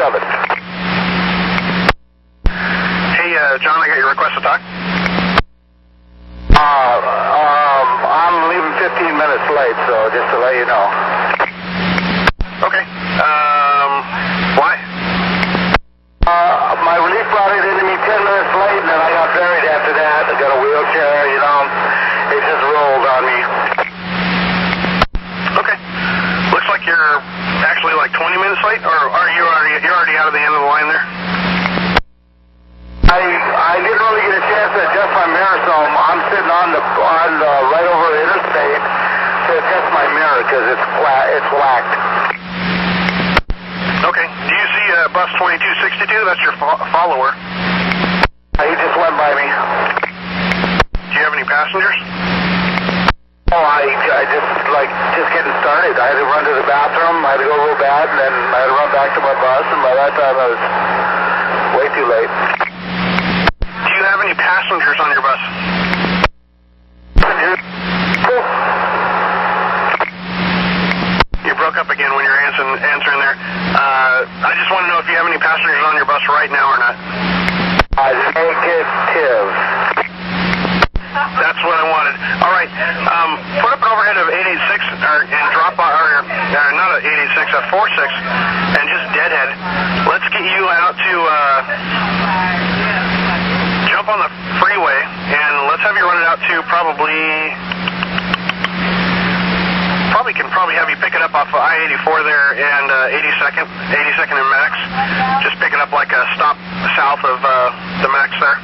7. Hey, John, I got your request to talk. I'm leaving 15 minutes late, so just to let you know. Okay. Why? My relief brought it into me 10 minutes late, and then I got buried after that. I got a wheelchair, you know. It just rolled on me. Okay. Looks like you're actually like 20 minutes late, or are you already out of the end of the line there? I didn't really get a chance to adjust my mirror, so I'm sitting on the right over the interstate to adjust my mirror because it's whacked. Okay. Do you see bus 2262? That's your follower. He just went by me. Do you have any passengers? Oh, I just getting started. I had to run to the bathroom. I had to go real bad, and then I had to run back to my bus, and by that time I was way too late. Do you have any passengers on your bus? You broke up again when you're answering there. I just want to know if you have any passengers on your bus right now or not. Negative. That's what I wanted. All right. Put up an overhead of 886 and drop not a 886, a 46, and just deadhead. Let's get you out to jump on the freeway, and let's have you run it out to probably have you pick it up off of I-84 there and 82nd and Max. Just pick it up like a stop south of the Max there.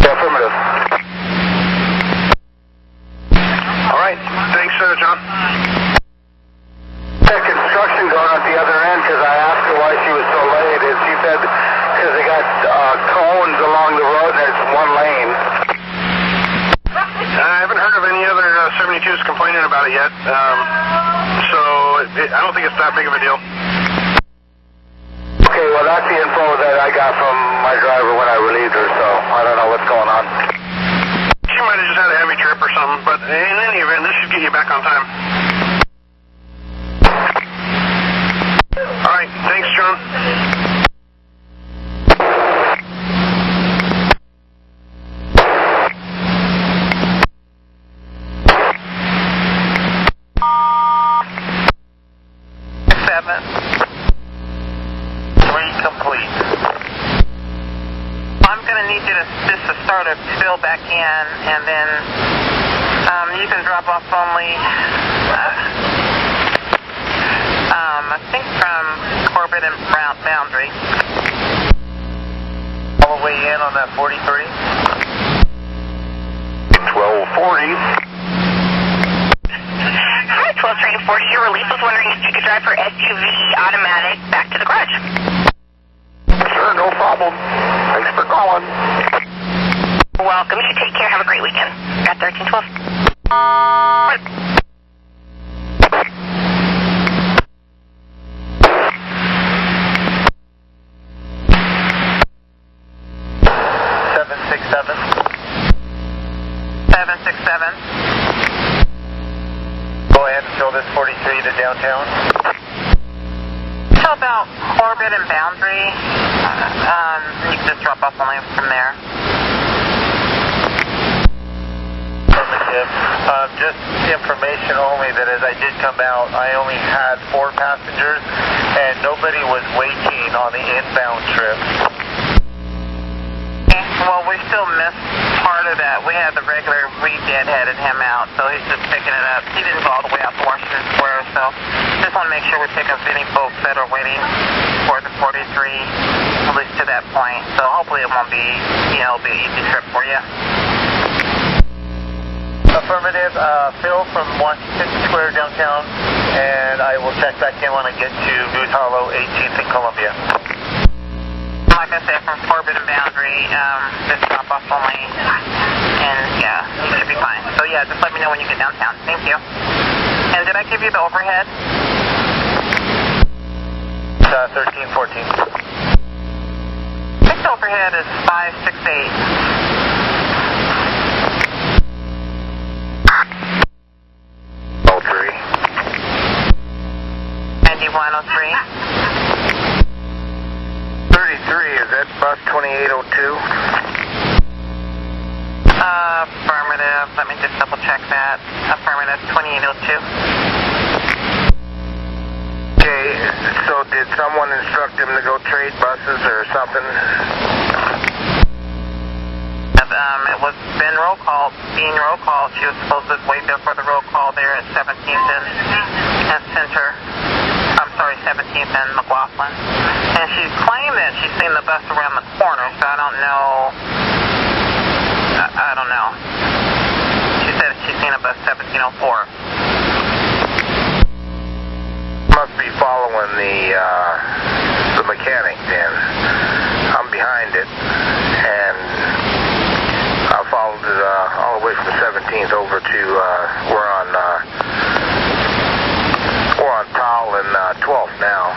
Affirmative. All right. Thanks, John. Construction going on at the other end because I asked her why she was so late, and she said because they got cones along the road and there's one lane. I haven't heard of any other 72s complaining about it yet, so I don't think it's that big of a deal. Okay, well that's the info that I got from my driver when I relieved her, so I don't know what's going on. She might have just had a heavy trip or something, but in any event, this should get you back on time. All right, thanks, John. 3 complete. I'm going to need you to just to start to fill back in, and then you can drop off only, I think from Corbett and Boundary. All the way in on that 43? 1240. Hi, 1240. Your relief was wondering if you could drive her SUV automatic back to the garage. Sure, no problem. Thanks for calling. Welcome. You take care. Have a great weekend. Got 1312. Go ahead and fill this 43 to downtown. How about Corbett and Boundary? You can just drop off only from there. Affirmative. Just information only that as I did come out, I only had 4 passengers and nobody was waiting on the inbound trip. Well, we still missed part of that. We had the regular, we deadheaded him out, so he's just picking it up. He didn't go all the way out to Washington Square, so just want to make sure we pick up any folks that are waiting for the 43, at least to that point. So hopefully it won't be, it'll be an easy trip for you. Affirmative. Phil from Washington Square downtown, and I will check back in when I get to Goose Hollow, 18th and Columbia. Like I said, from Corbett and Boundary, just drop off only, and yeah, you should be fine. So yeah, just let me know when you get downtown. Thank you. And did I give you the overhead? 1314. Next overhead is 568. 03. 9103. is that bus 2802? Affirmative. Let me just double check that. Affirmative, 2802. Okay, so did someone instruct him to go trade buses or something? It was being roll call. She was supposed to wait there for the roll call there at 17th and Center. I'm sorry, 17th and McLaughlin. And she claimed that she's seen the bus around the corner, so I don't know. I don't know. She said she's seen a bus 1704. Must be following the mechanic then. I'm behind it, and I followed it all the way from 17th over to we're on Powell and 12th now.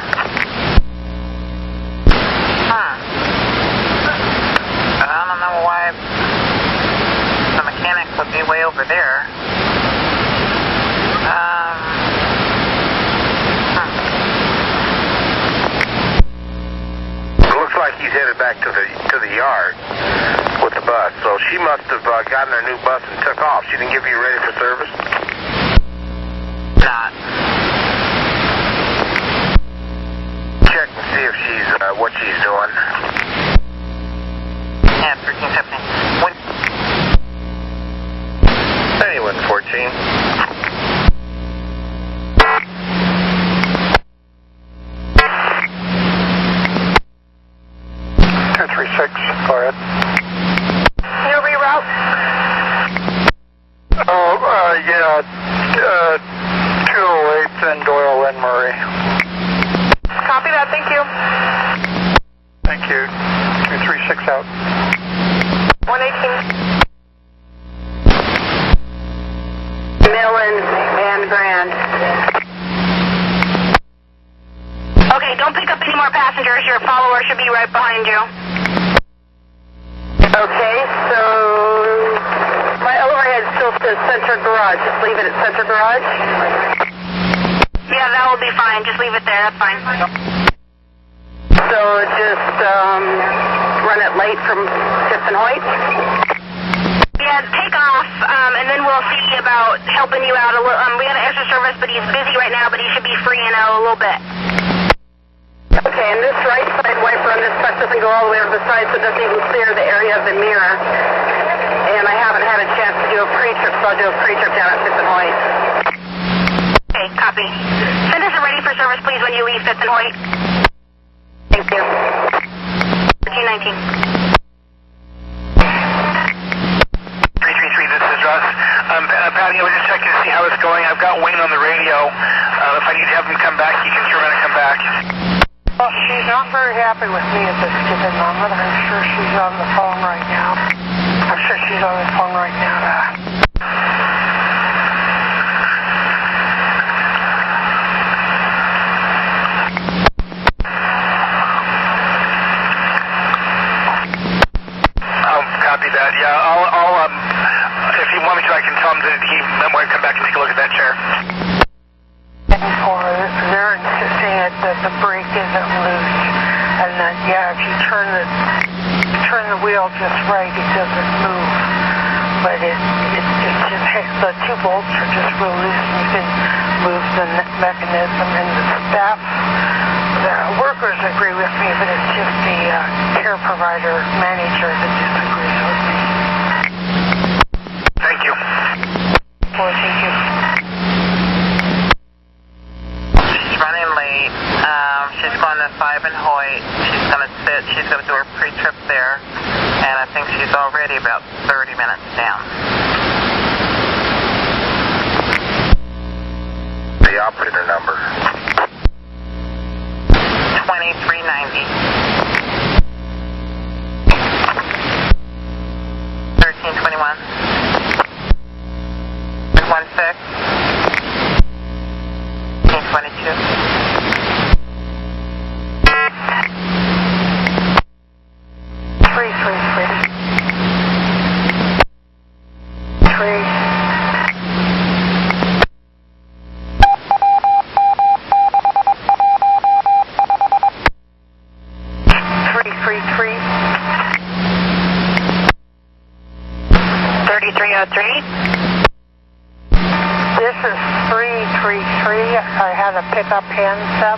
I don't know why the mechanic would be way over there. Looks like he's headed back to the yard with the bus, so she must have gotten her new bus and took off. She didn't give you ready for service? Not. Check and see if she's what she's doing. Yeah, 1370. Anyone 14. Go ahead. You reroute? Yeah, 208 and Doyle and Murray. Copy that, thank you. Thank you. 236 out. 118. Millen and Grand. Okay, don't pick up any more passengers. Your follower should be right behind you. Okay, so my overhead still says Center Garage. Just leave it at Center Garage? Yeah, that will be fine. Just leave it there. That's fine. So just run it late from 5th and Hoyt? Yeah, take off, and then we'll see about helping you out a little. We got an extra service, but he's busy right now, but he should be free in a little bit. Okay, and this right side wiper on this bus doesn't go all the way over the side, so it doesn't even clear the area of the mirror. And I haven't had a chance to do a pre-trip, so I'll do a pre-trip down at 5th and Hoyt. Okay, copy. Send us a ready for service, please, when you leave 5th and Hoyt. Thank you. 1319. 333, this is Russ. Patty, I was just checking to see how it's going. I've got Wayne on the radio. If I need to have him come back, you can sure when I come back. Well, she's not very happy with me at this given moment. I'm sure she's on the phone right now. I'm sure she's on the phone right now to... Copy that. Yeah, I'll if you want me to, I can tell him that he might come back and take a look at that chair. They're insisting that the brake isn't loose, and that if you turn the wheel just right, it doesn't move. But it's just the two bolts are just real loose, and you can move the mechanism. And the staff, the workers agree with me, but it's just the care provider manager that disagrees with me. Thank you. Well, thank you. Running late. She's going to 5 and Hoyt. She's going to sit. She's going to do her pre-trip there. And I think she's already about 30 minutes down. The operator number. 2390. 1321. 16. 22. how to pick up hand stuff.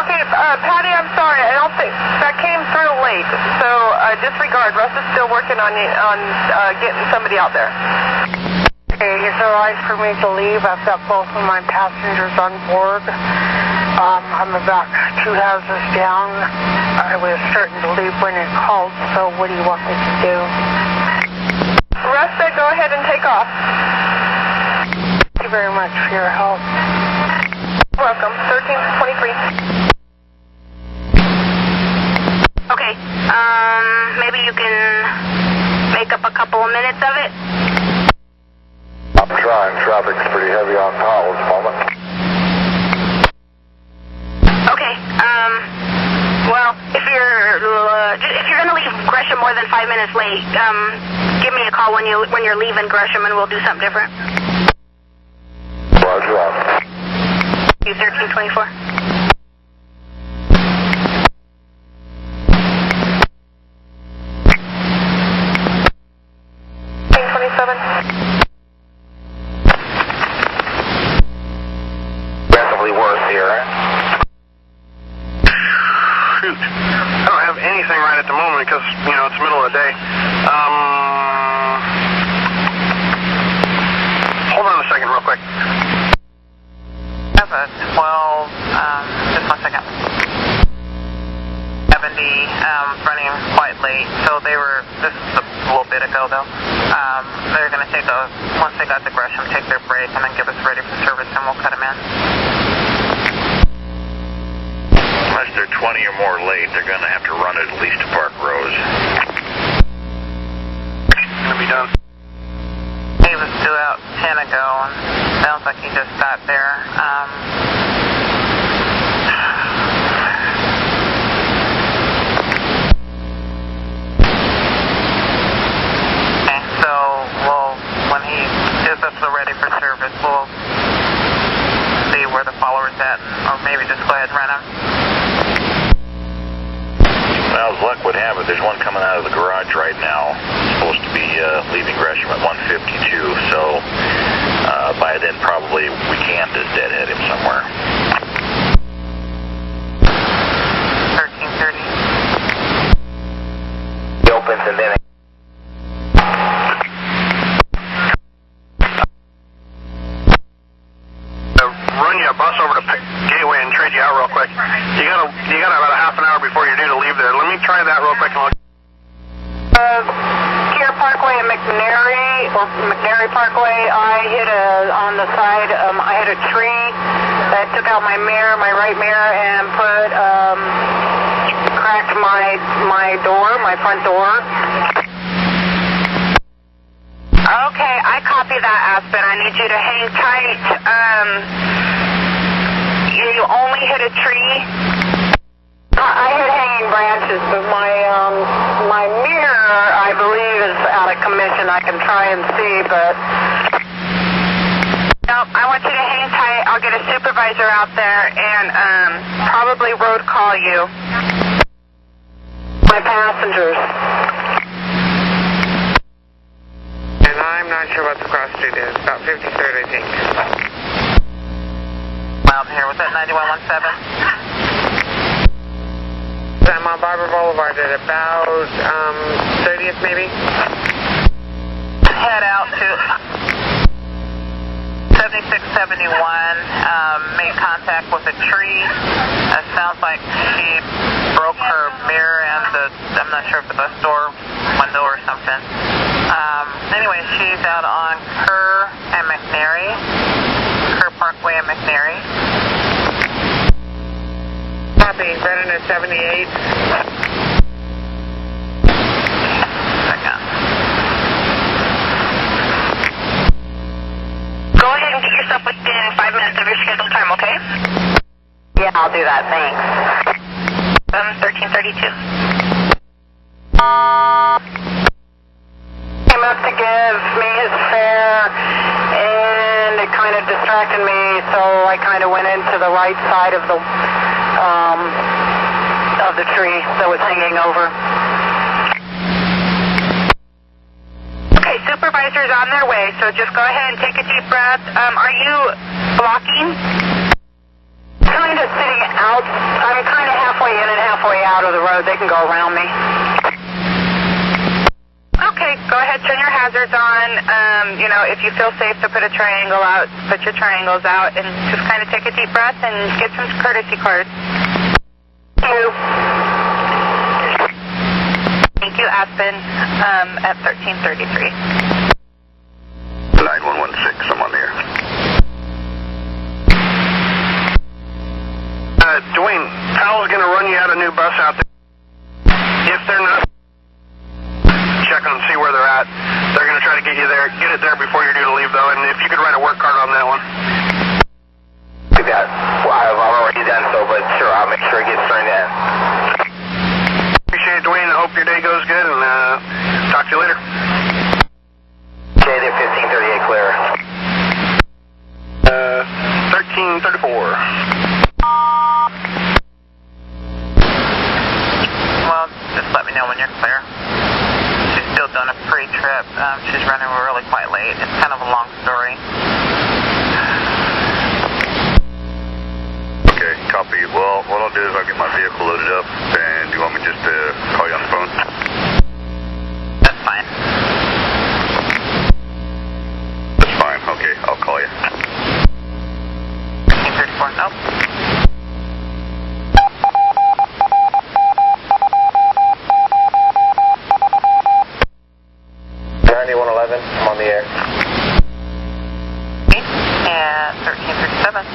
Okay, Patty, I'm sorry. I don't think that came through late. So disregard. Russ is still working on getting somebody out there. Okay, it's all right for me to leave. I've got both of my passengers on board. I'm about 2 houses down. I was starting to leave when it called, so what do you want me to do? Russ said go ahead and take off. Thank you very much for your help. Welcome. 1323. Okay, maybe you can make up a couple of minutes of it? I'm trying. Traffic's pretty heavy on Powell at the moment. Okay, well, if you're gonna leave Gresham more than 5 minutes late, give me a call when you're leaving Gresham and we'll do something different. Roger that. You 1324. Definitely worse here. Shoot. I don't have anything right at the moment because, it's middle of the day. Hold on a second real quick. That's a 12, just 1 second. 70, running quite late, so this is a little bit ago though. They're going to once they got to Gresham, take their break and then give us ready for service and we'll cut them in. Unless they're 20 or more late, they're going to have to run it at least to Park Rose. Gonna be done. He was due out 10 ago and sounds like he just got there. Okay, so when he is up so ready for service, we'll see where the follower's at, or maybe just go ahead and run him. Well, as luck would have it, there's one coming out of the garage right now. It's supposed to be leaving Gresham at 1:52, so by then probably we can just deadhead him somewhere. 1330. He opens and then... Run you a bus over to Gateway and trade you out real quick. You got about a half an hour before you're due to leave there. Let me try that real quick. Kier Parkway and McNary Parkway, I hit on the side, I hit a tree that took out my mirror, my right mirror, and cracked my door, my front door. Okay, I copy that, Aspen. I need you to hang tight. You only hit a tree? I hit hanging branches, but my mirror, I believe, is out of commission. I can try and see, but... Nope, I want you to hang tight. I'll get a supervisor out there and probably road call you. My passengers. And I'm not sure what the cross street is. About 53rd, I think. Out here. Was that 9117? I'm on Barber Boulevard at about 30th, maybe. Head out to 7671. Made contact with a tree. It sounds like she broke her mirror and I'm not sure if the bus door window or something. Anyway, she's out on Kerr and McNary. Kerr Parkway and McNary. Copy, Brennan at 78. Second. Go ahead and get yourself within 5 minutes of your scheduled time, okay? Yeah, I'll do that, thanks. 1332. Came up to give me his fare, and it kind of distracted me, so I kind of went into the right side of the tree that was hanging over. hazards on their way, so just go ahead and take a deep breath. Are you blocking? Kind of sitting out. I'm kind of halfway in and halfway out of the road. They can go around me. Okay, go ahead, turn your hazards on. If you feel safe to put a triangle out, put your triangles out, and just kind of take a deep breath and get some courtesy cards. Thank you. Thank you, Aspen, at 1333. 9116, I'm on the air. Dwayne, Powell's going to run you out a new bus out there. If they're not, check on see where they're at. They're going to try to get you there, get it there before you're due to leave, though. And if you could write a work card on that one. I've already done so, but sure, I'll make sure it gets turned in. Appreciate it, Dwayne. I hope your day goes good, and talk to you later. Okay, they're 1538 clear. 1334. Well, just let me know when you're clear. She's still doing a pre-trip. She's running really quite late. It's kind of a long story. Okay, copy. Well, what I'll do is I'll get my vehicle loaded up, and do you want me just to call you on the phone? That's fine. That's fine. Okay, I'll call you. 1334, nope. 9111, I'm on the air. And 1337.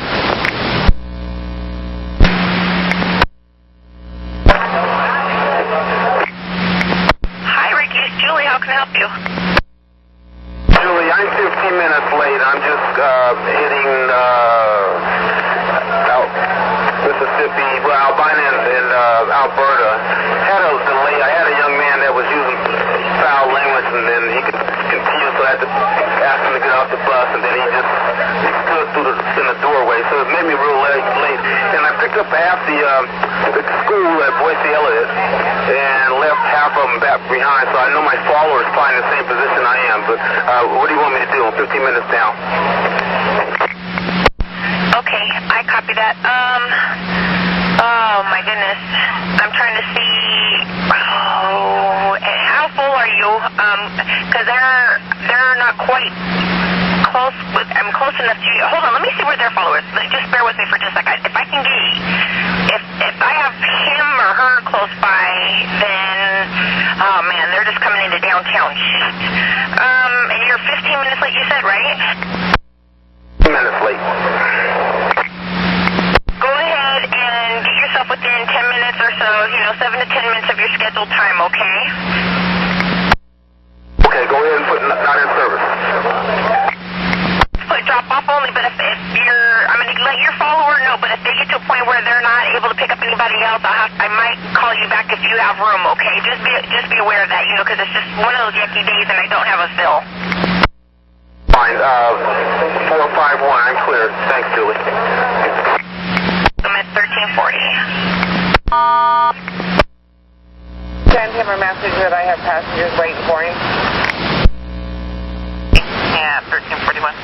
Hi, Ricky. It's Julie. How can I help you? Julie, I'm 15 minutes late. I'm just hitting out Mississippi, Albina and Alberta. Had a delay. I had a young man that was using foul language, and then he could continue, so I had to ask him to get off the bus, and then he stood in the doorway, so it made me real late. And I picked up half the school at Boise Elliott and left half of them back behind, so I know my followers probably in the same position I am, but what do you want me to do? I'm 15 minutes down. Okay, I copy that. Oh my goodness. I'm trying to see. Oh, how full are you? Because they're not quite close with. I'm close enough to you. Hold on, let me see where their followers. Just bear with me for just a second. If I can get, if I have him or her close by, then oh man, they're just coming into downtown. Shit. And you're 15 minutes late. You said, right? 15 minutes late. Go ahead and get yourself within 10 minutes or so, 7 to 10 minutes of your scheduled time, okay? Okay, go ahead and put not in service. Put drop off only, but if you're, I'm going to let your follower know, but if they get to a point where they're not able to pick up anybody else, I might call you back if you have room, okay? Just be aware of that, because it's just one of those yucky days and I don't have a fill. Fine, 451, I'm clear. Thanks, Julie. I'm at 1340. Send him a message that I have passengers waiting for him. Yeah, 1341.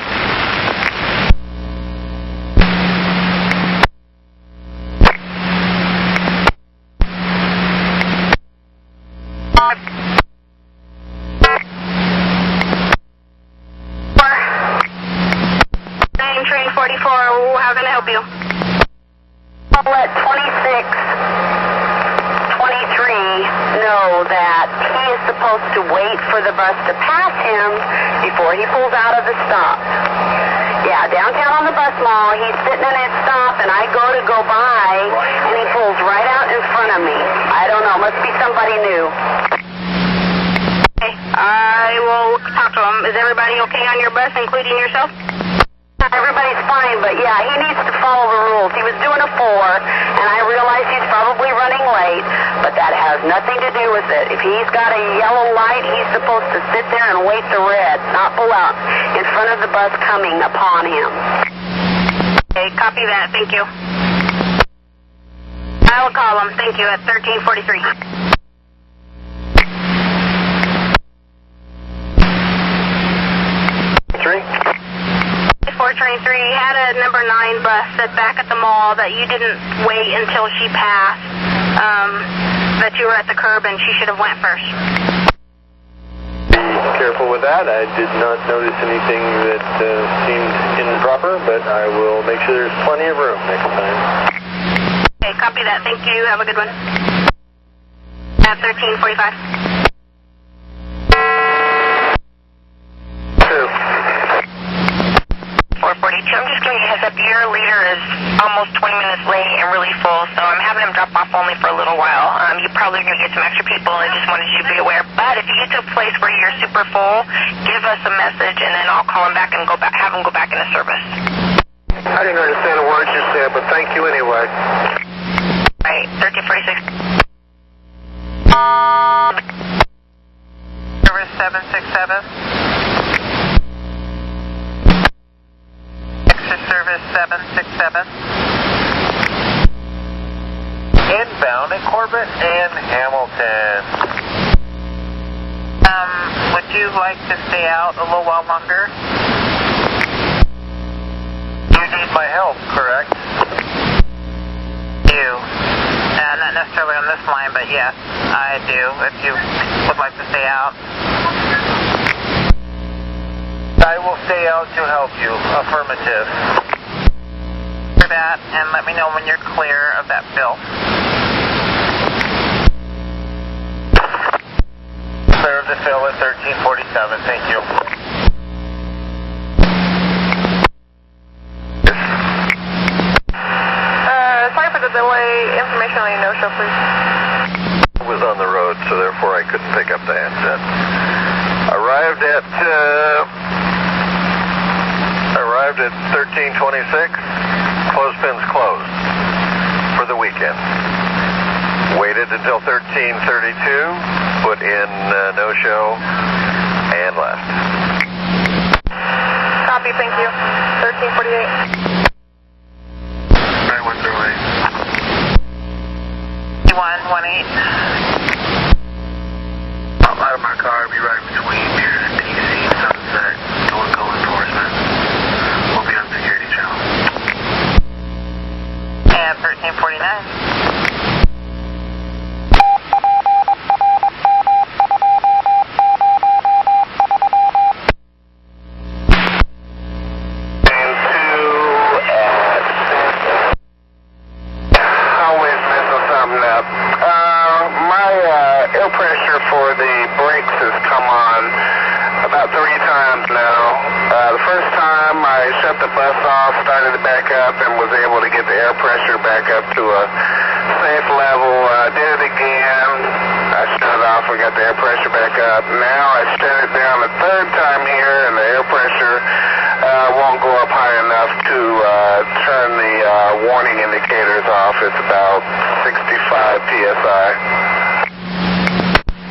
Train 44, how can I help you? Let 2623 know that he is supposed to wait for the bus to pass him before he pulls out of the stop. Yeah, downtown on the bus mall, he's sitting in his stop, and I go by, and he pulls right out in front of me. I don't know, must be somebody new. Okay, I will talk to him. Is everybody okay on your bus, including yourself? Everybody's fine, but yeah, he needs to follow the rules. He was doing a 4, and I realize he's probably running late, but that has nothing to do with it. If he's got a yellow light, he's supposed to sit there and wait the red, not pull out in front of the bus coming upon him. Okay, copy that. Thank you. I will call him. Thank you at 1343. 423 had a number 9 bus set back at the mall that you didn't wait until she passed, that you were at the curb and she should have went first. Be careful with that. I did not notice anything that seemed improper, but I will make sure there's plenty of room next time. Okay, copy that. Thank you. Have a good one. At 1345. 442. I'm just giving you a heads up. Your leader is almost 20 minutes late and really full, so I'm having him drop off only for a little while. You're probably going to get some extra people, and I just wanted you to be aware. But if you get to a place where you're super full, give us a message, and then I'll call him back and have him go back into service. I didn't understand a word you said, but thank you anyway. Right, 1346. Service 767. Service 767. Inbound in Corbett and Hamilton. Would you like to stay out a little while longer? You need my help, correct? You. Not necessarily on this line, but yes, I do. If you would like to stay out. I will stay out to help you. Affirmative. For that, and let me know when you're clear of that fill. Clear of the fill at 1347. Thank you. Sorry for the delay. Information on your no-show, please. I was on the road, so therefore I couldn't pick up the handset. Arrived at 1326. Clothespin's closed for the weekend. Waited until 1332. Put in no-show and left. Copy. Thank you. 1348. Right, what's their way? 118. I'm out of my car. I'll be right between here and TC and Sunset. Going enforcement. We'll be on security channel. And 1349. The bus off, started to back up, and was able to get the air pressure back up to a safe level. Did it again. I shut it off and got the air pressure back up. Now I shut it down a third time here, and the air pressure won't go up high enough to turn the warning indicators off. It's about 65 psi.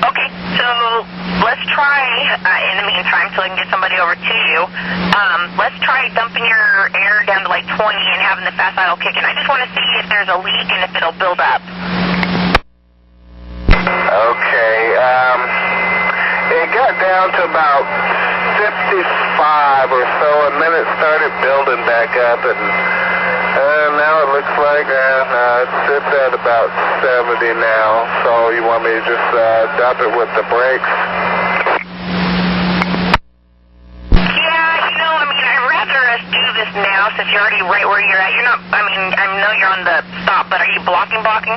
Okay, so let's try, in the meantime, till I can get somebody over to you, let's try dumping your air down to like 20 and having the fast idle kick in. I just want to see if there's a leak and if it'll build up. Okay, it got down to about 55 or so, and then it started building back up, and now it looks like it sits at about 70 now. So you want me to just dump it with the brakes? Now, since you're already right where you're at, you're not, I know you're on the stop, but are you blocking? I'm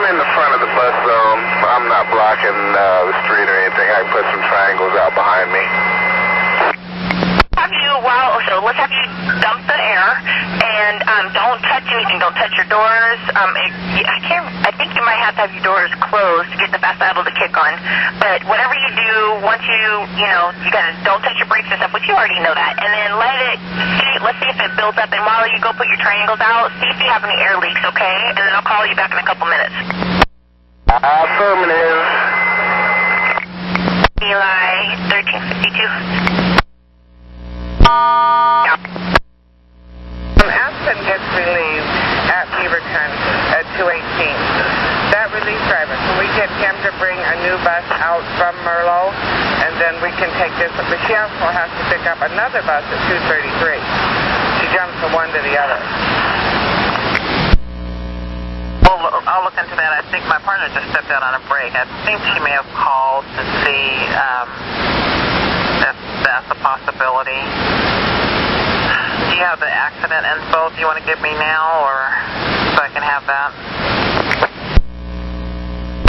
in the front of the bus zone. I'm not blocking the street or anything. I can put some triangles out behind me. Let's have you dump the air, and don't touch anything. Don't touch your doors. I think you might have to have your doors closed to get the fast idle to kick on. But whatever you do, once you gotta, don't touch your brakes and stuff, which you already know that. And then let's see if it builds up. And while you go put your triangles out, see if you have any air leaks, okay? And then I'll call you back in a couple minutes. Affirmative. Eli, 1352. Aspen gets relieved at Beaverton at 218. That relief driver, can we get him them to bring a new bus out from Merlot, and then we can take this. But she also has to pick up another bus at 2:33. She jumps from one to the other. Well, I'll look into that. I think my partner just stepped out on a break. I think she may have called to see if that's a possibility. Do you have the accident info? Do you want to give me now, or so I can have that?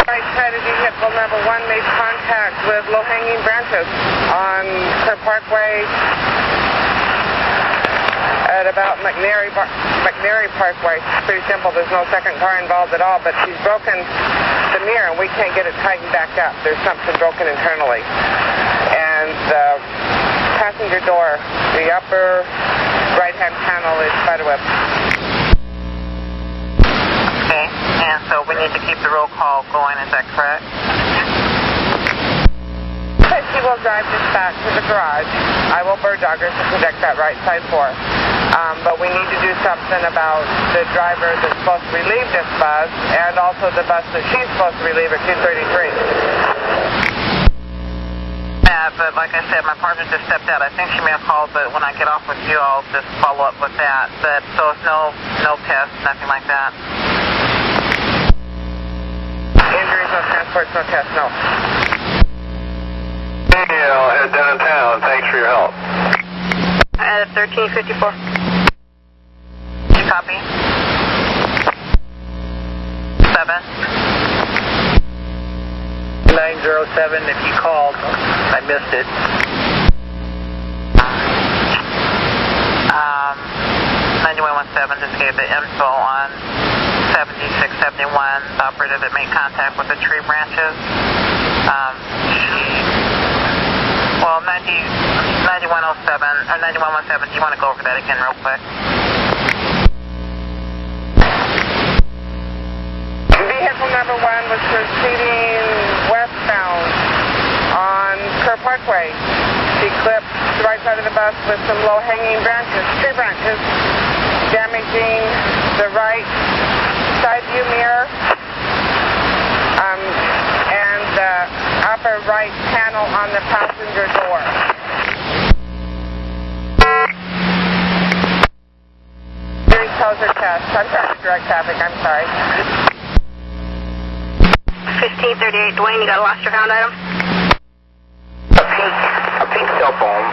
Right side of vehicle number 1 made contact with low-hanging branches on Kerr Parkway at about McNary Parkway. It's pretty simple. There's no second car involved at all, but she's broken the mirror and we can't get it tightened back up. There's something broken internally. And the passenger door, the upper right-hand panel is spiderweb. Okay, and so we need to keep the roll call going, is that correct? She will drive this back to the garage. I will bird dog her to protect that right side for her. But we need to do something about the driver that's supposed to relieve this bus and also the bus that she's supposed to relieve at 2:33. Yeah, but like I said, my partner just stepped out. I think she may have called, but when I get off with you, I'll just follow up with that. But so it's no test, nothing like that. Injuries, no transports, no test, no. Hey, I'll head downtown. Thanks for your help. At 1354. You copy? 7. 907, if you called, I missed it. 9117 just gave the info on 7671, the operator that made contact with the tree branches. Well, 9107, or 9117, do you want to go over that again real quick? Vehicle number 1 was proceeding westbound on Kerr Parkway. She clipped the right side of the bus with some low-hanging branches, tree branches, damaging the right side view mirror and the upper right panel on the passenger door. Series closer test. I'm sorry, direct traffic. I'm sorry. 1538, Dwayne, you got a lost or found item? A pink cell phone.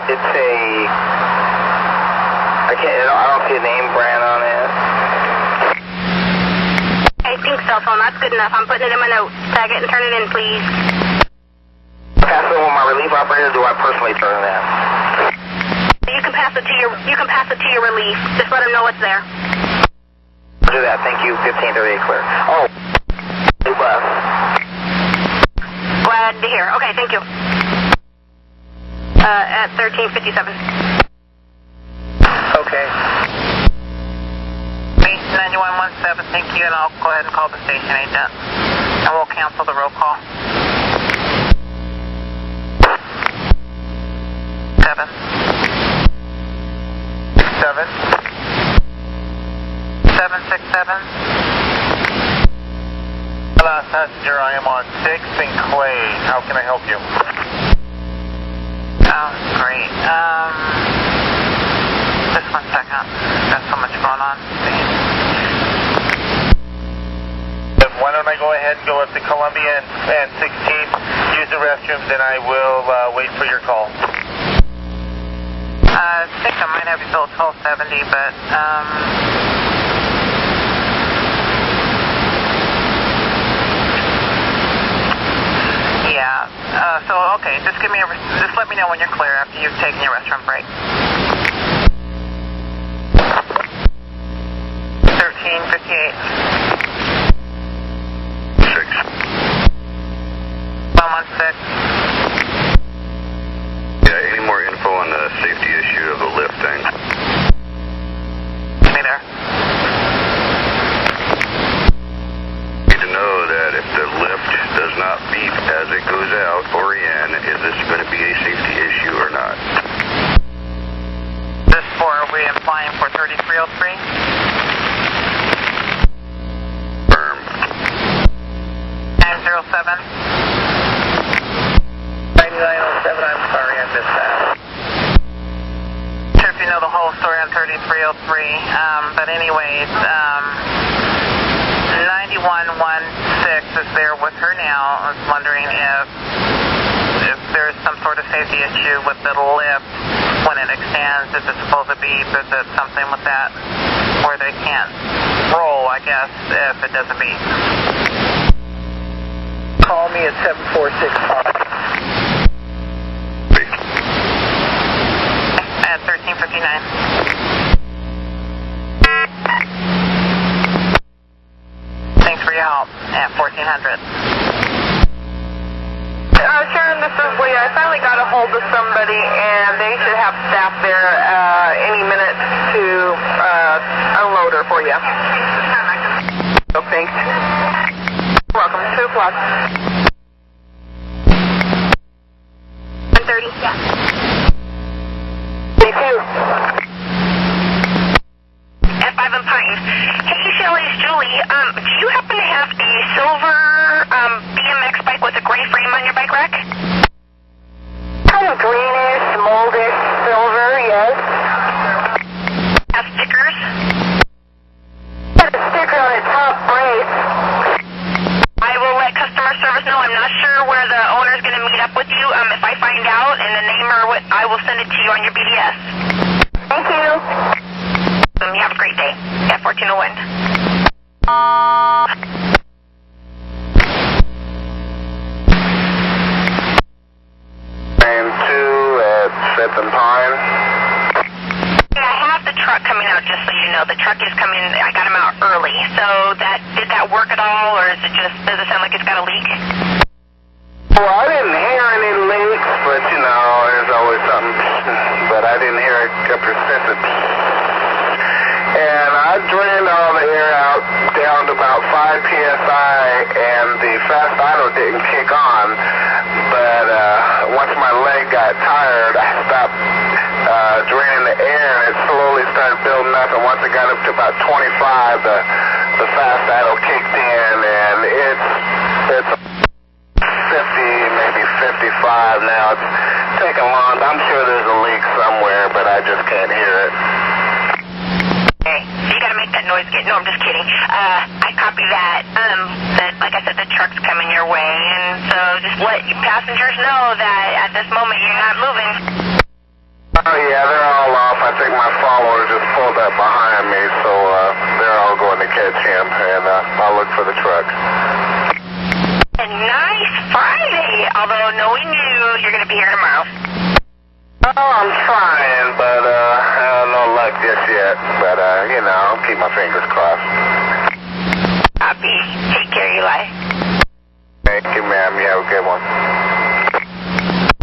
It's a. I don't see a name brand on it. Hey, pink cell phone, that's good enough. I'm putting it in my notes. Tag it and turn it in, please. Pass it with my relief operator, or do I personally turn it in? You can pass it to your relief. Just let them know what's there. I'll do that. Thank you. 1538 clear. Oh, new bus. Glad to hear. Okay, thank you. At 1357. Okay. 9117, thank you, and I'll go ahead and call the station agent. And we'll cancel the roll call. 7. 767. Hello, passenger. I am on 6 and Clay. How can I help you? Oh, great. Just 1 second. There's so much going on. Why don't I go ahead and go up to Columbia and 16th, use the restrooms, and I will wait for your call. I think I might have you till 1270, but, yeah. So, okay, just let me know when you're clear after you've taken your restroom break. 1358. 6. 116. Yeah, any more info on the safety issue of the lift thing? Hey there. Need to know that if the lift does not beep as it goes out or in, is this going to be a safety issue or not? Are we implying for 3303? Firm. 9907, I'm sorry I missed that. Sure if you know the whole story on 3303, but anyways, 9116 is there with her now. I was wondering if there's some sort of safety issue with the lift when it extends. Is it supposed to beep? Is it something with that where they can't roll, I guess, if it doesn't beep? Call me at 7465. At 1359. Thanks for your help at 1400. Sharon, this is Leah. I finally got a hold of somebody, and they should have staff there any minute to unload her for you. So thanks. You're welcome. 2 o'clock. 1:30. Yeah. Me too. F5 and Pine. Hey, Shelly, it's Julie. Do you happen to have a silver BMX bike with a gray frame on your bike rack? Kind of greenish, moldish, silver, yes. Have stickers? Got a sticker on its top brace. I will let customer service know. I'm not sure where the owner's going to meet up with you. If I find out and the name or what, I will send it to you on your BDS. Thank you. You have a great day. At 1401. And 2 at 7 Pine. I have the truck coming out, just so you know. The truck is coming. I got him out early. So did that work at all, or does it sound like it's got a leak? Well, I didn't hear any leaks, but you know, there's always something. But I didn't hear a persistent. And I drained all the air out down to about 5 psi, and the fast idle didn't kick on. But once my leg got tired, I stopped draining the air, and it slowly started building up. And once it got up to about 25, the fast idle kicked in, and it's 50, maybe 55 now. It's taking long. I'm sure there's a leak somewhere, but I just can't hear it. Okay, so you got to make that noise. No, I'm just kidding. I copy that. Like I said, the truck's coming your way, and so just let your passengers know that at this moment you're not moving. Oh yeah, they're all off. I think my followers just pulled up behind me, so they're all going to catch him, and I'll look for the truck. A nice Friday, although knowing you, you're going to be here tomorrow. Oh, I'm trying, but no luck just yet. But you know, I'll keep my fingers crossed. Copy. Take care, Eli. Thank you, ma'am. You have a good one.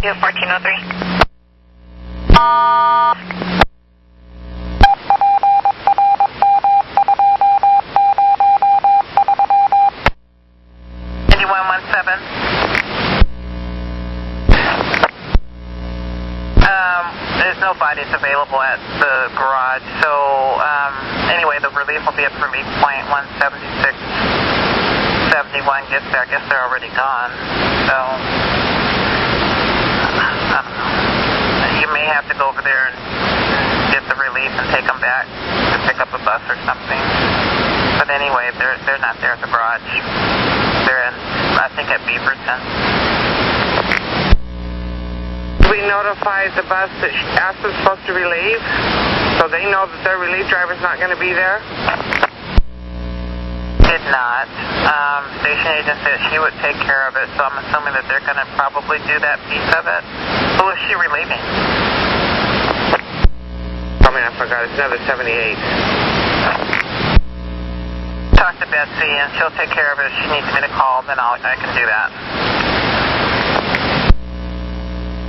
You have 1403. There's no bodies available at the garage, so anyway, the relief will be at relief point 17671 gets there. I guess they're already gone, so you may have to go over there and get the relief and take them back to pick up a bus or something. But anyway, they're not there at the garage. They're in, I think, at Beaverton. We notified the bus that Aspen's supposed to relieve, so they know that their relief driver's not going to be there? Did not. Station agent said she would take care of it, so I'm assuming that they're going to probably do that piece of it. Who is she relieving? I mean, I forgot. It's another 78. Talk to Betsy, and she'll take care of it. If she needs me to call, then I can do that.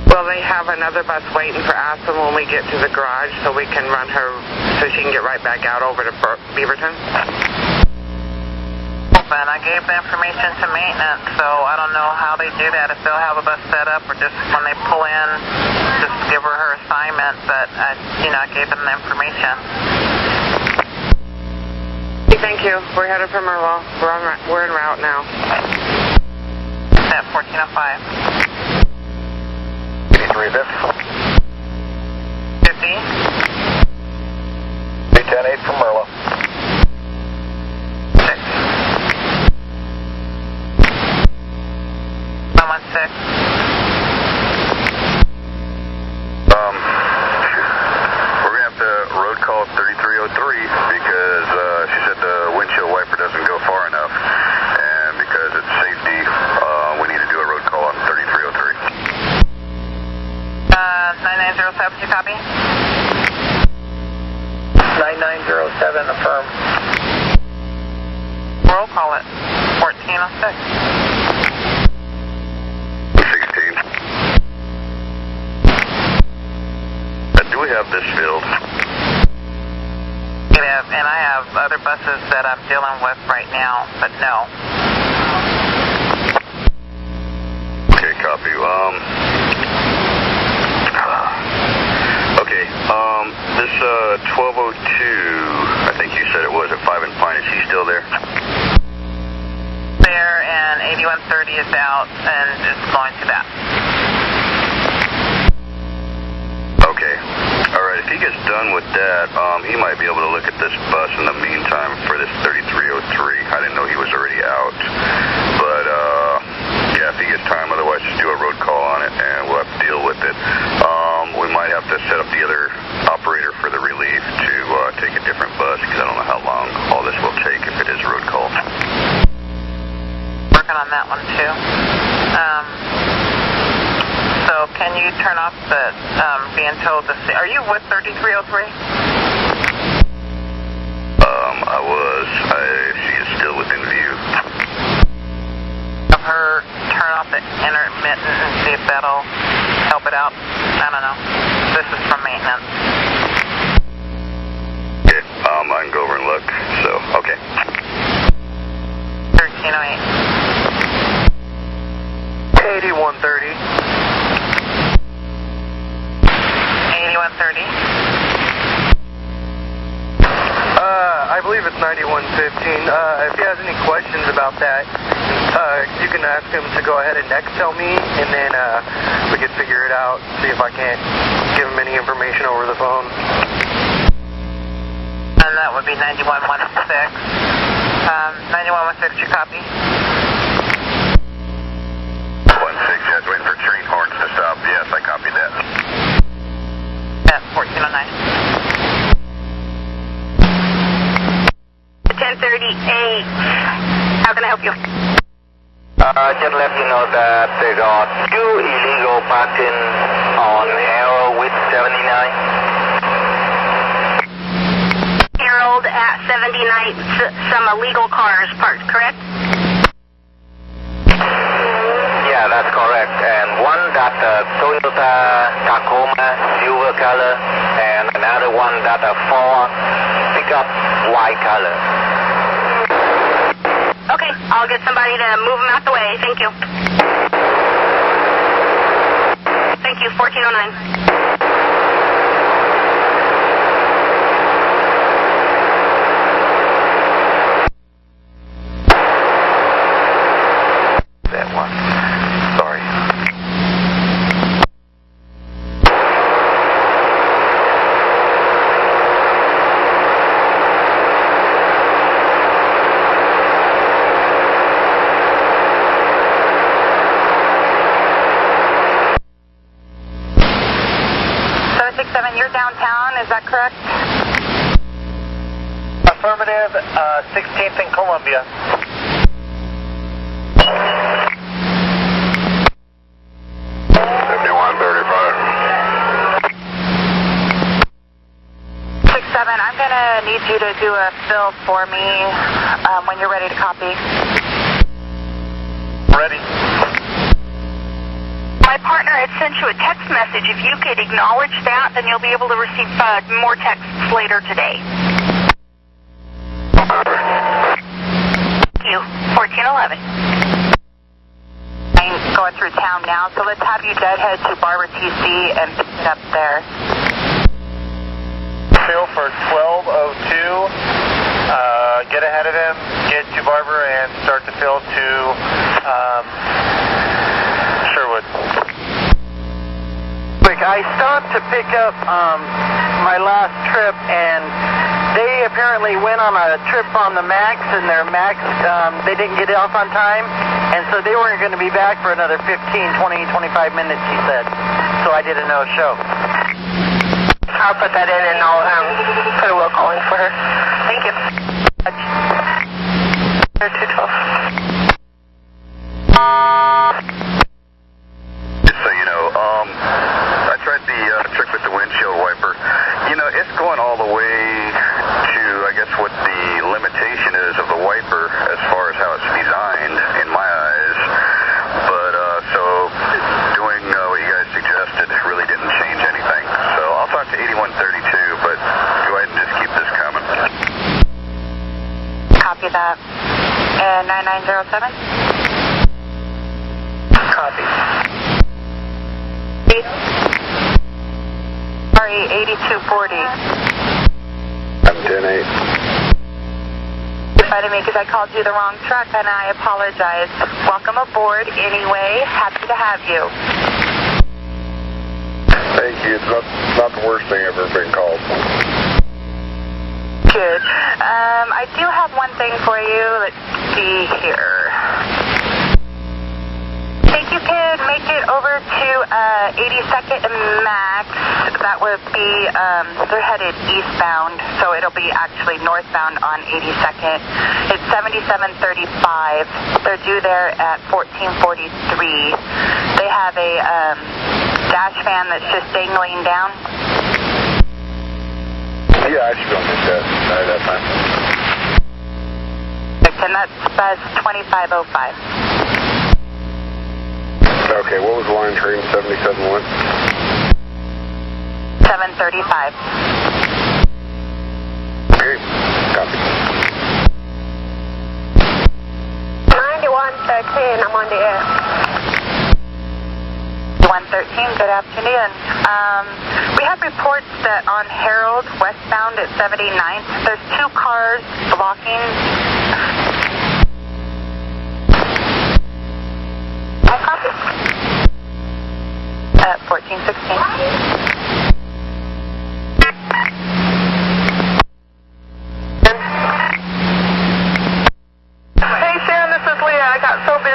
Will they have another bus waiting for Aspen when we get to the garage so we can run her, so she can get right back out over to Beaverton? And I gave the information to maintenance, so I don't know how they do that, if they'll have a bus set up or just when they pull in, just give her assignment, but I gave them the information. Thank you. We're headed for Merle. We're en route now. 1405. 83 Biff. 50. 310-8 from Merlo. 6. 116. We're going to have to road call 3303 because she said the windshield wiper doesn't go far enough. And because it's safety, we need to do a road call on 3303. 9907, you copy? 9907, affirm. Roll call it. 1406. 16. Do we have this filled? And I have other buses that I'm dealing with right now, but no. Okay, copy. Okay, this 1202, I think you said it was at 5 and Pine. Is he still there? There, and 8130 is out and is going to that. Okay. All right. If he gets done with that, he might be able to look at this bus in the meantime for this 3303. I didn't know he was already out. But, yeah, if he gets time, otherwise just do a road call on it, and we'll have to deal with it. We might have to set up the other operator for the relief to take a different bus, because I don't know how long all this will take if it is a road call. Working on that one, too. So can you turn off the being told to see? Are you with 3303? I was. She is still within view. Have her turn off the intermittent and see if that'll help it out. I don't know. This is from maintenance. Okay, I can go over and look. So, okay. 1308. 8130. 8130. I believe it's 9115. If he has any questions about that, you can ask him to go ahead and next tell me, and then we can figure it out, see if I can't give him any information over the phone. And that would be 9116. 9116, you copy? 16, yes, waiting for train horns to stop. Yes, I copied that. At 1409. 1038. How can I help you? Just let you know that there are 2 illegal parking on Harold with 79. Harold at 79, some illegal cars parked, correct? Yeah, that's correct. And one that Toyota Tacoma silver color, and another one that Ford pickup white color. Okay, I'll get somebody to move them out the way. Thank you. Thank you, 1409. That one. Sorry. You're downtown, is that correct? Affirmative, 16th and Columbia. I'm going to need you to do a fill for me when you're ready to copy. Ready. My partner had sent you a text message. If you could acknowledge that, then you'll be able to receive more texts later today. Thank you. 1411. I'm going through town now, so let's have you deadhead to Barber TC and pick it up there. Fill for 1202. Get ahead of him, get to Barber, and start to fill to I stopped to pick up my last trip, and they apparently went on a trip on the MAX, and their MAX, they didn't get off on time, and so they weren't going to be back for another 15, 20, 25 minutes, he said. So I did a no-show. I'll put that in, and I'll put a will call in for her. Thank you. 212. Just so you know, I tried the trick with the windshield wiper. You know, it's going all the way to, I guess, what the limitation is of the wiper as far as how it's designed, in my eyes. But, so, doing what you guys suggested really didn't change anything. So, I'll talk to 8132, but go ahead and just keep this coming. Copy that. And 9907? Copy. Sorry, 8240. I'm 10-8. Decided me because I called you the wrong truck, and I apologize. Welcome aboard anyway. Happy to have you. Thank you. It's not the worst thing I've ever been called. Good. I do have one thing for you. Let's see here. Think you could make it over to 82nd and Max. That would be, they're headed eastbound, so it'll be actually northbound on 82nd. It's 7735. They're due there at 1443. They have a dash fan that's just dangling down. Yeah, I should go make that. That's fine. And that's bus 2505. Okay, what was the line train 77-1? 735. Okay, copy. 9113, I'm on the air. 113, good afternoon. We have reports that on Harold, westbound at 79th, there's two cars blocking. I copy. At 1416.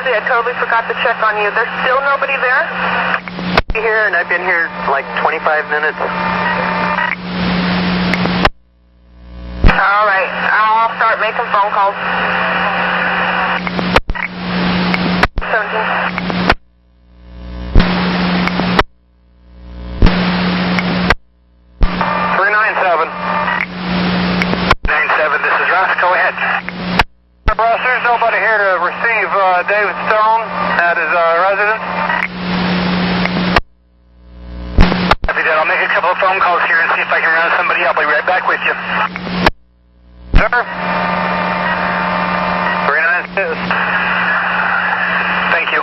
I totally forgot to check on you. There's still nobody there? Here, and I've been here like 25 minutes. All right, I'll start making phone calls. 17. Russ, there's nobody here to receive David Stone at his residence. Copy that. I'll make a couple of phone calls here and see if I can round somebody up. I'll be right back with you. Sir? Very nice. Thank you.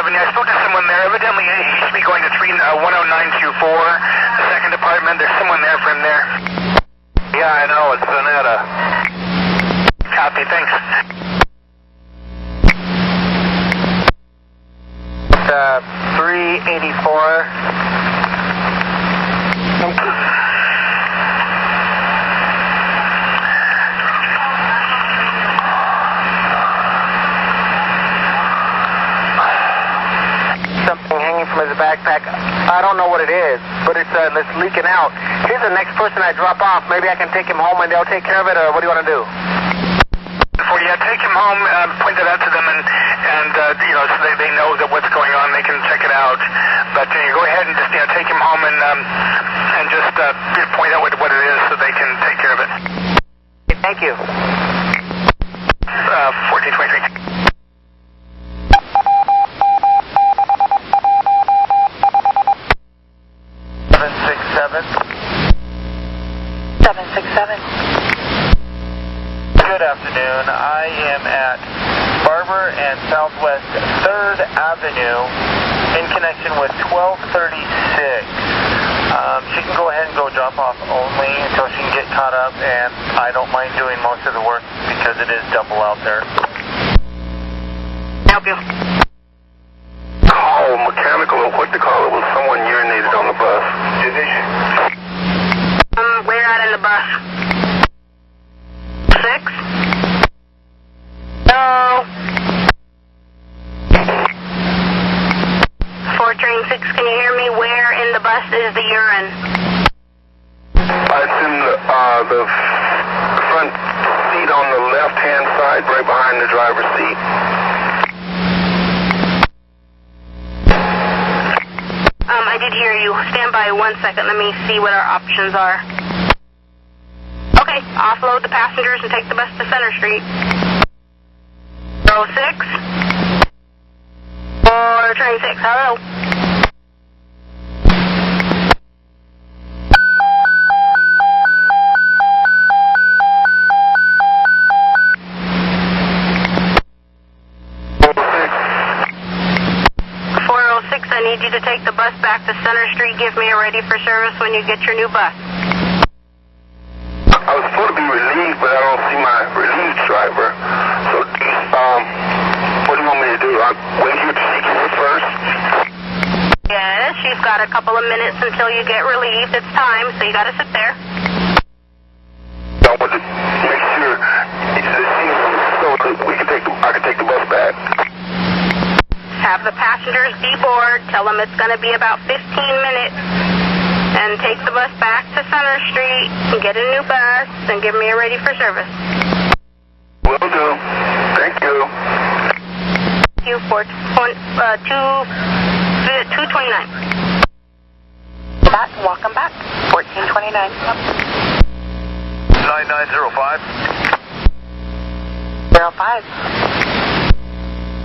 I spoke to someone there. Evidently, he should be going to 10924, the second department. There's someone there for him there. Yeah, I know. It's Sonata. Copy. Thanks. 384. Something hanging from his backpack. I don't know what it is, but it's leaking out. Here's the next person I drop off. Maybe I can take him home and they'll take care of it, or what do you want to do? Yeah, take him home, point that out to them, and you know, so they know that what's going on. They can check it out. But go ahead and just take him home and just point out what it is so they can take care of it. Thank you. 1423. 767. Good afternoon. I am at Barber and Southwest 3rd Avenue in connection with 1236. She can go ahead and go drop off only until she can get caught up, and I don't mind doing most of the work because it is double out there. help you? Call mechanical, or what to call it, was someone urinated on the bus. Where at in the bus? 6? No. 4 train 6, can you hear me? Where in the bus is the urine? It's in the front seat on the left-hand side, right behind the driver's seat. I did hear you. Stand by 1 second. Let me see what our options are. Okay, offload the passengers and take the bus to Center Street. 06? Or train 6, hello? I need you to take the bus back to Center Street. Give me a ready for service when you get your new bus. I was supposed to be relieved, but I don't see my relieved driver. So, what do you want me to do? I'll wait here to see you first? Yes, you've got a couple of minutes until you get relieved. It's time, so you got to sit there. I want to make sure so I can take the bus back. Have the passengers deboard, tell them it's going to be about 15 minutes, and take the bus back to Center Street and get a new bus and give me a ready for service. Will do. Thank you. Thank you for 229. Welcome back. 1429. 9905. 05.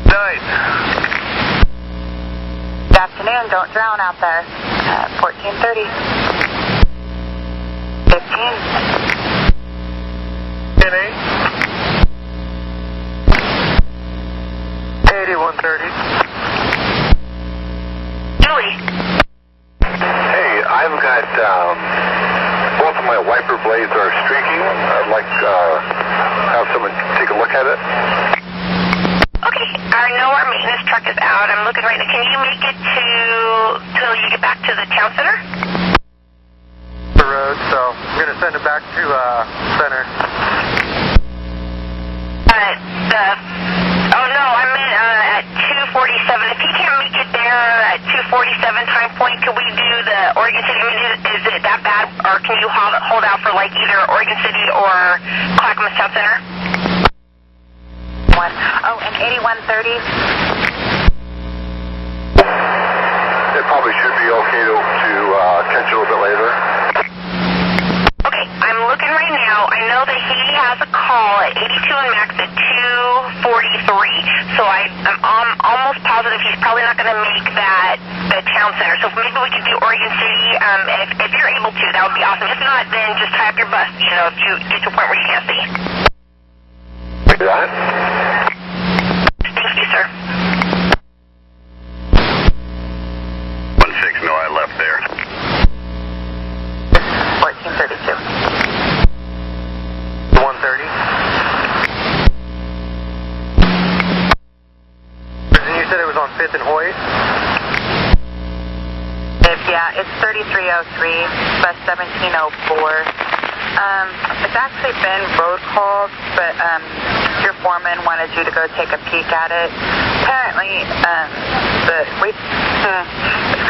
9. Good afternoon. Don't drown out there. 1430. 15. 8130. Julie. Hey, I've got both of my wiper blades are streaking. I'd like to have someone take a look at it. Okay, I know our maintenance truck is out. I'm looking right now. Can you make it till you get back to the town center? The road, so I'm going to send it back to Center. Oh no, I meant at 2:47. If he can't make it there at 2:47 time point, could we do the Oregon City? I mean, is it that bad, or can you hold out for like either Oregon City or Clackamas Town Center? Oh, and 8130. It probably should be okay to catch you a little bit later. Okay, I'm looking right now. I know that he has a call at 82 and Max at 2:43. So I'm almost positive he's probably not going to make the town center. So maybe we could do Oregon City. If you're able to, that would be awesome. If not, then just tie up your bus. You know, if you get to a point where you can't see. Got it? Thank you, sir. 16, no, I left there. 1432. 130. And you said it was on 5th and Hoyt? Yeah, it's 3303, bus 1704. It's actually been road called, but your foreman wanted you to go take a peek at it. Apparently, it's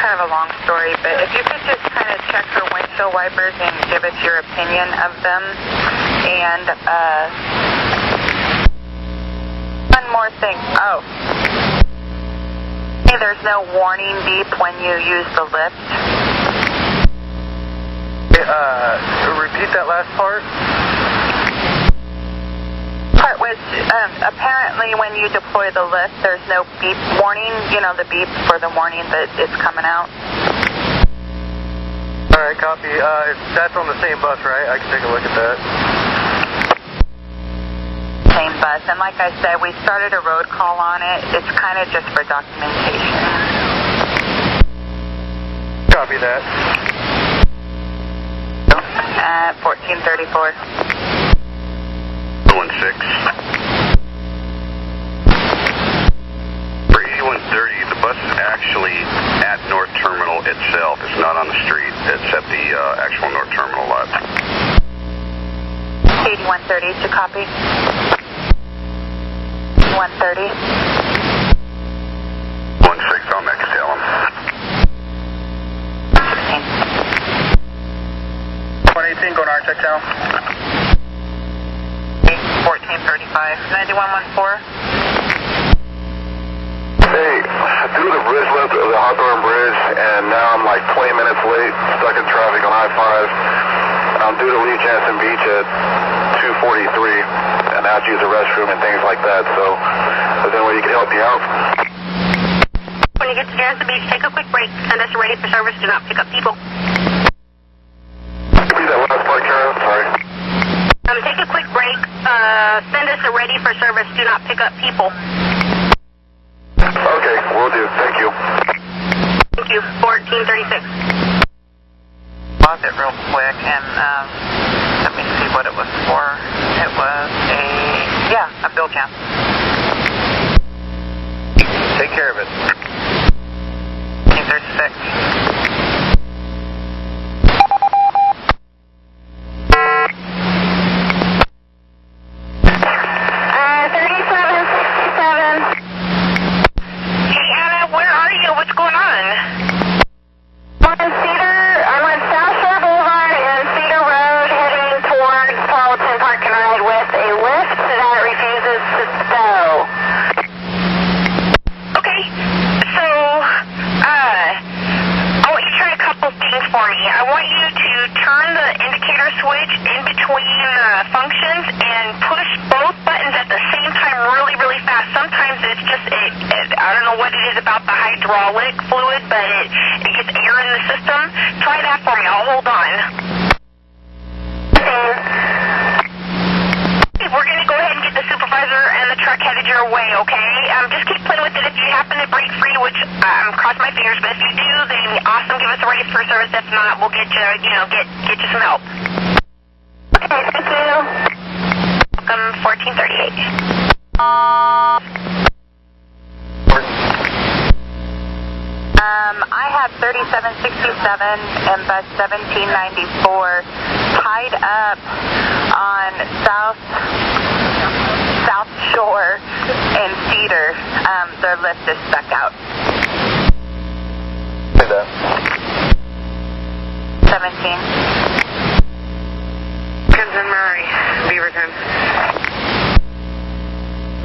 kind of a long story, but if you could just kind of check her windshield wipers and give us your opinion of them. And one more thing. Oh, hey, there's no warning beep when you use the lift. Repeat that last part. Part was apparently when you deploy the lift, there's no beep warning. You know, the beep for the warning that it's coming out. All right, copy. If that's on the same bus, right? I can take a look at that. Same bus, and like I said, we started a road call on it. It's kind of just for documentation. Copy that. 1434. 16. 130 to copy. 130. 16, I'll next tell him. 118, going to our check channel. 1435, 9114. Hey, due to the bridge lift of the Hawthorne Bridge, and now I'm like 20 minutes late, stuck in traffic on I-5. I'm due to leave Jansen Beach at 2:43, and I have to use the restroom and things like that, so is there any way you can help me out? When you get to Jansen Beach, take a quick break. Send us a ready for service. Do not pick up people. Repeat that last part, Karen. Sorry. Take a quick break. Send us a ready for service. Do not pick up people. Okay, will do. Thank you. Thank you. 1436. Pause it real quick and let me see what it was for. It was a bill count. Take care of it. 1936. Hydraulic fluid, but it gets air in the system. Try that for me. I'll hold on. Okay, we're going to go ahead and get the supervisor and the truck headed your way, okay? Just keep playing with it. If you happen to break free, which cross my fingers, but if you do, then awesome. Give us a ready for service. If not, we'll get you, get you some help. Okay, thank you. Welcome, 1438. I have 3767 and bus 1794 tied up on South Shore and Cedar. Their lift is stuck out. Say that. 17. Kenton Murray, Beaverton.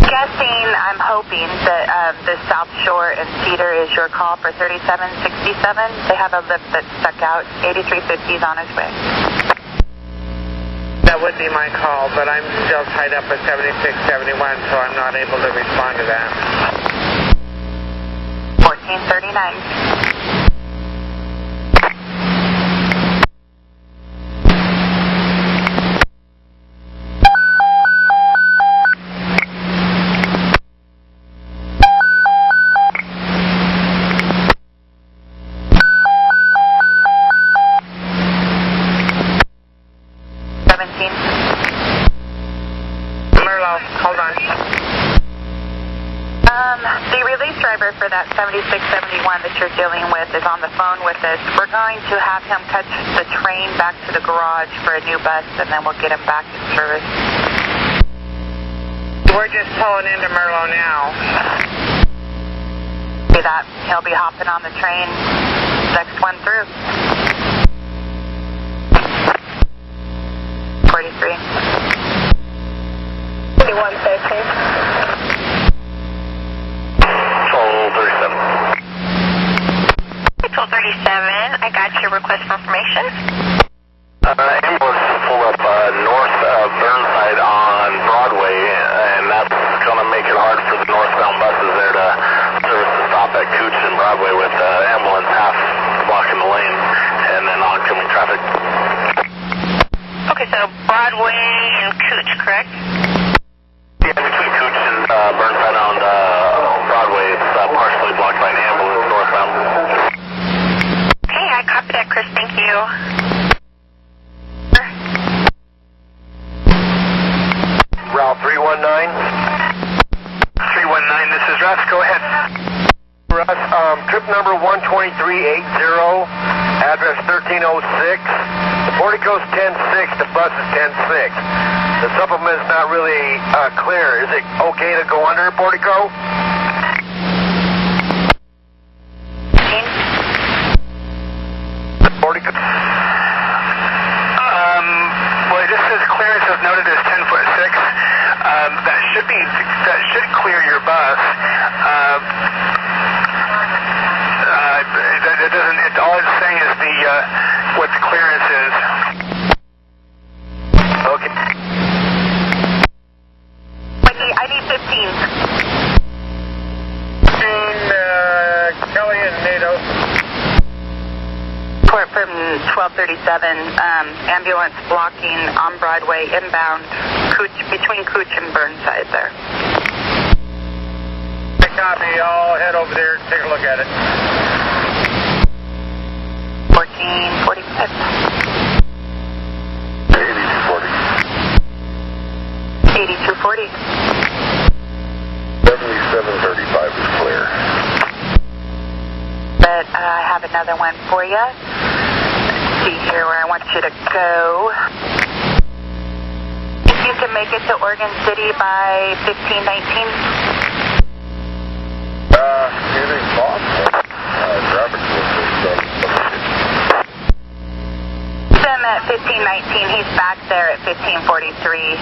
Guessing, I'm hoping that the South Shore and Cedar is your call for 3767. They have a lift that's stuck out. 8350 is on its way. That would be my call, but I'm still tied up at 7671, so I'm not able to respond to that. 1439. The release driver for that 7671 that you're dealing with is on the phone with us. We're going to have him catch the train back to the garage for a new bus, and then we'll get him back in service. We're just pulling into Merlo now. See that? He'll be hopping on the train next one through. 43. 4113. 1237, I got your request for information. Ambulance pulled up north of Burnside on Broadway, and that's going to make it hard for the northbound buses there to service the stop at Cooch and Broadway with ambulance half blocking the lane and then oncoming traffic. Okay, so Broadway and Cooch, correct? Yeah, between Cooch and Burnside on Broadway, it's partially blocked by an ambulance northbound. Okay, I copy that, Chris. Thank you. Route 319. 319, this is Russ. Go ahead. Russ. Trip number 12380, address 1306. The Portico's 10-6, the bus is 10-6. The supplement's not really clear. Is it okay to go under Portico? The Portico? Well, it just says clearance is noted as 10'6". That should clear your bus. It doesn't. All it's saying is what the clearance is. Okay. I need 15. Kelly and NATO. Report from 1237, ambulance blocking on Broadway inbound, between Cooch and Burnside there. Copy, I'll head over there and take a look at it. 1445. 8240. 8240. 7735 is clear. But I have another one for you. Let's see here where I want you to go. If you can make it to Oregon City by 1519. Anything possible? Robert's Him at 1519. He's back there at 1543.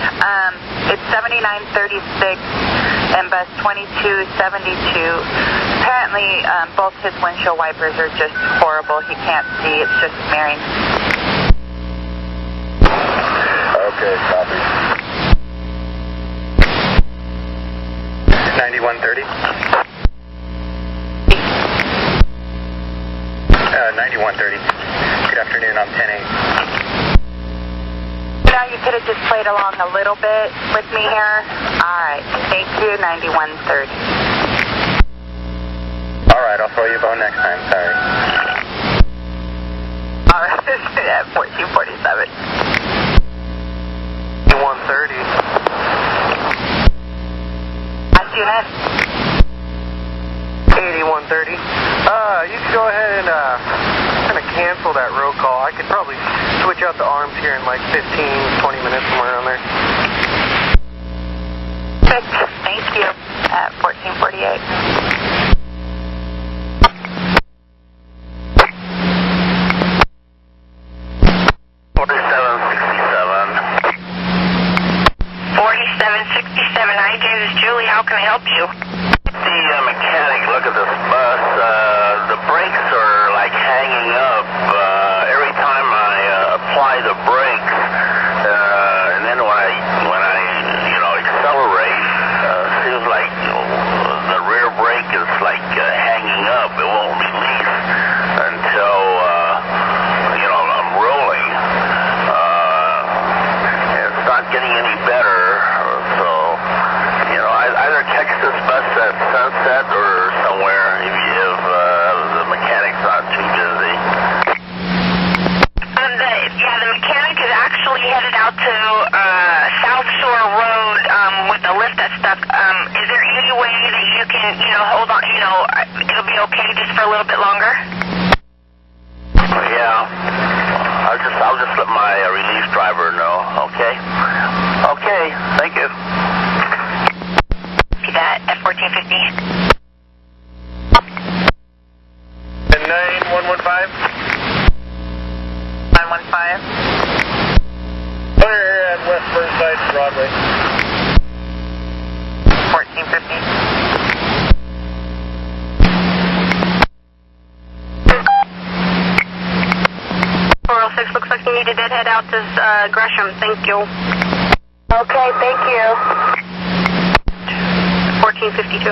It's 7936 and bus 2272. Apparently, both his windshield wipers are just horrible. He can't see. It's just smearing. Okay, copy. 9130. 9130. Good afternoon, I'm 10-8. Now you could have just played along a little bit with me here. Alright, thank you, 9130. Alright, I'll throw you a bone next time, sorry. Alright, at 1447. 130. Last unit. 8130. You can go ahead and kind of cancel that roll call. I could probably switch out the arms here in like 15, 20 minutes, somewhere around there. Thank you. At 1448. 4767. Hi, James. It's Julie. How can I help you? The mechanic, look at this bus. The brakes are like hanging up every time I apply the brakes, and then when I accelerate, seems like the rear brake is like hanging up. It won't release until I'm rolling. It's not getting any better. So either catch this bus at sunset or somewhere if the mechanic's not too busy. The mechanic is actually headed out to South Shore Road with the lift that's stuck. Is there any way that you can, hold on, it'll be okay just for a little bit longer? Yeah. I'll just let my relief driver know, okay? Okay, thank you. That at 1450. And 9115. 915. Clear here at West Burnside Broadway. 1450. 406 looks like you need to head out to Gresham. Thank you. Okay, thank you. 1452.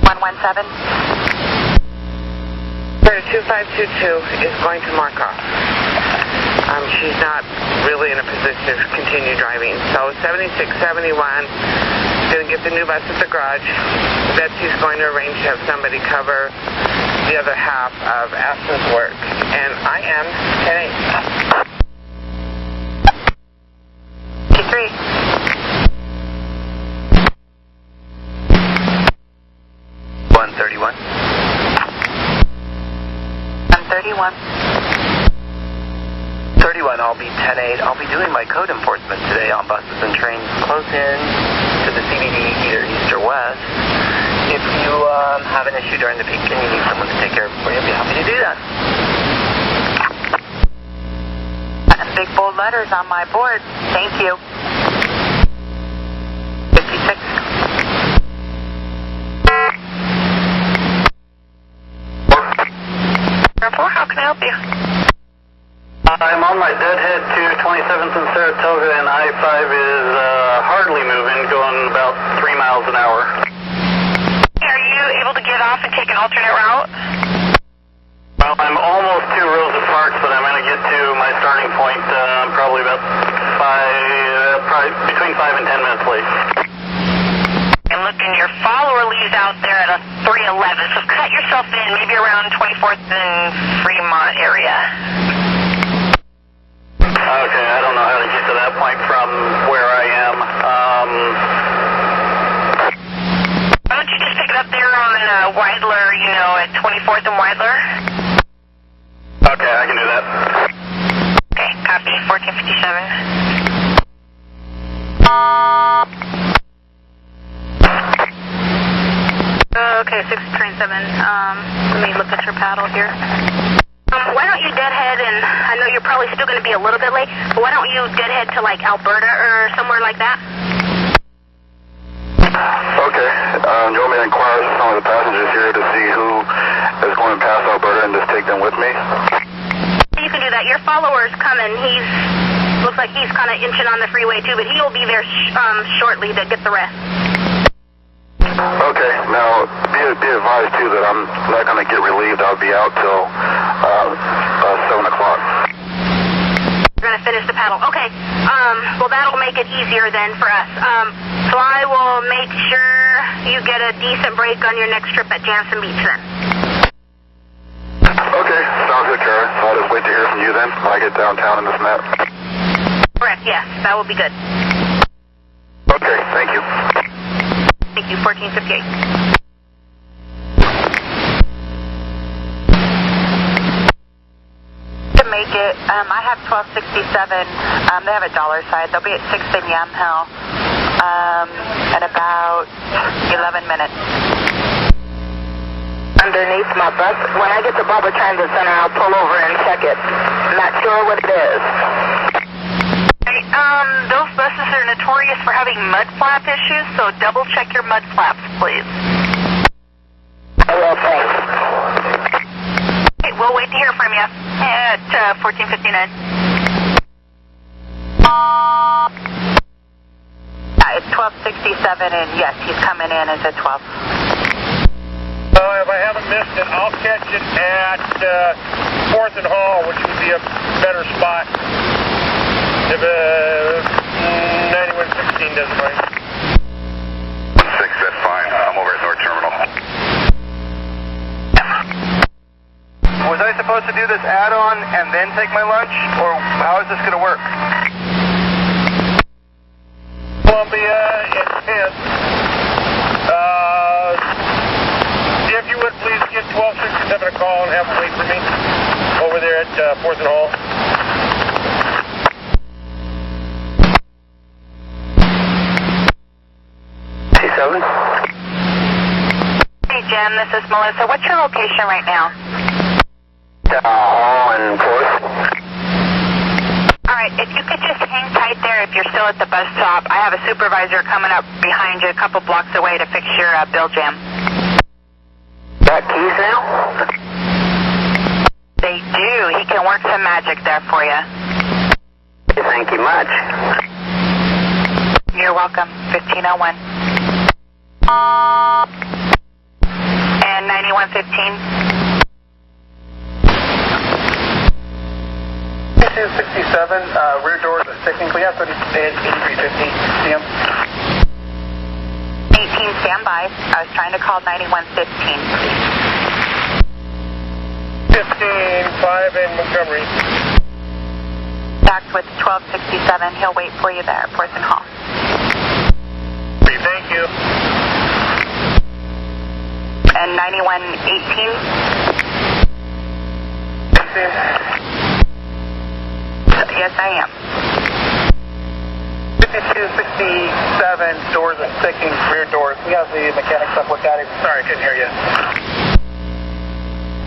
117. 2522 is going to Markoff. She's not really in a position to continue driving. So 7671, going to get the new bus at the garage. Betsy's going to arrange to have somebody cover the other half of Aspen's work. And I am 10-8. 53. 31. 31, I'll be 10-8. I'll be doing my code enforcement today on buses and trains close in to the CBD, either east or west. If you have an issue during the peak and you need someone to take care of it for you, I'll be happy to do that. Big bold letters on my board. Thank you. 56. How can I help you? I'm on my deadhead to 27th and Saratoga, and I-5 is hardly moving, going about 3 miles an hour. Are you able to get off and take an alternate route? Well, I'm almost to Rosa Parks, but I'm going to get to my starting point probably about between 5 and 10 minutes late. And looking, your follower leaves out there at a 311, so cut yourself in, maybe around 24th and Fremont area. Okay, I don't know how to get to that point from where I am. Why don't you just pick it up there on Weidler, you know, at 24th and Weidler? Okay, I can do that. Okay, copy, 1457. Okay, 637. Let me look at your paddle here. Why don't you deadhead, and I know you're probably still going to be a little bit late, but why don't you deadhead to like Alberta or somewhere like that? Okay. Do you want me to inquire with some of the passengers here to see who is going past Alberta and just take them with me? You can do that. Your follower's coming. Looks like he's kind of inching on the freeway too, but he'll be there shortly to get the rest. Okay. Now, be advised too that I'm not going to get relieved. I'll be out till 7 o'clock. You're going to finish the paddle. Okay. Well, that'll make it easier then for us. So I will make sure you get a decent break on your next trip at Jansen Beach then. Okay. Sounds good, Kara. So I'll just wait to hear from you then when I get downtown in this map. Correct. Yes. That will be good. Okay. Thank you. Thank you. 1458. To make it, I have 1267. They have a dollar side. They'll be at 6th and Yamhill in about 11 minutes. Underneath my bus. When I get to Barbara Transit Center, I'll pull over and check it. I'm not sure what it is. Hey, those buses are notorious for having mud flap issues, so double check your mud flaps, please. I will, thanks. Okay, we'll wait to hear from you at 1459. It's 1267, and yes, he's coming in as a 12. If I haven't missed it, I'll catch it at 4th and Hall, which would be a better spot. If 9116 doesn't ring. 6, that's fine. I'm over at North Terminal. Was I supposed to do this add-on and then take my lunch, or how is this going to work? Columbia and 10th. If you would please give 1267 a call and have them wait for me over there at 4th and Hall. Hey, Jen, this is Melissa. What's your location right now? Hall and 4th. All right, if you could just hang tight there if you're still at the bus stop. I have a supervisor coming up behind you a couple blocks away to fix your bill jam. Got keys now? They do. He can work some magic there for you. Thank you much. You're welcome. 1501. And 9115. This is 67, rear doors are sticking. Can we have 8350 CM? 18, stand by. I was trying to call 9115, please. 15-5 in Montgomery. Back with 1267. He'll wait for you there at 4th and Hall. Thank you. And 9118. Maxine? Yes, I am. 5267, doors are sticking, rear doors. We have the mechanics up look at it. Sorry, I couldn't hear you.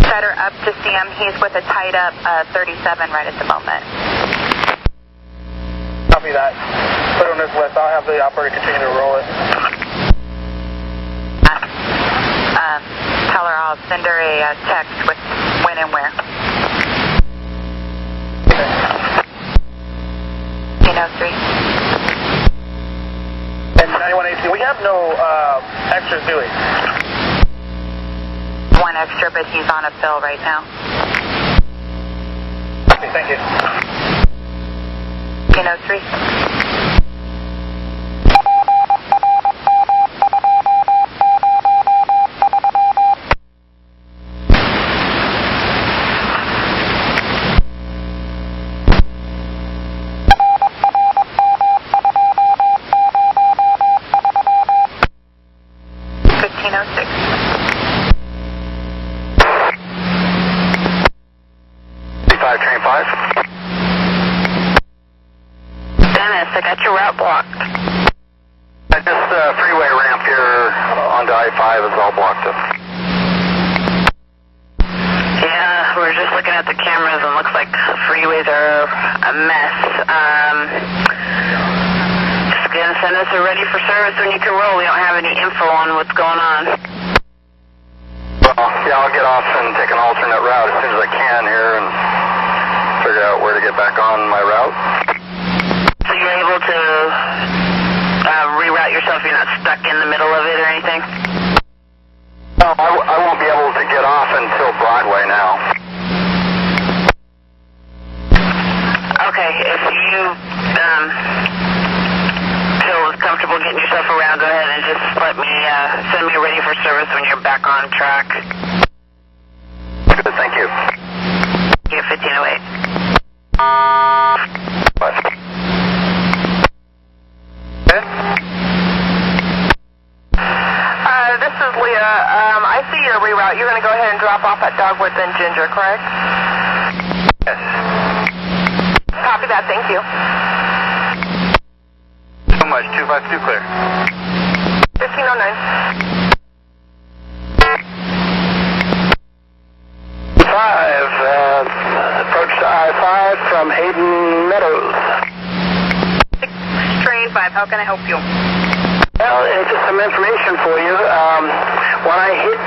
Better up to see him. He's with a tied up 37 right at the moment. Copy that. Put it on his list. I'll have the operator continue to roll it. Tell her I'll send her a text with when and where. 1803. And 9118, we have no extras, do we? One extra, but he's on a fill right now. Okay, thank you. 1803. Train 5. Dennis, I got your route blocked. This freeway ramp here onto I-5 is all blocked up. Yeah, we're just looking at the cameras and looks like freeways are a mess. Just gonna send us a ready for service when you can roll. We don't have any info on what's going on. Well, yeah, I'll get off and take an alternate route as soon as I can here and figure out where to get back on my route. So you're able to reroute yourself? You're not stuck in the middle of it or anything? No, I won't be able to get off until Broadway now. Okay, if you feel comfortable getting yourself around, go ahead and just let me send me ready for service when you're back on track. Good, thank you. Yeah, 1508. Bye. This is Leah. I see your reroute. You're going to go ahead and drop off at Dogwoods and Ginger, correct? Yes. Copy that. Thank you. So much. 252 clear. 1509. 5, approach to I-5 from Hayden Meadows. Train 5, how can I help you? Well, just some information for you. When I hit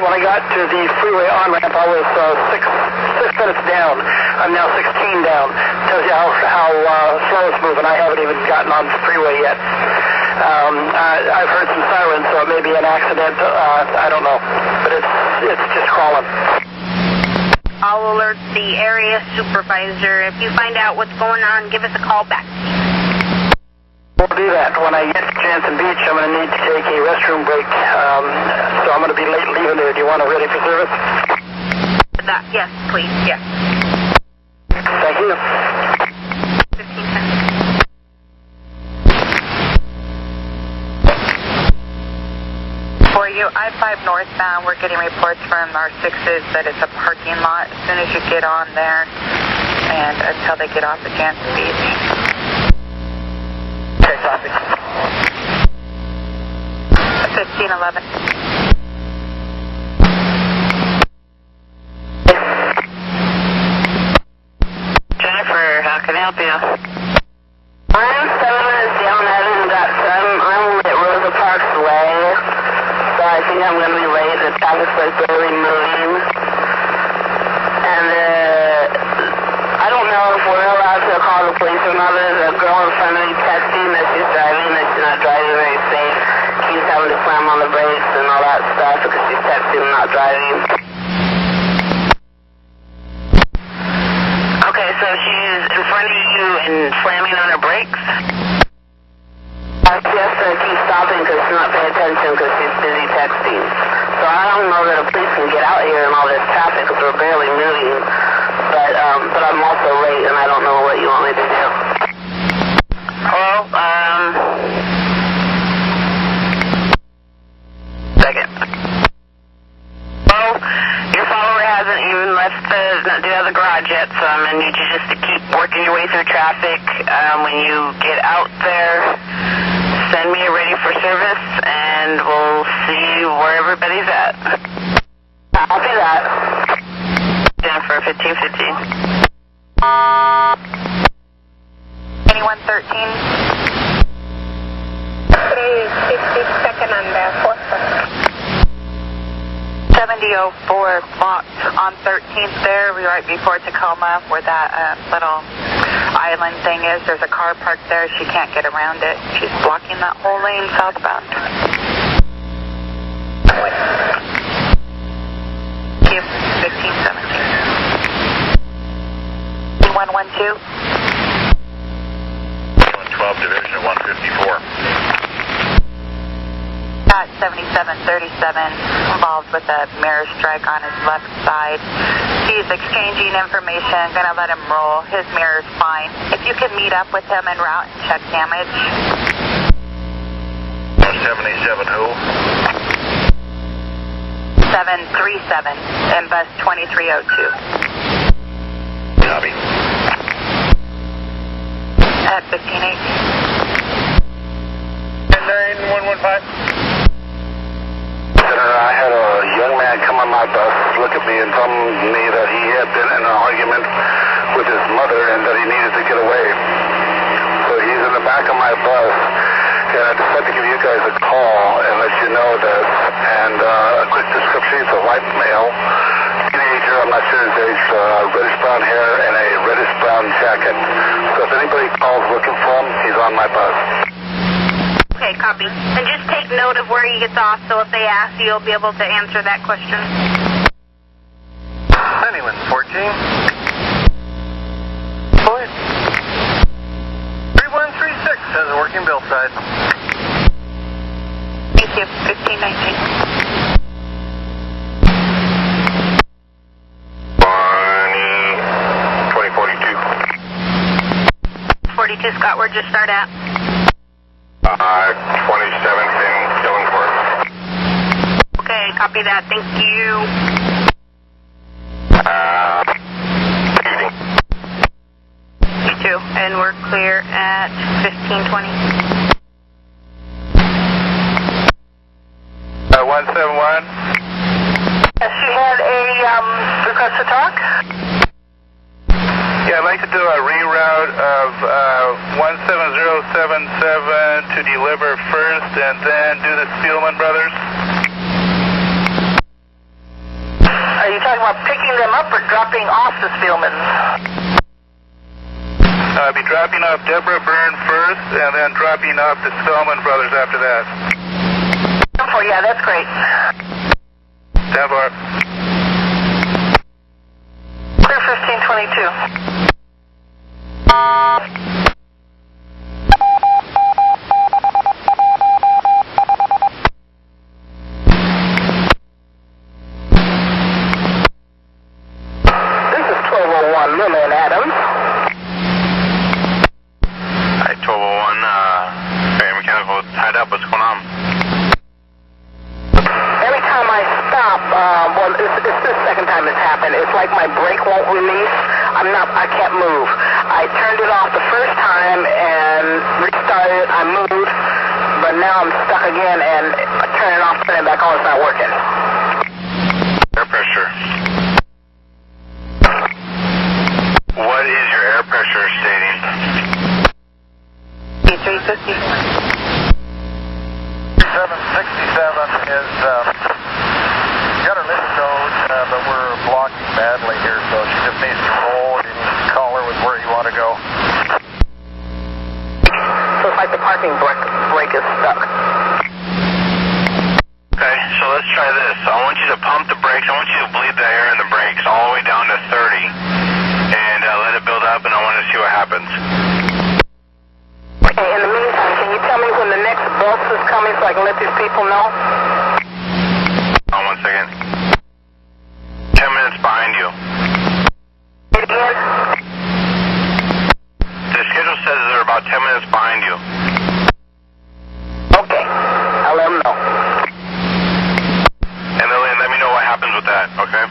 when I got to the freeway on-ramp, I was 6 minutes down. I'm now 16 down. Tells you how slow it's moving. I haven't even gotten on the freeway yet. I've heard some sirens, so it may be an accident. I don't know, but it's just crawling. I'll alert the area supervisor. If you find out what's going on, give us a call back. We'll do that. When I get to Jansen Beach, I'm going to need to take a restroom break, so I'm going to be late leaving there. Do you want it ready for service? Yes, please, yes. Thank you. 1510. For you, I-5 northbound, we're getting reports from our 6s that it's a parking lot as soon as you get on there and until they get off at Jansen Beach. Okay, copy. 1511. Jennifer, how can I help you? I'm 7 minutes down. I haven't got some. I'm at Rosa Parks Way, so I think I'm going to be late. The traffic's like barely moving. And I don't know if we're allowed to call the police or not. There's a girl in front of me texting that she's driving, that she's not driving very safe. She's having to slam on the brakes and all that stuff because she's texting and not driving. Okay, so she's in front of you and slamming on her brakes? She has to keep stopping because she's not paying attention because she's busy texting. So I don't know that a police can get out here in all this traffic because we're barely moving. But I'm also late and I don't know what you want me to do. Well, second. Well, your follower hasn't even left I need you just to keep working your way through traffic. When you get out there, send me a ready for service, and we'll see where everybody's at. I'll do that. Jennifer, 1515. Anyone 13? 362nd on the 4th. 7004 blocked on 13th there, right before Tacoma, where that little island thing is. There's a car parked there. She can't get around it. She's blocking that whole lane southbound. Q 1517. 112. 112 Division at 154. At 7737, involved with a mirror strike on his left side. He's exchanging information, gonna let him roll. His mirror's fine. If you could meet up with him en route and check damage. 77 who? 737 and bus 2302. Copy. At 1518. 9115. I had a young man come on my bus, look at me and tell me that he had been in an argument with his mother and that he needed to get away. So he's in the back of my bus, and I decided to give you guys a call and let you know this. And a quick description, he's a white male, teenager, I'm not sure his age, reddish brown hair and a reddish brown jacket. So if anybody calls looking for him, he's on my bus. Okay, copy. And just take note of where he gets off, so if they ask you, you'll be able to answer that question. Anyone 14? Boyd. 3136 has a working bill side. Thank you. 1519. 42, Scott, where'd you start at? 27th in Killingworth. Okay, copy that. Thank you. You too. And we're clear at 1520. 171. She had a request to talk? Yeah, I'd like to do a reroute of 17077 to deliver first and then do the Spielman brothers. Are you talking about picking them up or dropping off the Spielmans? I'll be dropping off Deborah Byrne first and then dropping off the Spellman brothers after that. Oh, yeah, that's great. Stand by. Clear 1522. This is 1201 Lillian Adams. Hi, 1201. Very mechanical tied up. What's going on? Every time I stop, well, it's the second time it's happened. It's like my brake won't release. I can't move. I turned it off the first time and restarted. I moved, but now I'm stuck again and I turn it off, turn it back on. It's not working. Air pressure. What is your air pressure stating? 350. 767 is got her limit code, but we're blocking badly here, so she just needs to roll. You need to call her with where you want to go. So it's like the parking brake is stuck. Okay, so let's try this. I want you to pump the brakes. I want you to bleed the air in the brakes all the way down to 30, and let it build up, and I want to see what happens. Okay, in the meantime, can you tell me when the next bus is coming so I can let these people know? Hold on 1 second. 10 minutes behind you. Say it again? The schedule says they're about 10 minutes behind you. Okay, I'll let them know. And Lillian, let me know what happens with that, okay?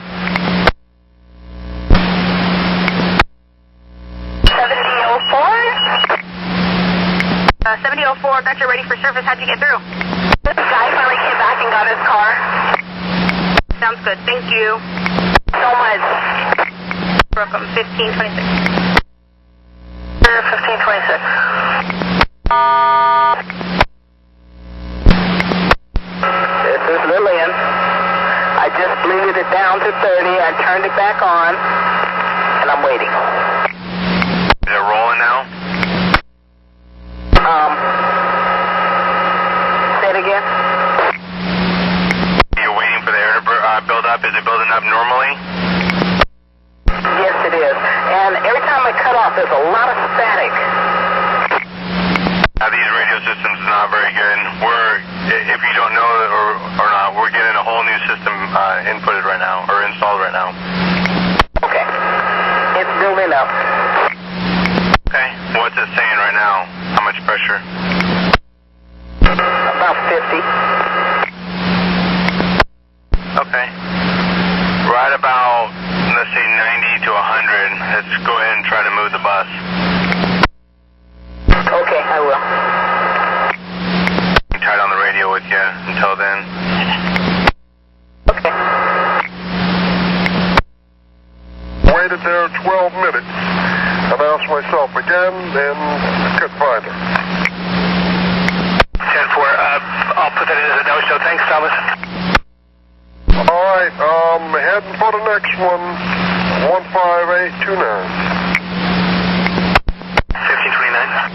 7004, got you ready for service. How'd you get through? The guy finally came back and got his car. Sounds good. Thank you so much. Brooklyn 1526. 1526. This is Lillian. I just bleeded it down to 30. I turned it back on, and I'm waiting. Is it rolling now? Say it again. You're waiting for the air to build up. Is it building up normally? Yes, it is. And every time I cut off, there's a lot of static. These radio systems are not very good. If you don't know it or not, we're getting a whole new system inputted right now, or installed right now. Okay. It's building up. Okay. What's it saying right now? How much pressure? About 50. Okay. Right about, let's say 90 to 100. Let's go ahead and try to move the bus. Okay, I will. I'm tied on the radio with you until then. Okay. Waited there 12 minutes. Announced myself again, then couldn't find her. 10-4, I'll put that in as a no-show. Thanks, Thomas. All right, heading for the next one, 15829. 1529.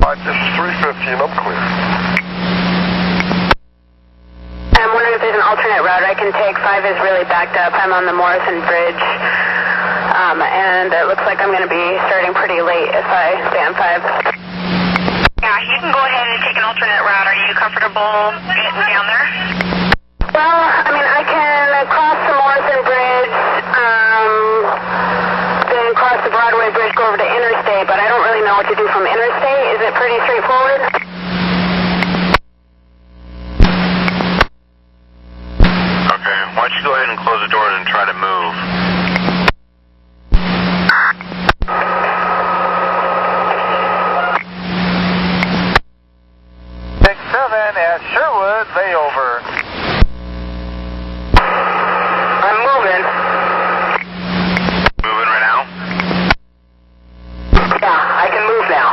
This is 315, I'm clear. I'm wondering if there's an alternate route I can take. 5 is really backed up. I'm on the Morrison Bridge, and it looks like I'm going to be starting pretty late if I stay on 5. Yeah, you can go ahead and take an alternate route. Are you comfortable getting down there? Well, I mean, I can cross the Morrison Bridge, then cross the Broadway Bridge, go over to Interstate, but I don't really know what to do from Interstate. Is it pretty straightforward? Okay, why don't you go ahead and close the doors and try to move? At Sherwood, layover. I'm moving. Moving right now? Yeah, I can move now.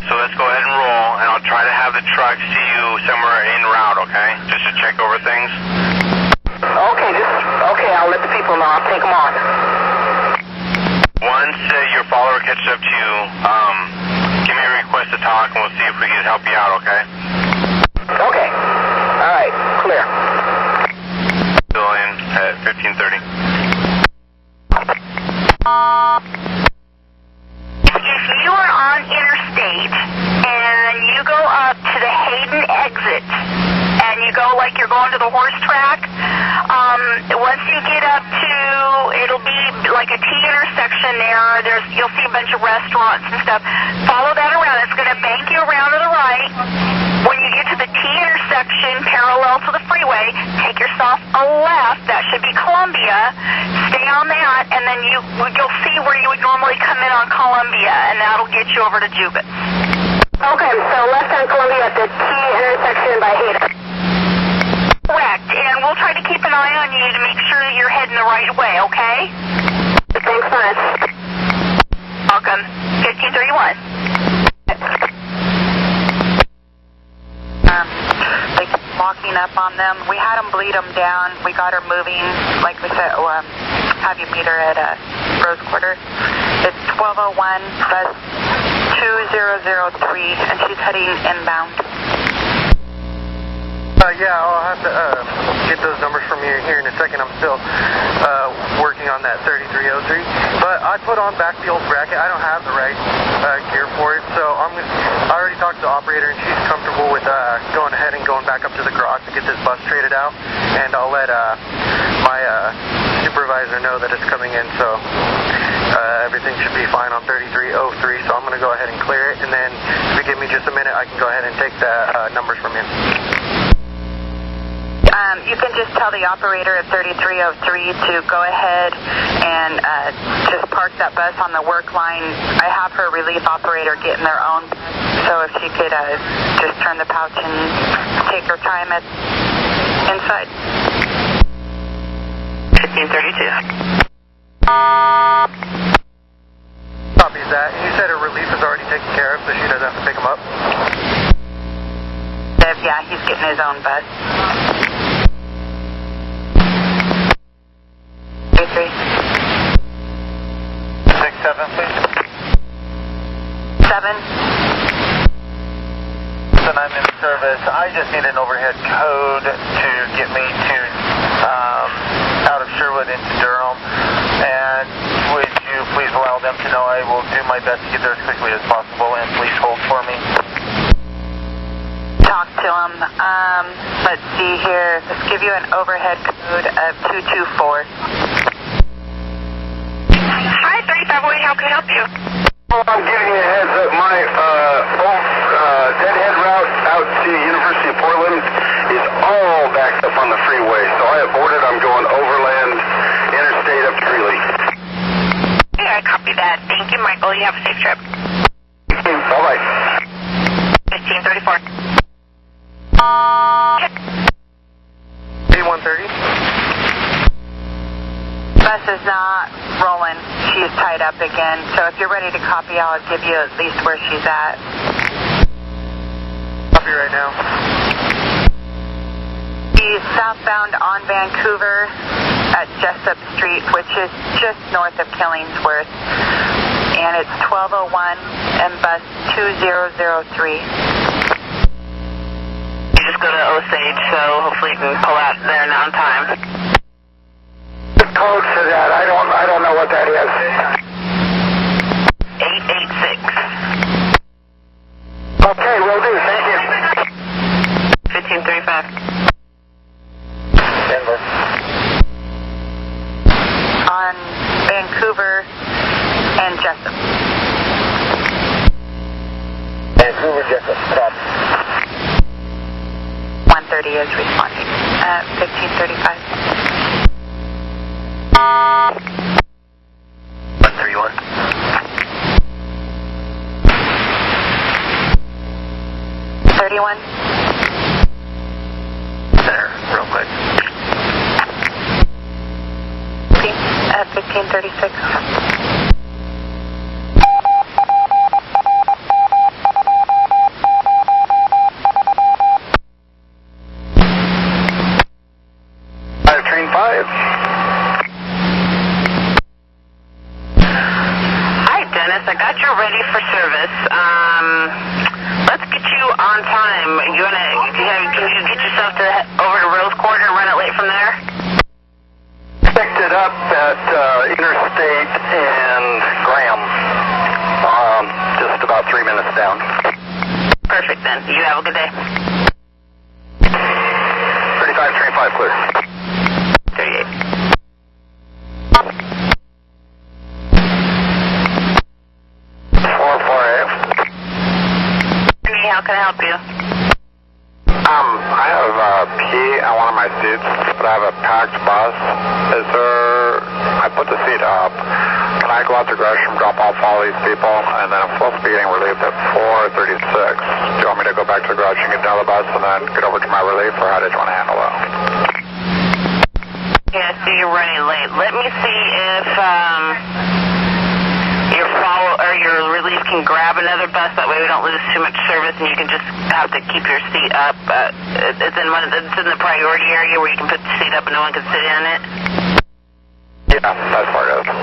So let's go ahead and roll, and I'll try to have the truck see you somewhere en route, okay? Just to check over things. Okay, I'll let the people know. I'll take them on. Once your follower catches up to you, give me a request to talk, and we'll see if we can help you out, okay? Okay. All right, clear. Still in at 1530. If you are on Interstate and you go up to the Hayden exit and you go like you're going to the horse track, once you get up to, it'll be like a T intersection there. You'll see a bunch of restaurants and stuff. Follow that around. It's going to bank you around to the right. When you get to the T intersection parallel to the freeway, take yourself a left. That should be Columbia. Stay on that, and then you'll see where you would normally come in on Columbia, and that'll get you over to Jubitz. Okay, so left on Columbia at the T intersection by Hayden. Correct, and we'll try to keep an eye on you to make sure that you're heading the right way, okay? Thanks much. Welcome. 1531. They keep walking up on them. We had them bleed them down. We got her moving. Like we said, have you meet her at Rose Quarter. It's 1201 bus 2003, and she's heading inbound. Yeah, I'll have to get those numbers from you here in a second. I'm still working on that 3303. But I put on back the old bracket. I don't have the right gear for it, so I already talked to the operator, and she's comfortable with going ahead and going back up to the garage to get this bus traded out. And I'll let my supervisor know that it's coming in, so everything should be fine on 3303. So I'm going to go ahead and clear it, and then if you give me just a minute, I can go ahead and take the numbers from you. You can just just tell the operator at 3303 to go ahead and just park that bus on the work line. I have her relief operator get in their own, so if she could just turn the pouch and take her time inside. 1532. Copy that. You said her relief is already taken care of, so she doesn't have to pick him up? Yeah, he's getting his own bus. 33. 67, please. 7. And I'm in service. I just need an overhead code to get me to out of Sherwood into Durham. And would you please allow them to know I will do my best to get there as quickly as possible, and please hold for me. Talk to him. Let's see here. Let's give you an overhead code of 224. Hi, 3508. How can I help you? Well, I'm giving you a heads up. My old deadhead route out to University of Portland is all backed up on the freeway. So I aborted. I'm going overland, interstate up to Greeley. Yeah, I copy that. Thank you, Michael. You have a safe trip. Bye-bye. 1534. B130. Bus is not rolling. She's tied up again. So if you're ready to copy, I'll give you at least where she's at. Copy right now. She's southbound on Vancouver at Jessup Street, which is just north of Killingsworth. And it's 1201 and bus 2003. You just go to Osage, so hopefully you can pull out there now on time. The code for that, I don't know what that is. 886. Okay, will do. Thank you. 1535. Denver. On Vancouver and Jessup. Vancouver, Jessup. Stop. 130 is responding at 1535. 131. Center, real quick. 1536. Train 5. Hi, Dennis. I got you ready for service. Let's get you on time. Can you get yourself over to Rose Quarter and run it late from there? Picked it up at Interstate and Graham. Just about 3 minutes down. Perfect, then. You have a good day. 35, train 5 clear. 38. How can I help you? I have pee on one of my seats, but I have a packed bus. I put the seat up. Can I go out to Gresham, drop off all these people, and then I'm supposed to be getting relieved at 4:36. Do you want me to go back to the garage and get another bus and then get over to my relief, or how did you want to handle that? Yeah, so you're running late. Let me see if your relief can grab another bus. That way we don't lose too much service, and you can just have to keep your seat up. It's in the priority area where you can put the seat up and no one can sit in it. Yeah, that's part of it.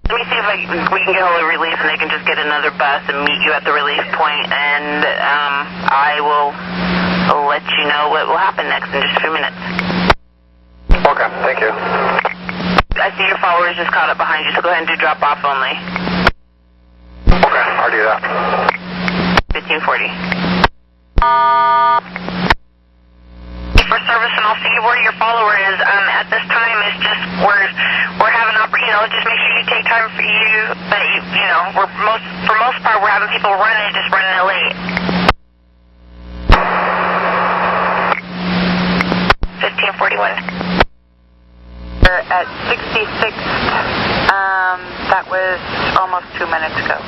Let me see if we can get hold of relief, and they can just get another bus and meet you at the relief point, and I will let you know what will happen next in just a few minutes. Okay, thank you. I see your followers just caught up behind you, so go ahead and do drop-off only. Okay, I'll do that. 1540. For service, and I'll see where your follower is. At this time, it's just we're having just make sure you take time for you. That for most part, we're having people running it late. 1541. We're at 66. That was almost 2 minutes ago.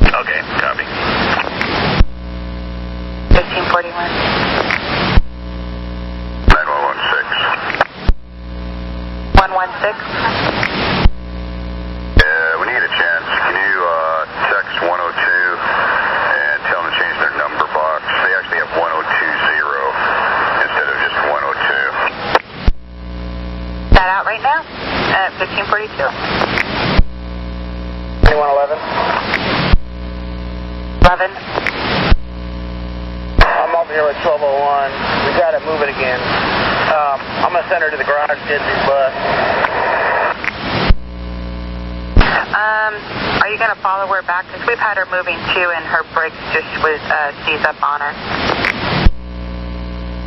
Okay, copy. 1541. 9116. 116. We need a chance. Can you text 102 and tell them to change their number box? They actually have 1020 instead of just 102. That out right now at 1542. 2111. 11. I'm over here with 1201. We got to move it again. I'm going to send her to the garage, get the bus. Are you going to follow her back? Because we've had her moving too, and her brakes just was seized up on her.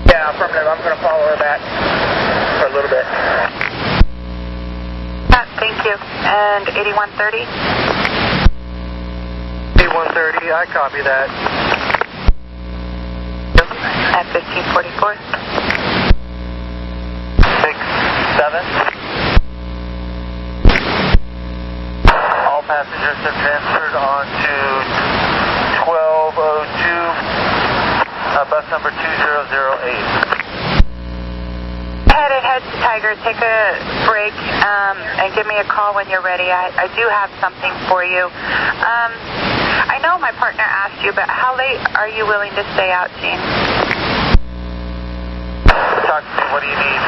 Yeah, affirmative. I'm going to follow her back for a little bit. Thank you. And 8130? 8130, I copy that. At 1544? 6-7. All passengers have transferred on to 1202, bus number 2008. Head to Tiger, take a break and give me a call when you're ready. I do have something for you. I know my partner asked you, but how late are you willing to stay out, Gene? Talk to me. What do you need?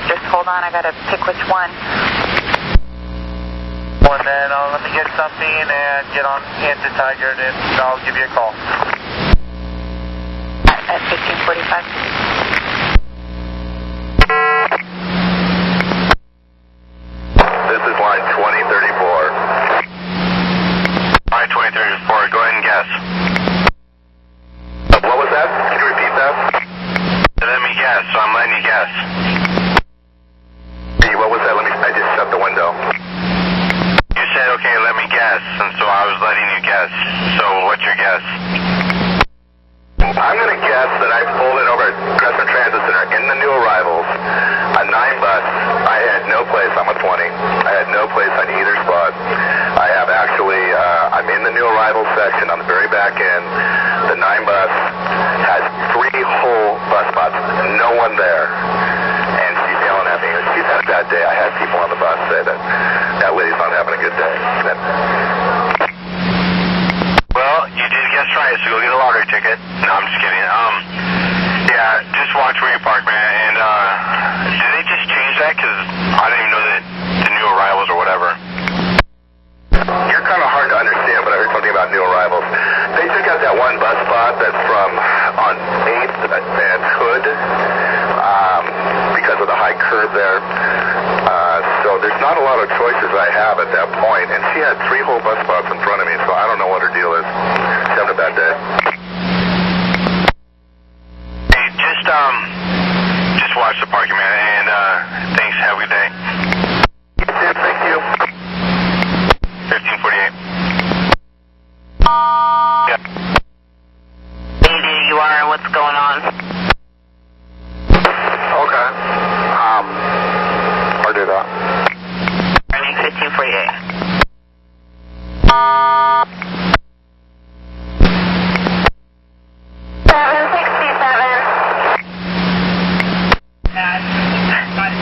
Just hold on. I got to pick which one. And then let me get something and get on into Tiger, and I'll give you a call. At 1545. This is line 2034. Line 2034, go ahead and guess. What was that? Can you repeat that? Let me guess, so I'm letting you guess. Hey, what was that? I just shut the window. You said, okay, let me guess, and so I was letting you guess. So what's your guess? I'm going to guess that I pulled it over at Crescent Transit Center in the new arrivals, a 9 bus. I had no place on a 20. I had no place on either spot. I have actually, I'm in the new arrival section on the very back end. The 9 bus has 3 whole bus spots, no one there. And she's yelling at me. She's had a bad day. I had people on the bus say that that lady's not having a good day. Well, you did guess right, so go get a lottery ticket. No, I'm just kidding. Yeah, just watch where you park, man. And, did they just change that? Because I didn't even know that the new arrivals or whatever. You're kind of hard to understand, but I heard something about new arrivals. They took out that one bus spot that's from on 8th and Hood because of the high curve there. So there's not a lot of choices I have at that point. And she had 3 whole bus spots in front of me, so I don't know what her deal is. She's having a bad day. Hey, just watch the parking, man, and thanks. Have a good day. Thank you. 1548. Yeah. Where you are and what's going on? Okay. I'll do that. Running 1548.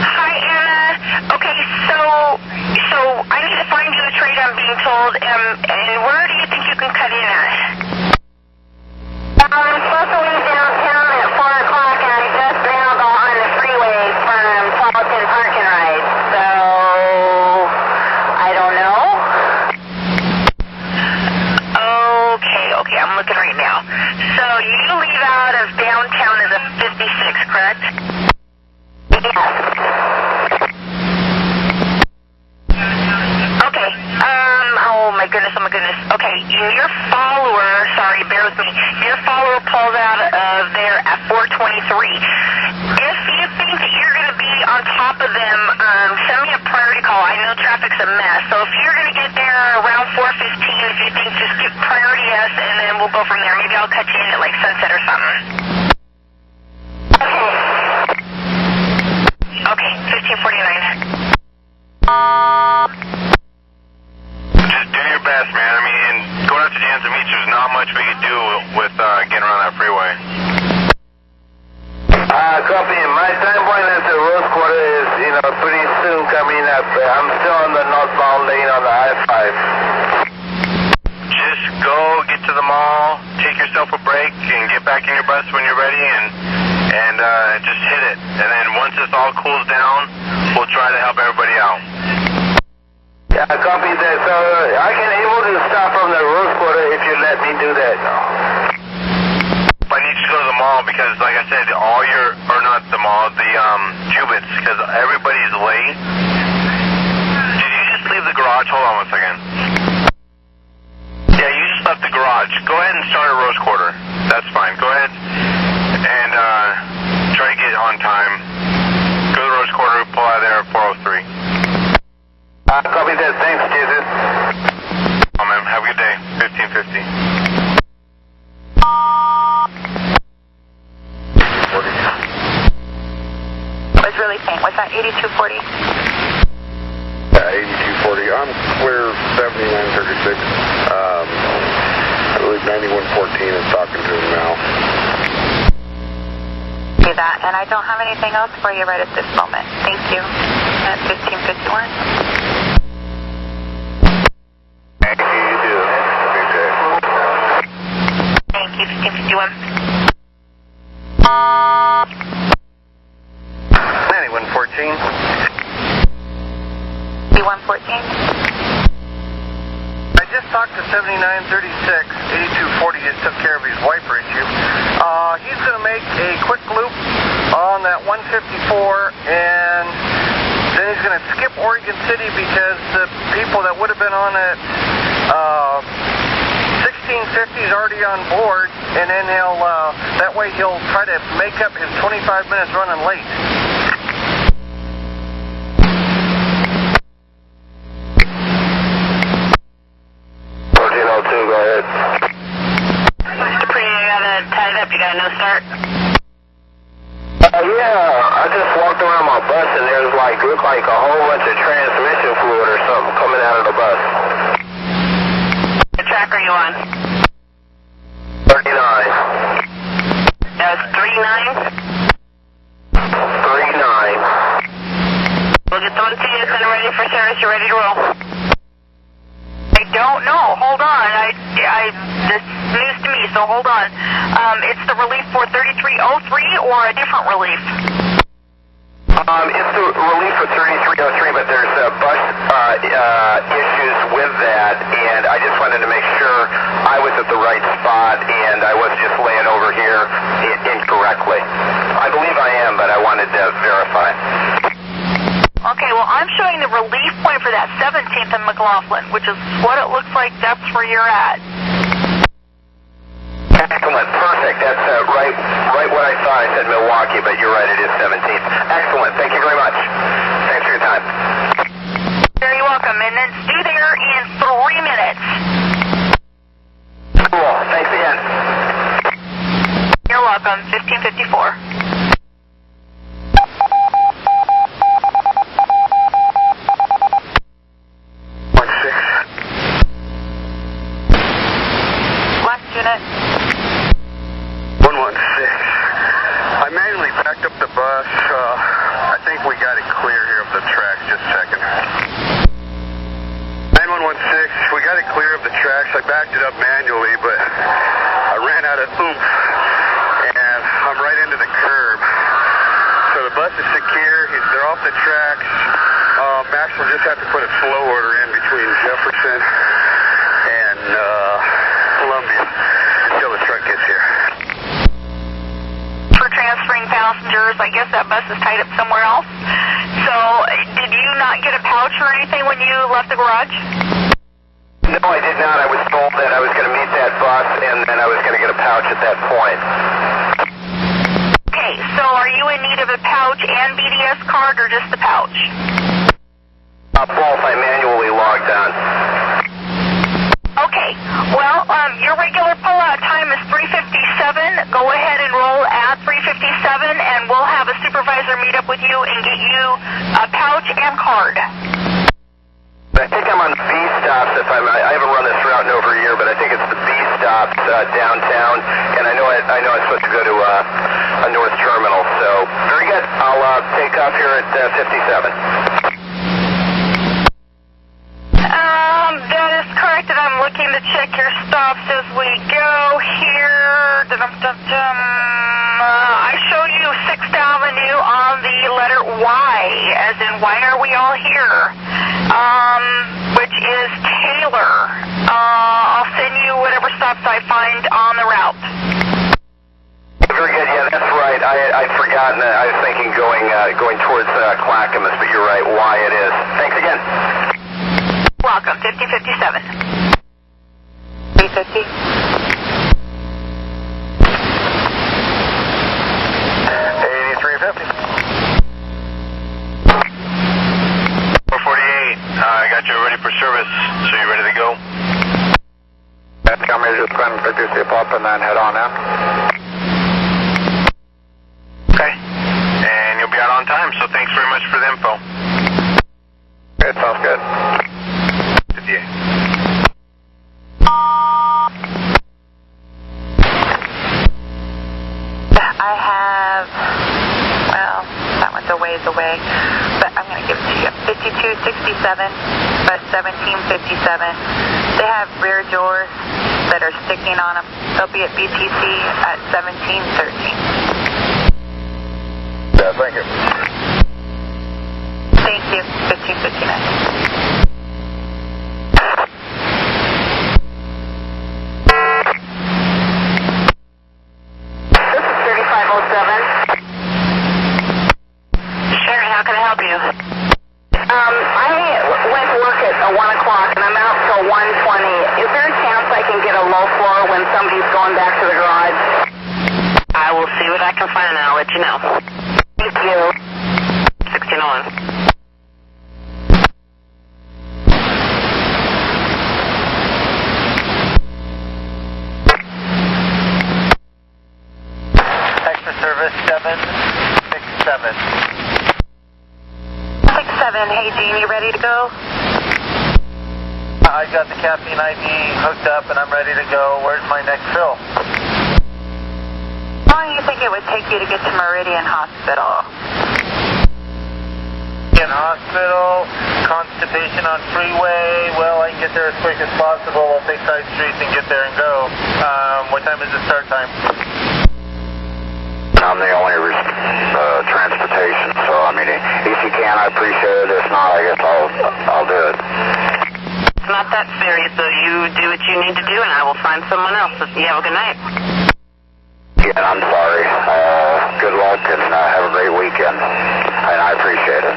Hi, Anna. Okay, so I need to find you a trade, I'm being told, and where do you think you can cut in at? I'm supposed to leave downtown at 4 o'clock, and I'm just now on the freeway from Paulton Park and Ride, so I don't know. Okay, I'm looking right now. So you leave out of downtown as a 56, correct? Yes. Okay, oh my goodness. Okay, your follower, sorry, bear with me, your follower pulls out of there at 423. If you think that you're going to be on top of them, send me a priority call. I know traffic's a mess, so if you're going to get there around 4:15, if you think, just give priority us, and then we'll go from there. Maybe I'll cut you in at like sunset or something. best, man. I mean, going out to Jansen Beach, there's not much we could do with getting around that freeway. Copy. My time point at the Rose Quarter is, pretty soon coming up. I'm still on the northbound lane on the I-5. Just go get to the mall, take yourself a break, and get back in your bus when you're ready, and just hit it. And then once this all cools down, we'll try to help everybody out. Yeah, copy that. So I can able to stop from the Rose Quarter if you let me do that. I need you to go to the mall because, like I said, or not the mall, the Jubits, because everybody's late. Did you just leave the garage? Hold on one second. Yeah, you just left the garage. Go ahead and start at Rose Quarter. That's fine. Go ahead and try to get on time. Go to Rose Quarter, pull out of there at 403. Copy that. Thanks, Jason. Oh, man. Have a good day. 1550. Was really faint. Was that 8240? Yeah, 8240. I'm clear 7936. I believe 9114 is talking to him now. Do that, and I don't have anything else for you right at this moment. Thank you. At 1551. Thank you, you do. Thank you, 1551. 9114. 114. I just talked to 7936. 8240 just took care of his wiper issue. He's going to make a quick loop on that 154, and then he's going to skip Oregon City because the people that would have been on it 1650 is already on board, and then that way he'll try to make up his 25 minutes running late. You got a no start? Yeah, I just walked around my bus and there's looked like a whole bunch of transmission fluid or something coming out of the bus. What track are you on? 39. That was 39? 39. We'll get someone to you, send them ready for service, you're ready to roll. I don't know, hold on, this is news to me, so hold on. It's the relief for 3303 or a different relief? It's the relief for 3303, but there's bus issues with that, and I just wanted to make sure I was at the right spot and I wasn't just laying over here incorrectly. I believe I am, but I wanted to verify. Okay, well, I'm showing the relief point for that 17th in McLaughlin, which is what it looks like that's where you're at. Excellent, perfect. That's right what I thought. I said Milwaukee, but you're right, it is 17th. Excellent, thank you very much. Thanks for your time. Very welcome, and then it's due there in 3 minutes. Cool, thanks again. You're welcome, 1554. Unit. 116. I manually backed up the bus. I think we got it clear here of the tracks. Just a second. 9116. We got it clear of the tracks. I backed it up manually, but I ran out of oomph, and I'm right into the curb. So the bus is secure. They're off the tracks. Max will just have to put a slow order in between Jefferson and Columbia until the truck gets here. For transferring passengers, I guess that bus is tied up somewhere else. So, did you not get a pouch or anything when you left the garage? No, I did not. I was told that I was going to meet that bus and then I was going to get a pouch at that point. Okay, so are you in need of a pouch and BDS card or just the pouch? Both. I manually logged on. Okay, well, your regular pull-out time is 3:57. Go ahead and roll at 3:57, and we'll have a supervisor meet up with you and get you a pouch and card. I think I'm on B stops. I haven't run the stops downtown, and I know I'm supposed to go to a North Terminal. So very good. I'll take off here at 57. That is correct, and I'm looking to check your stops as we go here. I show you 6th Avenue on the letter Y, as in why are we all here, which is Taylor. I'll send you whatever stops I find on the route. Very good. Yeah, that's right. I'd forgotten. I was thinking going towards Clackamas, but you're right. Y it is. Thanks again. Welcome, 5057. 350. 8350. 448. I got you ready for service, so you ready to go? Tell me just go ahead and pick your zip up and then head on in. Okay. And you'll be out on time, so thanks very much for the info. It sounds good. Yeah. I have, well, that one's a ways away, but I'm going to give it to you. 5267, but 1757. They have rear doors that are sticking on them. They'll be at BTC at 1713. Yeah, thank you. Thank you, 1559. Let you know. Thank you. 1601. Extra service 767. 67. Hey, Gene, you ready to go? I got the caffeine IV hooked up and I'm ready to go. Where's my next fill? How long do you think it would take you to get to Meridian Hospital? In hospital, constipation on freeway. Well, I can get there as quick as possible. I'll take side streets and get there and go. What time is the start time? I'm the only transportation, so I mean, if you can, I appreciate it. If not, I guess I'll do it. It's not that serious, so you do what you need to do, and I will find someone else. You have a good night. Yeah, I'm sorry. Good luck and have a great weekend. And I appreciate it.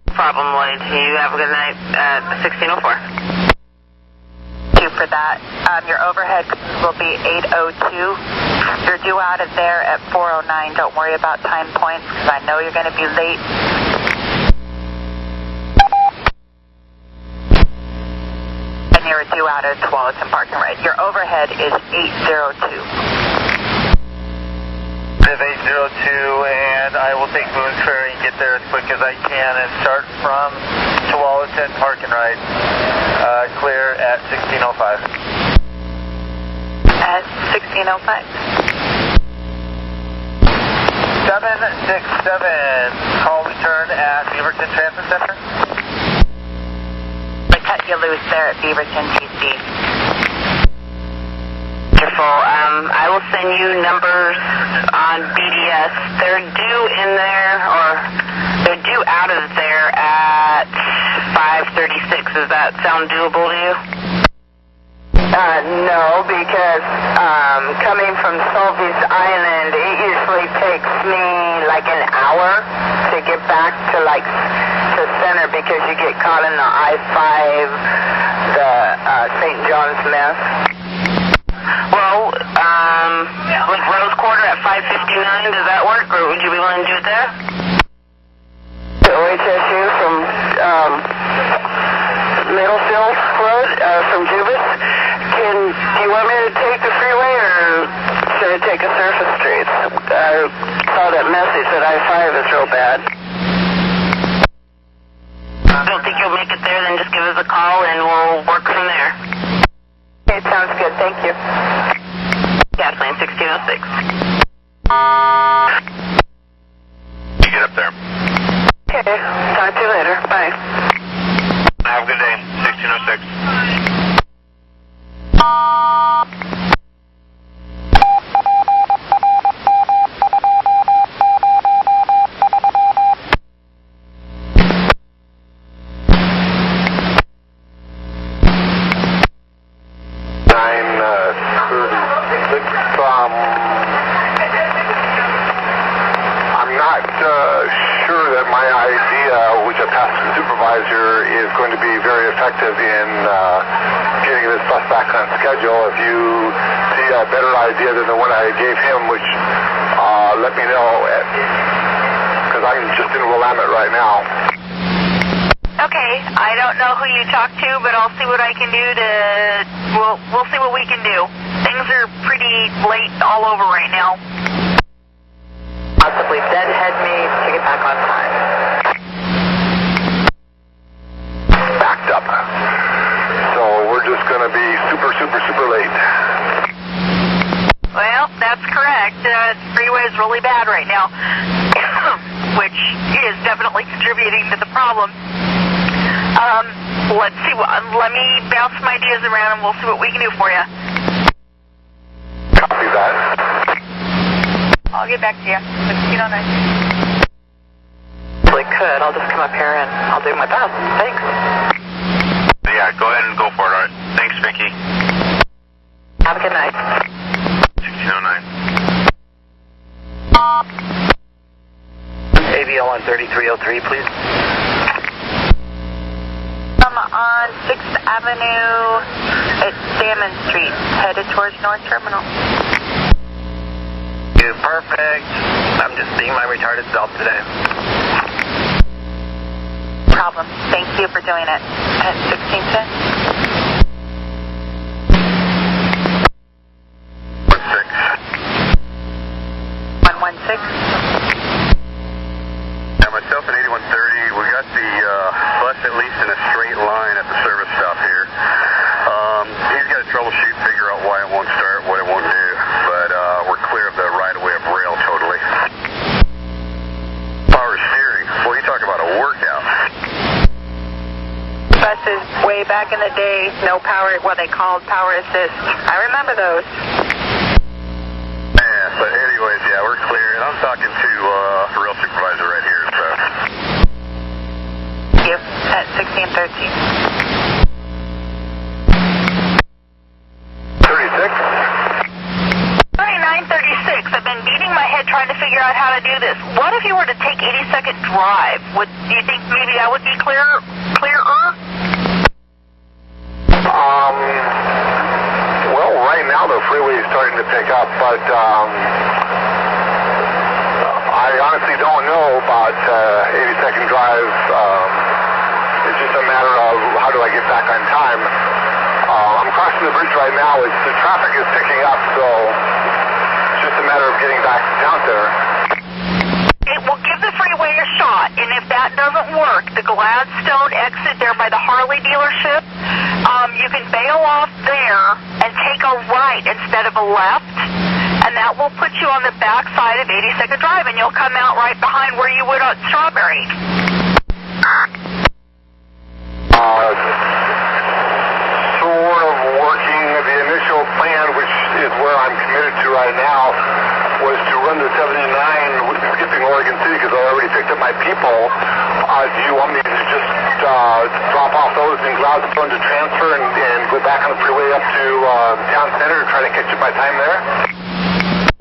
No problem, Lloyd. You have a good night at 1604. Thank you for that. Your overhead will be 802. You're due out of there at 409. Don't worry about time points because I know you're going to be late. And you're due out at Tualatin Park and Ride. Your overhead is 802. 802, and I will take Boone's Ferry and get there as quick as I can and start from Tualatin Park and Ride. Clear at 1605. At 1605. 767. Call return at Beaverton Transit Center. I cut you loose there at Beaverton TC. Wonderful. I will send you numbers on BDS. They're due in there, or they're due out of there at 5:36. Does that sound doable to you? No, because coming from Solvi's Island, it usually takes me like an hour to get back to to center because you get caught in the I-5, the St. John's mess. Well, like Rose Quarter at 5:59, does that work, or would you be willing to do it there? The OHSU from Middlefield Road, from Jubis. Do you want me to take the freeway, or should I take a surface street? I saw that message that I-5 is real bad. I don't think you'll make it there, then just give us a call and we'll work from there. Okay, sounds good. good, thank you. Gasoline 1606. You get up there. Okay, talk to you later. Bye. Have a good day. 1606. I'm not sure that my idea, which I passed to the supervisor, is going to be very effective in getting this bus back on schedule. If you see a better idea than the one I gave him, which let me know, because I'm just in Willamette right now. Okay, I don't know who you talked to, but I'll see what I can do to... We'll see what we can do. Things are pretty late all over right now. Possibly deadhead me to get back on time. Backed up. So we're just going to be super late. Well, that's correct. The freeway is really bad right now, which is definitely contributing to the problem. Let's see. Let me bounce some ideas around and we'll see what we can do for you. Copy that. I'll get back to you. 1609. Really could. I'll just come up here and I'll do my best. Thanks. Yeah, go ahead and go for it. All right. Thanks, Vicky. Have a good night. 1609. ABL on 3303, please. I'm on 6th Avenue at Salmon Street, headed towards North Terminal. Perfect. I'm just seeing my retarded self today. Problem. Thank you for doing it. At 1610. 116. Yeah, myself and 8130, we got the bus at least in a straight line at the service stop here. He's got to troubleshoot, figure out why it won't start, what it won't do, but we're clear of the right-of-way of rail totally. Power steering, well, you talk about a workout. Buses way back in the day, no power, what they called power assist. I remember those. Yeah, but anyways, yeah, we're clear, and I'm talking to the rail supervisor right here, so. Thank you. At 1613. 3936. I've been beating my head trying to figure out how to do this. What if you were to take 82nd Drive? Do you think maybe that would be clearer? Well, right now the freeway is starting to pick up, but I honestly don't know about 82nd Drive. It's just a matter of how do I get back on time. I'm crossing the bridge right now. The traffic is picking up, so it's just a matter of getting back down there. It will give the freeway a shot, and if that doesn't work, the Gladstone exit there by the Harley dealership, you can bail off there and take a right instead of a left, and that will put you on the back side of 82nd Drive, and you'll come out right behind where you would on Strawberry. Sort of working. The initial plan, which is where I'm committed to right now, was to run the 79 skipping Oregon City because I already picked up my people. Do you want me to just drop off those in Gladstone to transfer and go back on the freeway up to town center to try to catch up my time there?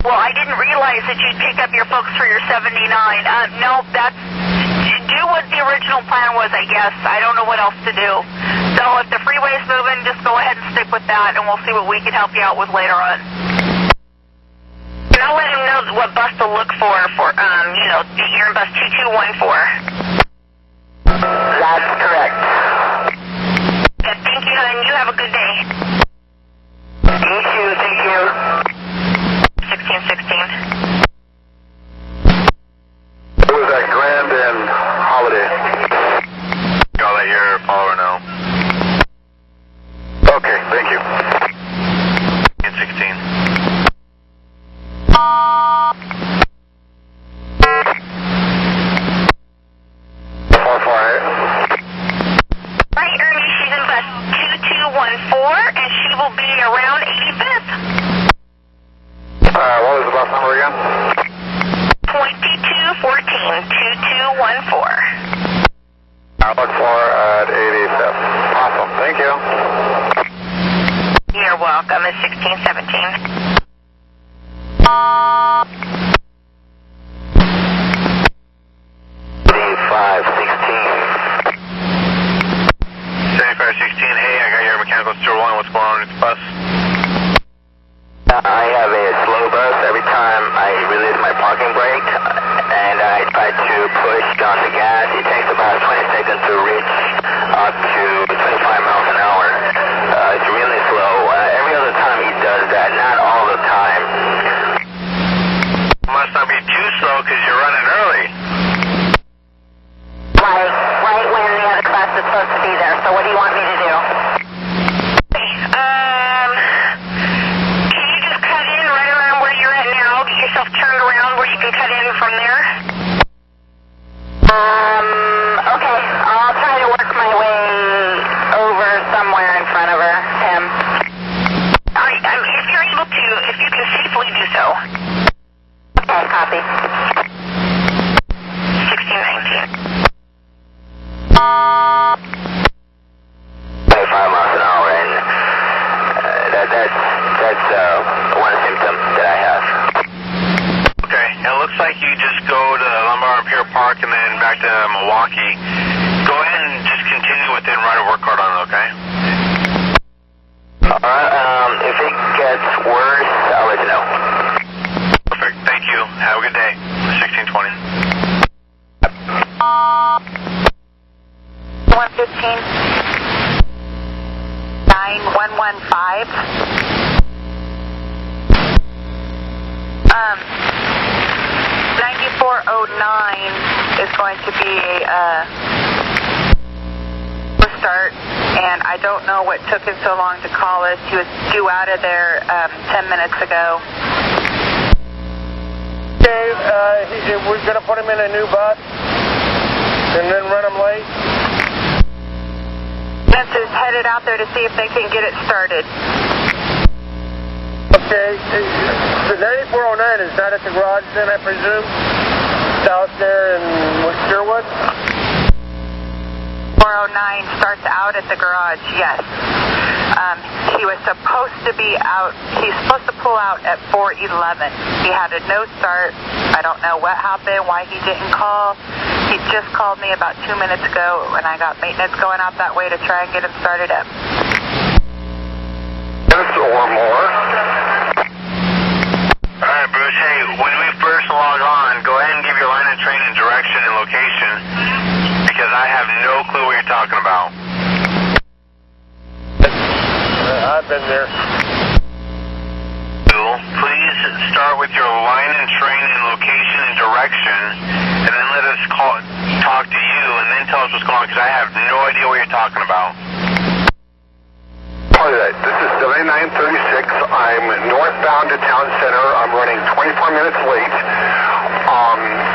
Well, I didn't realize that you'd pick up your folks for your 79. No, do what the original plan was, I guess. I don't know what else to do. So if the freeway's moving, just go ahead and stick with that, and we'll see what we can help you out with later on. And I'll let him know what bus to look for you're in bus 2214. That's correct. Yeah, thank you, hon. You have a good day. You too, thank you. 1616. What was that, Grand and Holiday? I'll let your follower know. Okay, thank you. welcome. It's 1617. Hey, I got your mechanical still rolling. What's going on with the bus? I have a slow bus. Every time I release my parking brake and I try to push on the gas, it takes about 20 seconds to reach up to 25 miles an hour. It's really slow. Every other time he does that, not all the time. Must not be too slow because you're running early. Right when the other class is supposed to be there. So what do you want me to do? Can you just cut in right around where you're at now? Get yourself turned around where you can cut in from there? Okay. I'll try to work my way over somewhere in front of her, Tim. All right, if you're able to, if you can safely do so. Okay, copy. 1619. 25 miles an hour, and that's one symptom that I have. Okay, it looks like you just go to Lombard and Pier Park and then back to Milwaukee. Go ahead and just continue within right-of-work cardon, okay? Alright, if it gets worse, I'll let you know. Perfect, thank you. Have a good day. 1620. 115 9115. 9409 is going to be a start, and I don't know what took him so long to call us. He was due out of there 10 minutes ago. Okay, we're going to put him in a new bus and then run him late. Vince is headed out there to see if they can get it started. Okay, the 9409 is not at the garage then, I presume? It's out there in Sherwood? 409 starts out at the garage, yes. He was supposed to be out, he's supposed to pull out at 411. He had a no start. I don't know what happened, why he didn't call. He just called me about 2 minutes ago, and I got maintenance going out that way to try and get him started up. Minutes or more. Alright, Bruce, hey, when we first log on, go ahead and give your line of training direction and location, because I have no clue what you're talking about. I've been there. Please start with your line and training location and direction, and then let us talk to you, and then tell us what's going on, because I have no idea what you're talking about. This is 7936. I'm northbound to Town Center. I'm running 24 minutes late.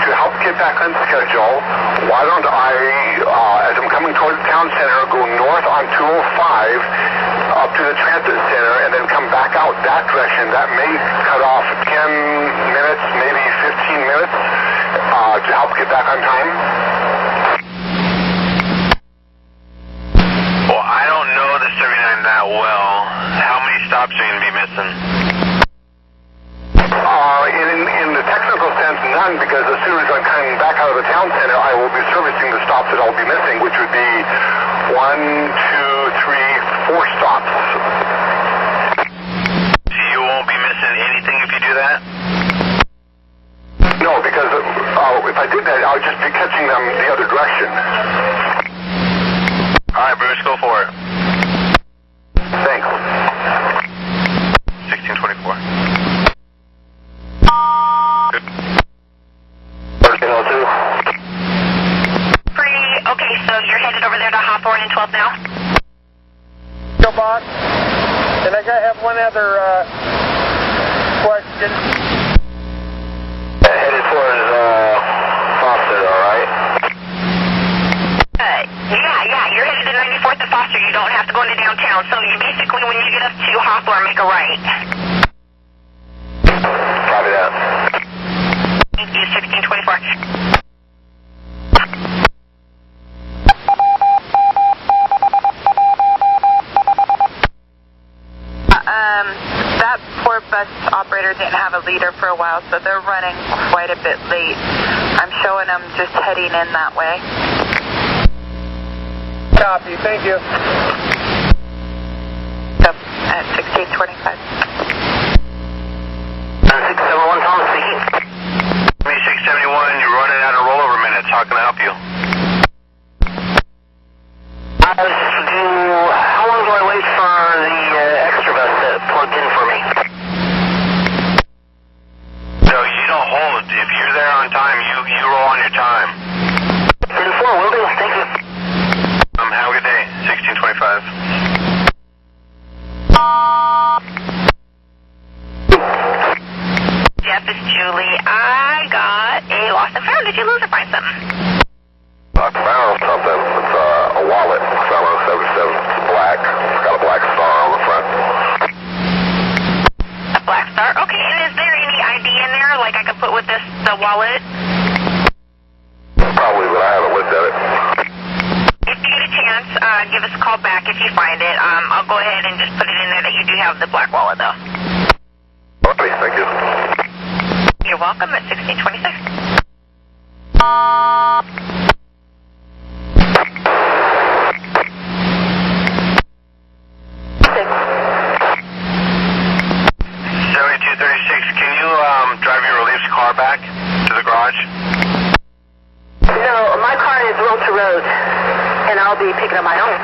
To help get back on schedule, why don't I, as I'm coming towards Town Center, go north on 205 up to the transit center and then come back out that direction. That may cut off 10 minutes, maybe 15 minutes to help get back on time. Well, I don't know the 79 that well. How many stops are you going to be missing? In the technical sense, none, because as soon as I'm coming back out of the town center, I will be servicing the stops that I'll be missing, which would be 1, 2, 3, 4 stops. So you won't be missing anything if you do that? No, because if I did that, I would just be catching them the other direction. Alright, Bruce, go for it. Thanks. 1624. Good. Okay, so you're headed over there to Hawthorne and 12th now? Go, boss. And I have one other question. Headed towards Foster, alright? Yeah, you're headed to 94th and Foster. You don't have to go into downtown. So you basically, when you get up to Hawthorne, make a right. Copy that. Thank you, 1624. that poor bus operator didn't have a leader for a while, so they're running quite a bit late. I'm showing them just heading in that way. Copy, thank you. Yep, at 1625. 671, Thomas speaking. 671, you're running out of rollover minutes. How can I help you? How long do I wait for the extra bus to plug in for me? So you don't hold. If you're there on time, you roll on your time. 10-4, will do. Thank you. Have a good day. 1625. Jeff, it's Julie. I got a lost and found. Did you lose or find something? I found something. It's a wallet. Fellow 77. It's black. It's got a black star on the front. A black star? Okay, and is there any ID in there, like I could put with the wallet? Probably, but I haven't looked at it. If you get a chance, give us a call back if you find it. I'll go ahead and just put it in there that you do have the black wallet, though. Okay, thank you. You're welcome at 1626. Can you drive your relief's car back to the garage? No, my car is road to road, and I'll be picking up my own.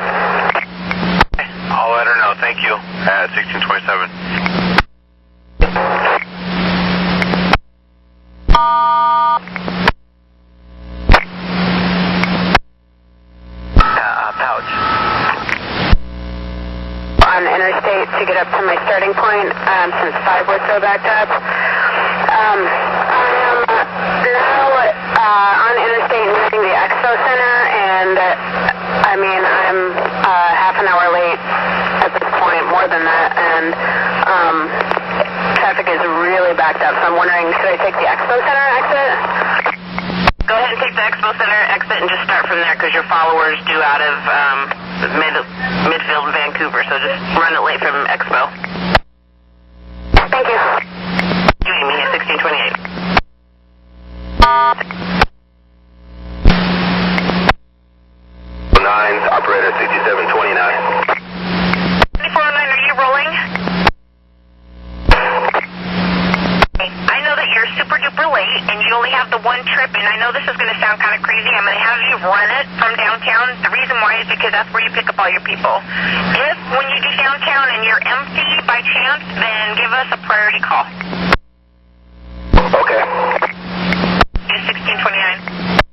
I'll let her know. Thank you. At 1627. Pouch. On interstate to get up to my starting point, since 5 was so backed up. I am now on interstate nearing the Expo Center, and I'm half an hour late at this point, more than that, and traffic is really backed up, so I'm wondering, should I take the Expo Center exit? Go ahead and take the Expo Center exit and just start from there because your followers due out of Midfield, Vancouver, so just run it late from Expo. Thank you. You meet me at 1628. Operator 6729. 2409, are you rolling? I know that you're super duper late and you only have the one trip, and I know this is going to sound kind of crazy. I'm going to have you run it from downtown. The reason why is because that's where you pick up all your people. If when you get downtown and you're empty by chance, then give us a priority call. Okay. It's 1629.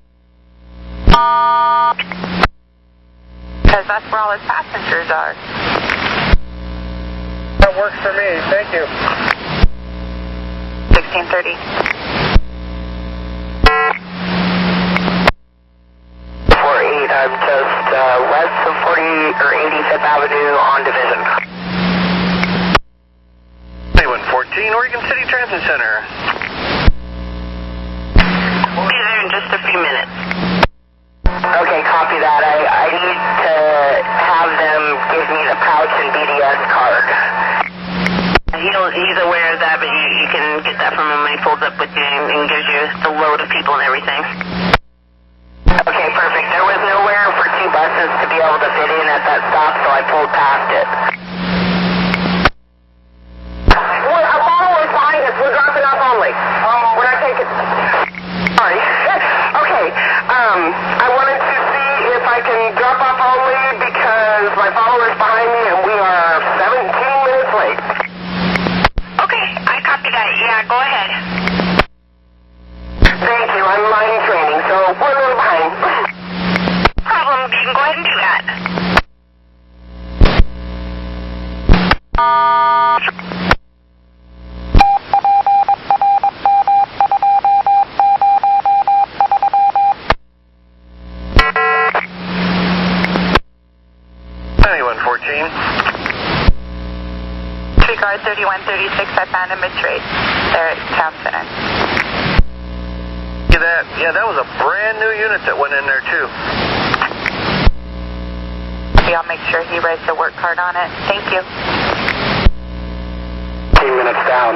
Because that's where all his passengers are. That works for me. Thank you. 1630. 48, I'm just west of 85th Avenue on Division. 2114, Oregon City Transit Center. We'll be there in just a few minutes. Okay, copy that. I need to have them give me the pouch and BDS card. He's aware of that, but you can get that from him when he pulls up with you and gives you the load of people and everything. Okay, perfect. There was nowhere for 2 buses to be able to fit in at that stop, so I pulled past it. Well, a follower behind us. We're dropping off only. We're not taking... Sorry. Okay, I wanted to see if I can drop off only because my follower's behind me and we are 17 minutes late. Okay, I copy that. Yeah, go ahead. Thank you. I'm line training, so we're a little behind. Problem. You can go ahead and do that. Streetcar 3136, I found him mid-trade there at Town Center. Yeah, that was a brand new unit that went in there too. I'll make sure he writes a work card on it. Thank you. 15 minutes down.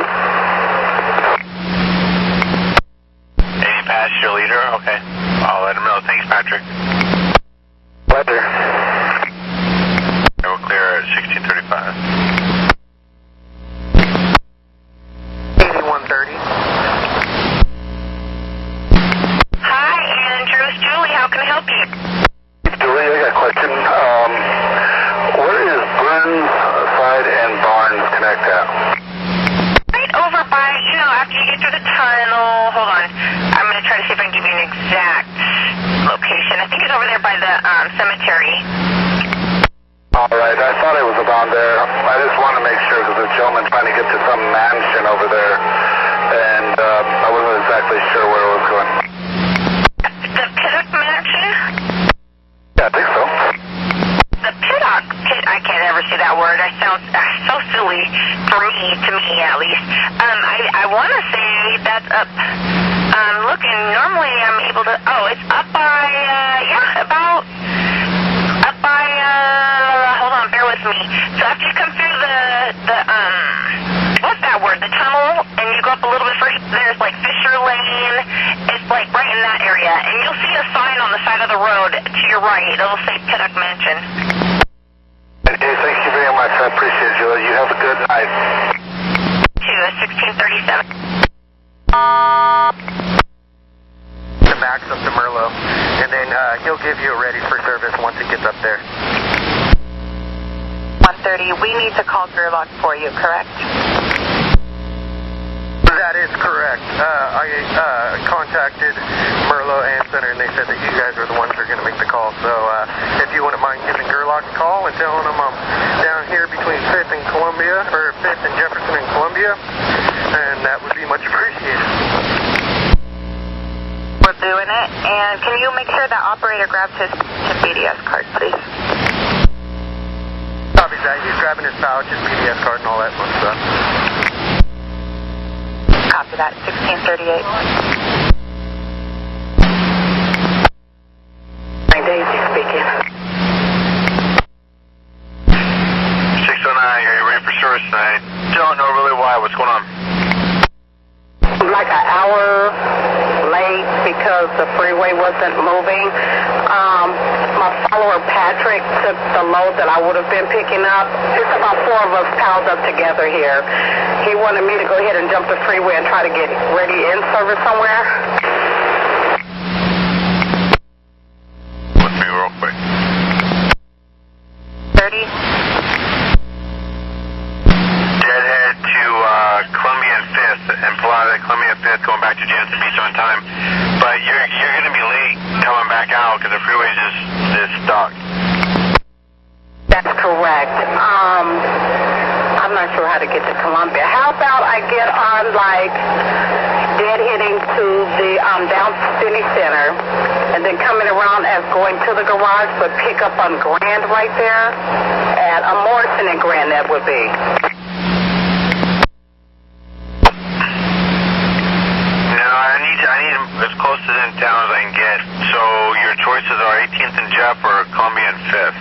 Any passenger leader? Okay. I'll let him know. Thanks, Patrick. Pleasure. We'll clear at 1635. 8130. Hi, Andrew. It's Julie. How can I help you? Julie, I got a question. Where is Burns Side and Barnes Connect at? Right over by, after you get through the tunnel. Hold on. I'm going to try to see if I can give you an exact location. I think it's over there by the cemetery. All right, I thought it was about there. I just want to make sure because the gentleman trying to get to some mansion over there, and I wasn't exactly sure where it was going. The Pittock Mansion? Yeah, I think so. The Pittock? I can't ever say that word. It sounds so silly for me, to me at least. I want to say that's up. Looking, normally I'm able to. Oh, it's up by. About. Up by. Hold on, bear with me. So after you come through the what's that word? The tunnel, and you go up a little bit further. There's like Fisher Lane. It's like right in that area, and you'll see a sign on the side of the road to your right. It'll say Pittock Mansion. Hey, thank you very much. I appreciate it, Julie. You have a good night. To 1637. The max up to Merlot, and then he'll give you a ready for service once it gets up there. 130. We need to call Gerlach for you, correct? That is correct. I contacted Merlot and Center, and they said that you guys are the ones that are going to make the call. So if you wouldn't mind giving Gerlach a call and telling them I'm down here between 5th and Columbia, or 5th and Jefferson and Columbia, and that would be much appreciated. We're doing it. And can you make sure that operator grabs his BDS card, please? Copy that. He's grabbing his pouch, his BDS card, and all that fun stuff. Copy that. 1638. Daisy speaking. 609, are you ready for service tonight? Don't know really why. What's going on? Like an hour late because the freeway wasn't moving. My follower Patrick took the load that I would have been picking up. It's about 4 of us piled up together here. He wanted me to go ahead and jump the freeway and try to get ready in service somewhere. With me real quick. 30. Deadhead to Columbia and 5th, and pull out of Columbia and 5th, going back to Jansen Beach on time. But you're going to be late coming back out because the freeway is stuck. That's correct. I'm not sure how to get to Columbia. How about I get on like deadheading to the down City Center and then coming around as going to the garage, but pick up on Grand right there at Morrison and Grand, that would be. No, I need as close to in town as I can get. So your choices are 18th and Jeff or Columbia and 5th.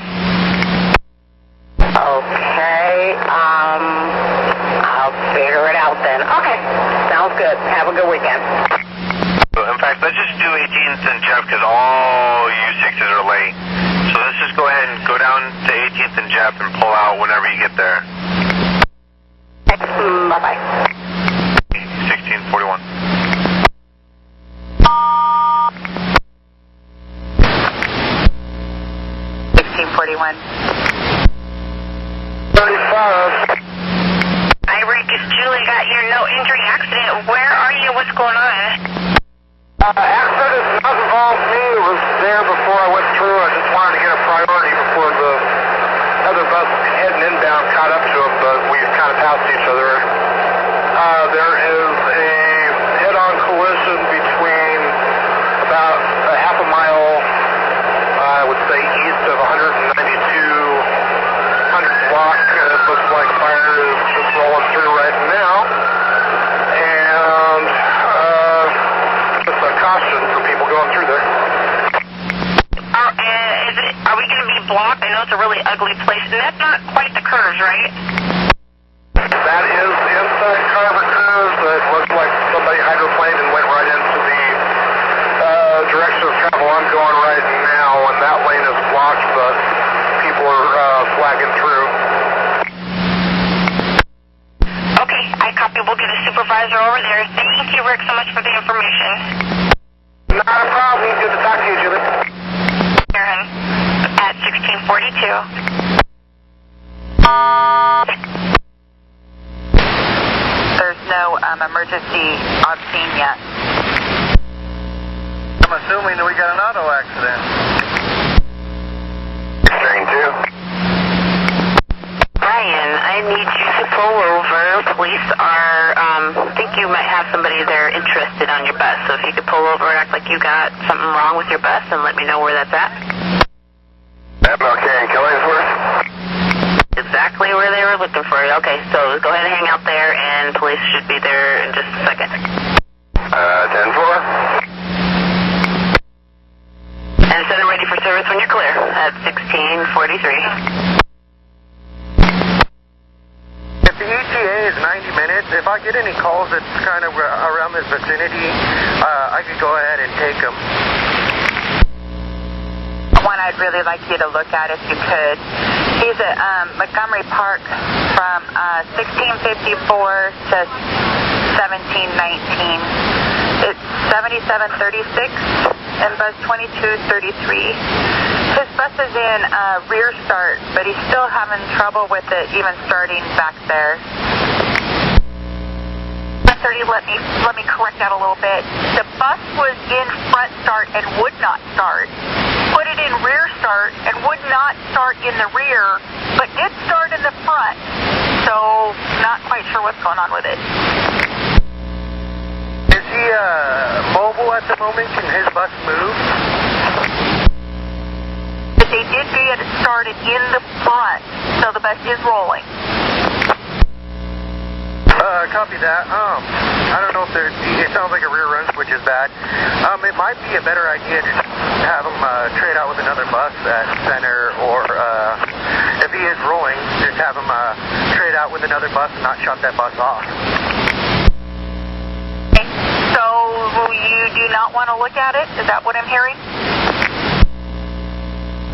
Okay, I'll figure it out then. Okay, sounds good. Have a good weekend. In fact, let's just do 18th and Jeff because all you 6s are late. So let's just go ahead and go down to 18th and Jeff and pull out whenever you get there. Bye-bye. 1641. 1641. 35. Hi, Rick. It's Julie. Got your no injury accident. Where are you? What's going on? Accident does not involve me. It was there before I went through. I just wanted to get a priority before the other bus heading inbound caught up to him, but we kind of passed each other. There is a head-on collision between about a half a mile, I would say, east of 192 block. It looks like fire is just rolling through right now. And just a caution for people going through there. Are we going to be blocked? I know it's a really ugly place, and that's not quite the curves, right? That is inside pleasure over there. Thank you, Rick, so much for the information. Not a problem. Good to talk to you, Julie. Aaron, at 1642. There's no emergency on scene yet. I'm assuming that we got an auto accident. Train 2. Brian, I need you to pull over. Police are, I think you might have somebody there interested on your bus. So if you could pull over and act like you got something wrong with your bus and let me know where that's at. MLK and Killingsworth. Exactly where they were looking for you. Okay, so go ahead and hang out there, and police should be there in just a second. 10-4. And set it ready for service when you're clear at 1643. If the ETA is 90 minutes, if I get any calls that's kind of around this vicinity, I could go ahead and take them. One I'd really like you to look at if you could. He's at Montgomery Park from 1654 to 1719. It's 7736 and bus 2233. His bus is in rear start, but he's still having trouble with it even starting back there. 30, let me correct that a little bit. The bus was in front start and would not start. Put it in rear start and would not start in the rear, but did start in the front. So, not quite sure what's going on with it. Is he mobile at the moment? Can his bus move? But they did get it started in the front, so the bus is rolling. Copy that. I don't know if it sounds like a rear run switch is bad. It might be a better idea to have him trade out with another bus at center, or if he is rolling, just have him trade out with another bus and not shut that bus off. Okay. So you do not want to look at it? Is that what I'm hearing?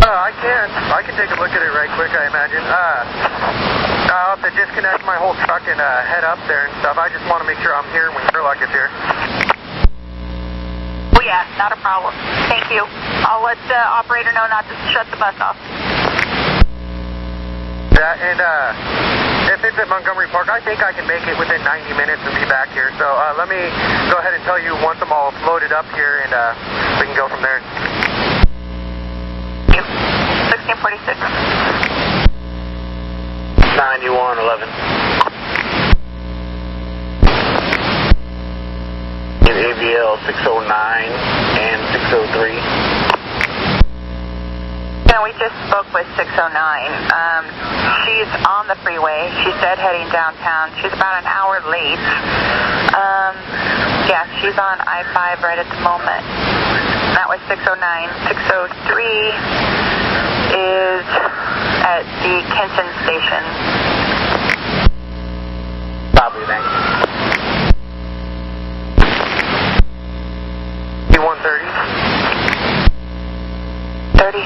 I can take a look at it right quick, I imagine. I'll have to disconnect my whole truck and head up there and stuff. I just want to make sure I'm here when Sherlock is here. Oh yeah, not a problem. Thank you. I'll let the operator know not to shut the bus off. Yeah, and if it's at Montgomery Park, I think I can make it within 90 minutes and be back here. So let me go ahead and tell you once I'm all loaded up here, and we can go from there. 1646. 9111. In ABL 609 and 603. Yeah, we just spoke with 609. She's on the freeway. She said heading downtown. She's about an hour late. Yeah, she's on I-5 right at the moment. That was 609. 603 is at the Kenton station. Copy, thanks. E130. 30.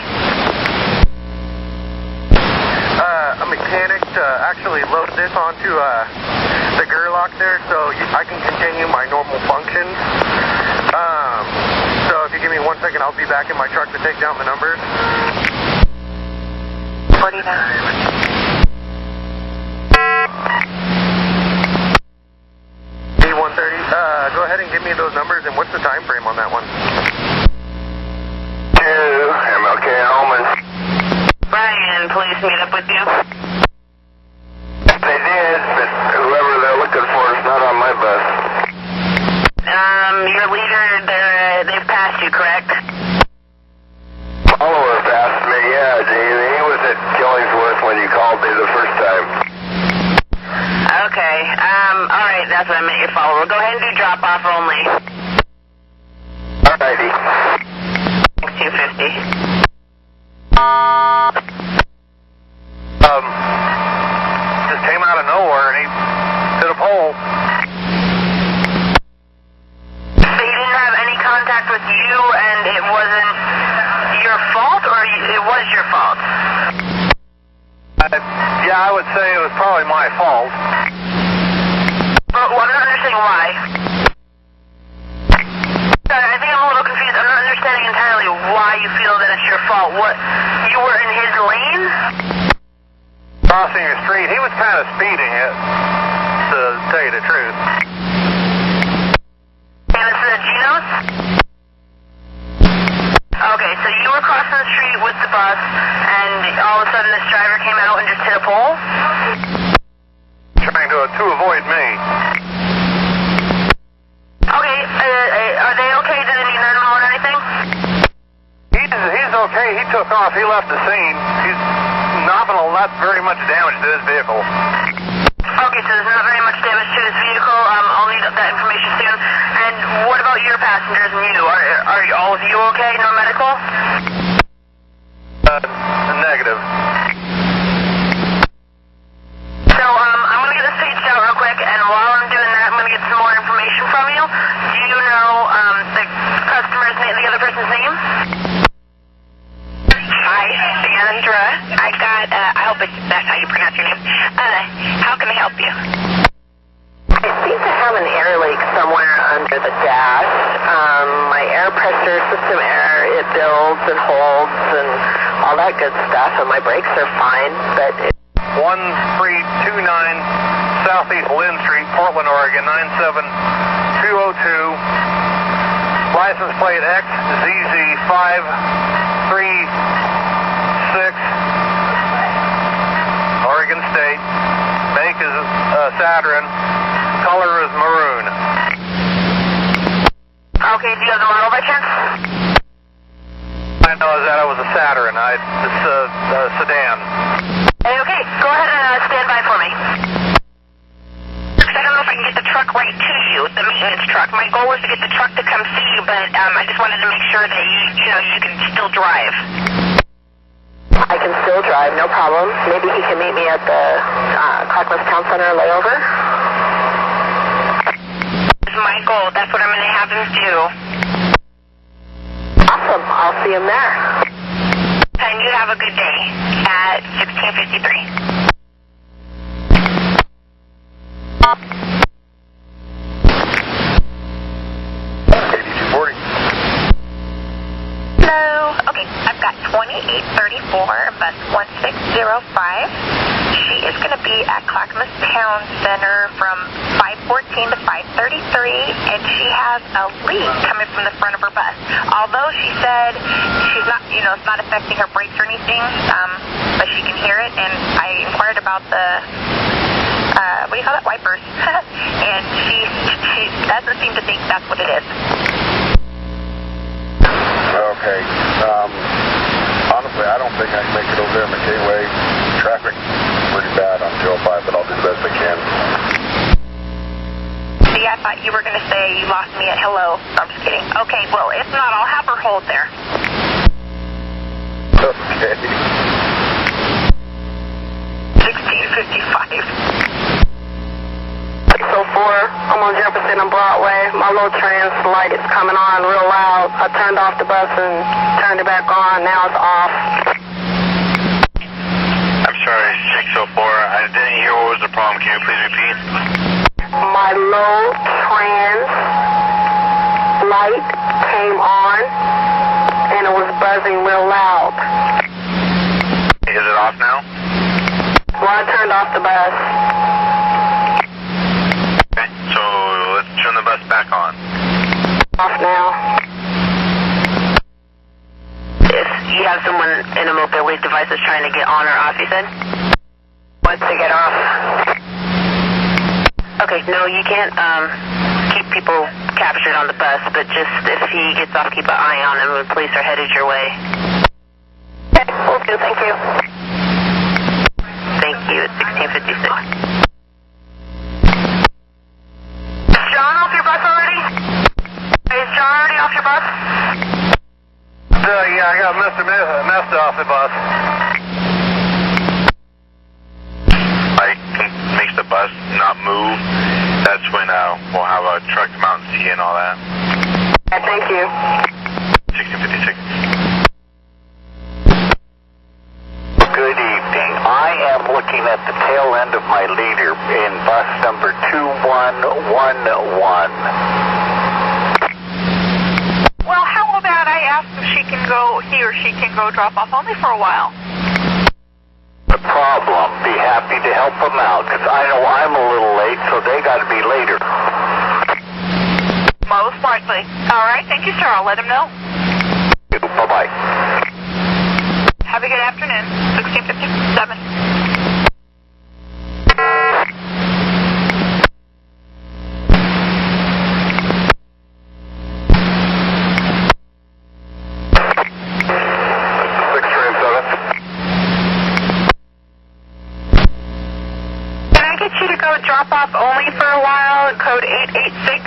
A mechanic actually load this onto the Gerlach there, so I can continue my normal functions. So if you give me 1 second, I'll be back in my truck to take down the numbers. 49. E130, go ahead and give me those numbers, and what's the time frame on that one? 2, MLK Holman. Brian, police meet up with you. They did, but whoever they're looking for is not on my bus. Your leader, they've passed you, correct? Follower passed me, yeah. He was at Killingsworth when you called me the first time. Okay, alright, that's what I meant, your follower. Go ahead and do drop-off only. Alrighty. 250. Just came out of nowhere and he hit a pole. So you didn't have any contact with you and it wasn't your fault, or it was your fault? Yeah, I would say it was probably my fault. But I'm not understanding why. Sorry, I think I'm a little confused. I'm not understanding entirely why you feel that it's your fault. What, you were in his lane? Crossing your street. He was kind of speeding it, to tell you the truth. And this is at Gino's? Okay, so you were crossing the street with the bus, and all of a sudden this driver came out and just hit a pole? Trying to avoid me. Okay, are they okay? Did they need them or anything? He's okay. He took off. He left the scene. He's nominal, not very much damage to his vehicle. Okay, so there's not very much damage to his vehicle. I'll need that information soon. And what about your passengers and you? Are all of you okay? No medical? Negative. So, I'm going to get this paged out real quick, and while I'm doing that, I'm going to get some more information from you. Do you know the customer's name, the other person's name? Hi, Sandra. I got, I hope that's how you pronounce your name. How can I help you? I seem to have an air leak somewhere under the dash. My air pressure, system air, it builds and holds and all that good stuff, and my brakes are fine, but 1329 Southeast Lynn Street, Portland, Oregon, 97202. License plate XZZ536, Oregon State. Make is Saturn. Color is maroon. Okay, do you have the model by chance? I know that it was a Saturn. It's a sedan. Okay, go ahead and stand by for me. I don't know if I can get the truck right to you, the maintenance truck. My goal was to get the truck to come see you, but I just wanted to make sure that you can still drive. I can still drive, no problem. Maybe he can meet me at the Clarkmouth Town Center layover. That's my goal. That's what I'm going to have him do. Awesome. I'll see him there. And you have a good day at 1653. Hello. Okay, I've got 2834, bus 1605. She is going to be at Clackamas Town Center from 5:14 to 5:33, and she has a leak coming from the front of her bus. Although she said she's not, it's not affecting her brakes or anything, but she can hear it, and I inquired about the what do you call it, wipers, and she doesn't seem to think that's what it is. Okay. Honestly, I don't think I can make it over there in McKay-Way. Traffic pretty bad on 205, but I'll do the best I can. See, I thought you were going to say you lost me at hello. I'm just kidding. Okay, well, if not, I'll have her hold there. Okay. 1655. 604, I'm on Jefferson and Broadway. My little trans light is coming on real loud. I turned off the bus and turned it back on. Now it's off. I'm sorry, 604. I didn't hear what was the problem. Can you please repeat? My low trans light came on and it was buzzing real loud. Is it off now? Well, I turned off the bus. Okay, so let's turn the bus back on. Off now. If you have someone in a mobility device that's trying to get on or off, you said? Once they get off. Okay, no, you can't keep people captured on the bus, but just if he gets off, keep an eye on him when police are headed your way. Okay, will do, thank you. Thank you, it's 1656. Is John off your bus already? Is John already off your bus? Yeah, I got Mr. Messed off the bus. I can make the bus not move. That's when we'll have a truck come out and see you and all that. Thank you. 1656. Good evening. I am looking at the tail end of my leader in bus number 2111. Well, how about I ask if he or she can go drop off only for a while? No problem. Be happy to help them out, because I know I'm a little late, so they got to be later. Most likely. All right, thank you, sir. I'll let him know. Bye-bye. Have a good afternoon. 1657. Drop off only for a while, code 886.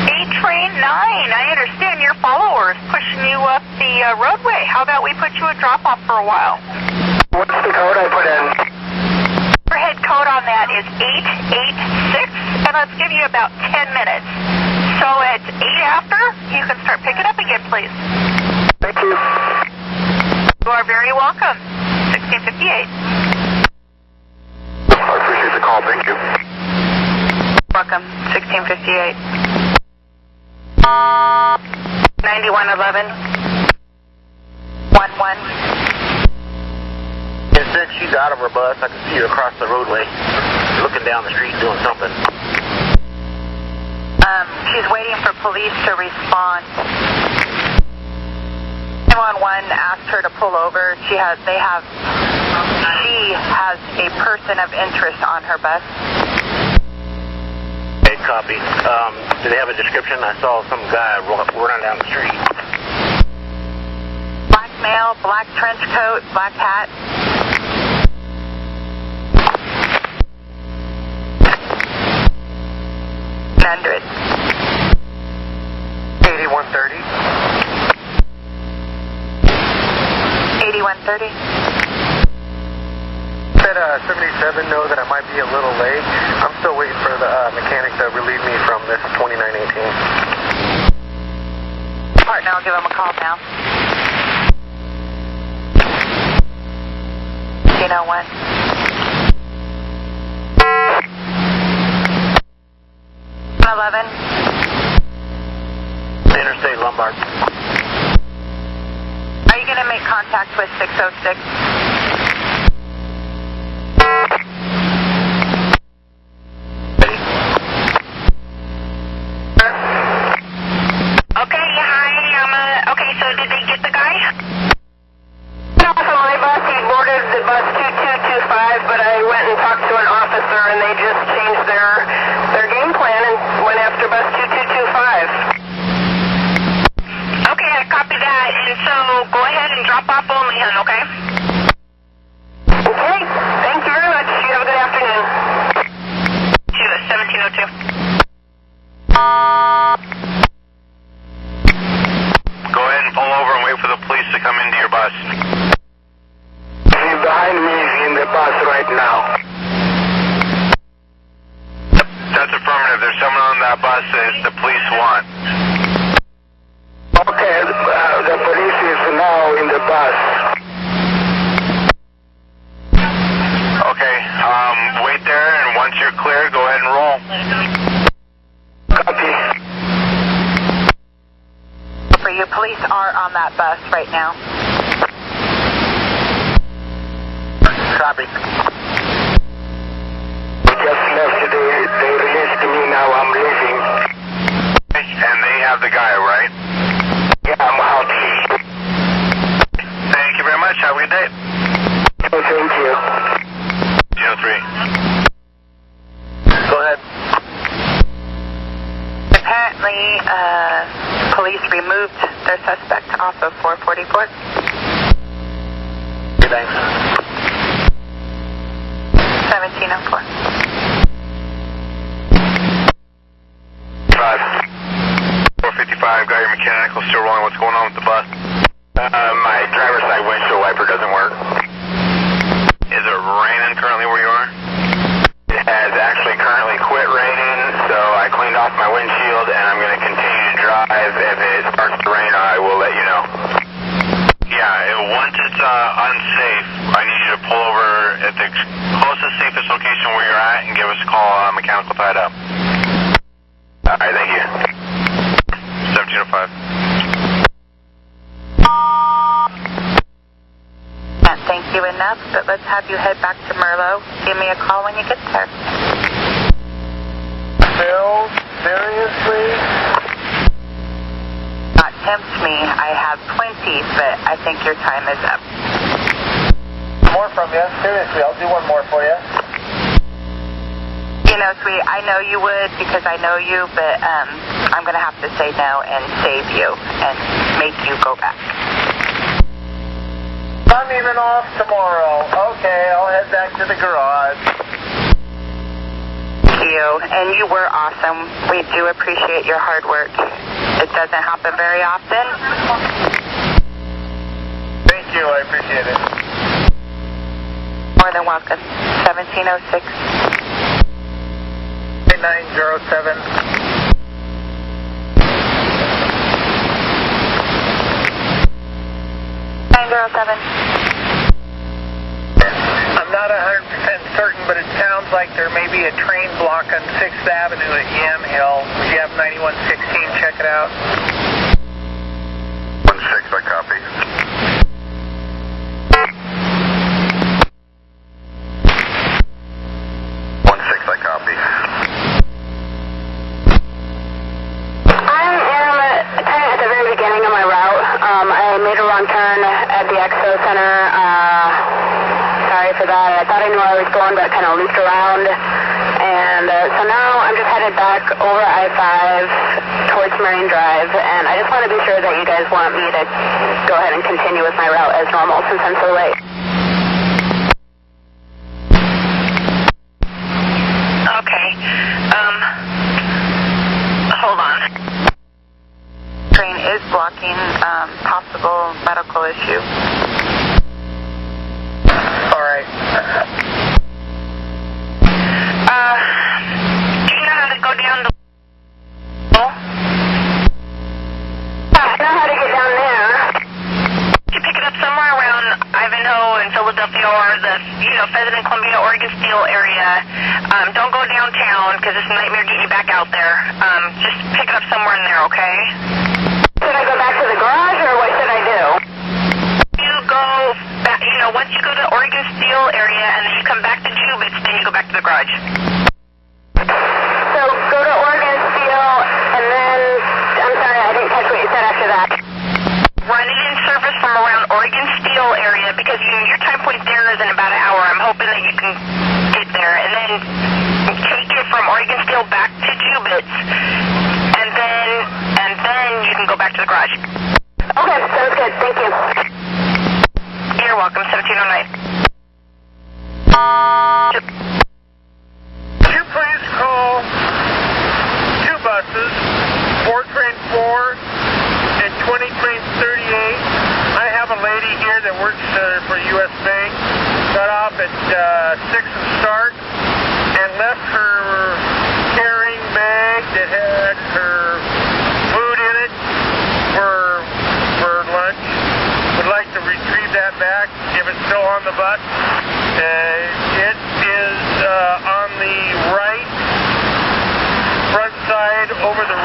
A-Train 9, I understand your followers pushing you up the roadway. How about we put you a drop off for a while? What's the code I put in? Overhead code on that is 886, and let's give you about 10 minutes. So at 8 after, you can start picking up again, please. Thank you. You are very welcome. 1658. I appreciate the call, thank you. Welcome, 1658. 9111. 11. And since she's out of her bus, I can see her across the roadway, looking down the street doing something. She's waiting for police to respond. 911 asked her to pull over. She has a person of interest on her bus. Okay, copy. Do they have a description? I saw some guy running down the street. Black male, black trench coat, black hat. $100. 8130. 8130. Said 77 know that I might be a little late. I'm still waiting for the mechanic to relieve me from this 2918. Partner, I'll give him a call now. You know what? Interstate Lombard. Are you going to make contact with 606? Okay, hi. Okay, so did they get the guy? No, from my bus, he boarded the bus 2225, but I went and talked to an officer, and they just changed their game plan and went after bus 2225. Okay, I copy that. And so go ahead and drop off only, hon, okay? Okay, thank you very much. You have a good afternoon. To 1702. Go ahead and pull over and wait for the police to come into your bus. He's behind me in the bus right now. That's affirmative. There's someone on that bus that the police want. Okay, the police is now in the bus. Okay, wait there, and once you're clear, go ahead and roll. Copy. For you, police are on that bus right now. Copy. Just left. They released me now. I'm leaving. And they have the guy, right? Yeah, I'm out. Thank you very much. Have a good day. Oh, thank you. 03. Go ahead. Apparently, police removed their suspect off of 444. Thanks. 1704. 455, got your mechanical, still rolling. What's going on with the bus? My driver's side windshield wiper doesn't work. Is it raining currently where you are? It has actually currently quit raining, so I cleaned off my windshield and I'm going to continue to drive. If it starts to rain, I will let you know. Yeah, once it's unsafe, I need you to pull over at the closest, safest location where you're at and give us a call on mechanical tied up. All right, thank you. 1705. Can't thank you enough, but let's have you head back to Merlo. Give me a call when you get there. Phil, seriously? Not tempt me. I have plenty, but I think your time is up. More from you. Seriously, I'll do one more for you. You know, sweet, I know you would because I know you, but I'm going to have to say no and save you and make you go back. I'm even off tomorrow. Okay, I'll head back to the garage. Thank you, and you were awesome. We do appreciate your hard work. It doesn't happen very often. Thank you, I appreciate it. More than welcome. 1706. 907. I'm not 100% certain, but it sounds like there may be a train block on 6th Avenue at Yamhill. Would you have 9116 check it out? 16, I copy. I made a wrong turn at the Expo Center. Sorry for that. I thought I knew where I was going, but kind of looped around. And so now I'm just headed back over I-5 towards Marine Drive. And I just want to be sure that you guys want me to go ahead and continue with my route as normal since I'm so late. Okay. Hold on. Train is blocking possible medical issue. All right. Do you know how to go down the... I know how to get down there. You pick it up somewhere around Ivanhoe and Philadelphia or the, Pheasant and Columbia, Oregon Steel area. Don't go downtown because it's a nightmare getting you back out there. Just pick it up somewhere in there, okay? Should I go back to the garage, or what should I do? You go back, once you go to Oregon Steel area and then you come back to Jubitz, then you go back to the garage. So go to Oregon Steel, and then, I'm sorry, I didn't catch what you said after that. Run it in service from around Oregon Steel area because your time point there is in about an hour. I'm hoping that you can get there. And then take it from Oregon Steel back to Jubitz. And then you can go back to the garage. Okay, sounds good. Thank you. You're welcome. 1709. Two please call 2 buses, 4 train 4 and 20 train 38. I have a lady here that works for U.S. Bank. Got off at 6 and start and left her carrying bag that had her food in it for lunch. Would like to retrieve that back if it's still on the bus. It is on the right front side over the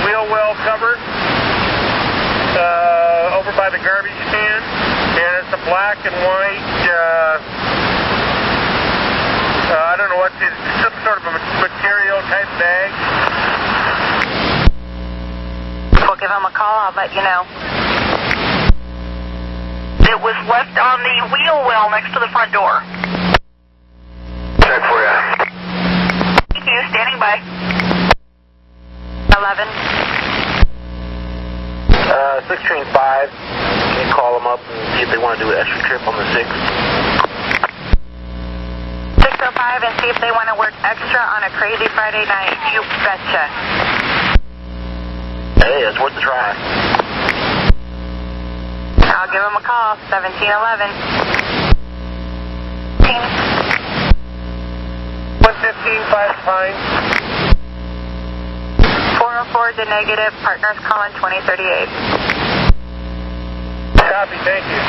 wheel well cover over by the garbage can, and it's a black and white I don't know what it is, some sort of a material type bag. We'll give him a call. I'll let you know. It was left on the wheel well next to the front door. Check for you. Thank you. Standing by. 11. 6 train 5. Can you call them up and see if they want to do an extra trip on the 6th? 605 and see if they want to work extra on a crazy Friday night. You betcha. Hey, it's worth a try. I'll give them a call. 1711. 115, 5 fine. 404 to negative. Partners calling 2038. Copy, thank you.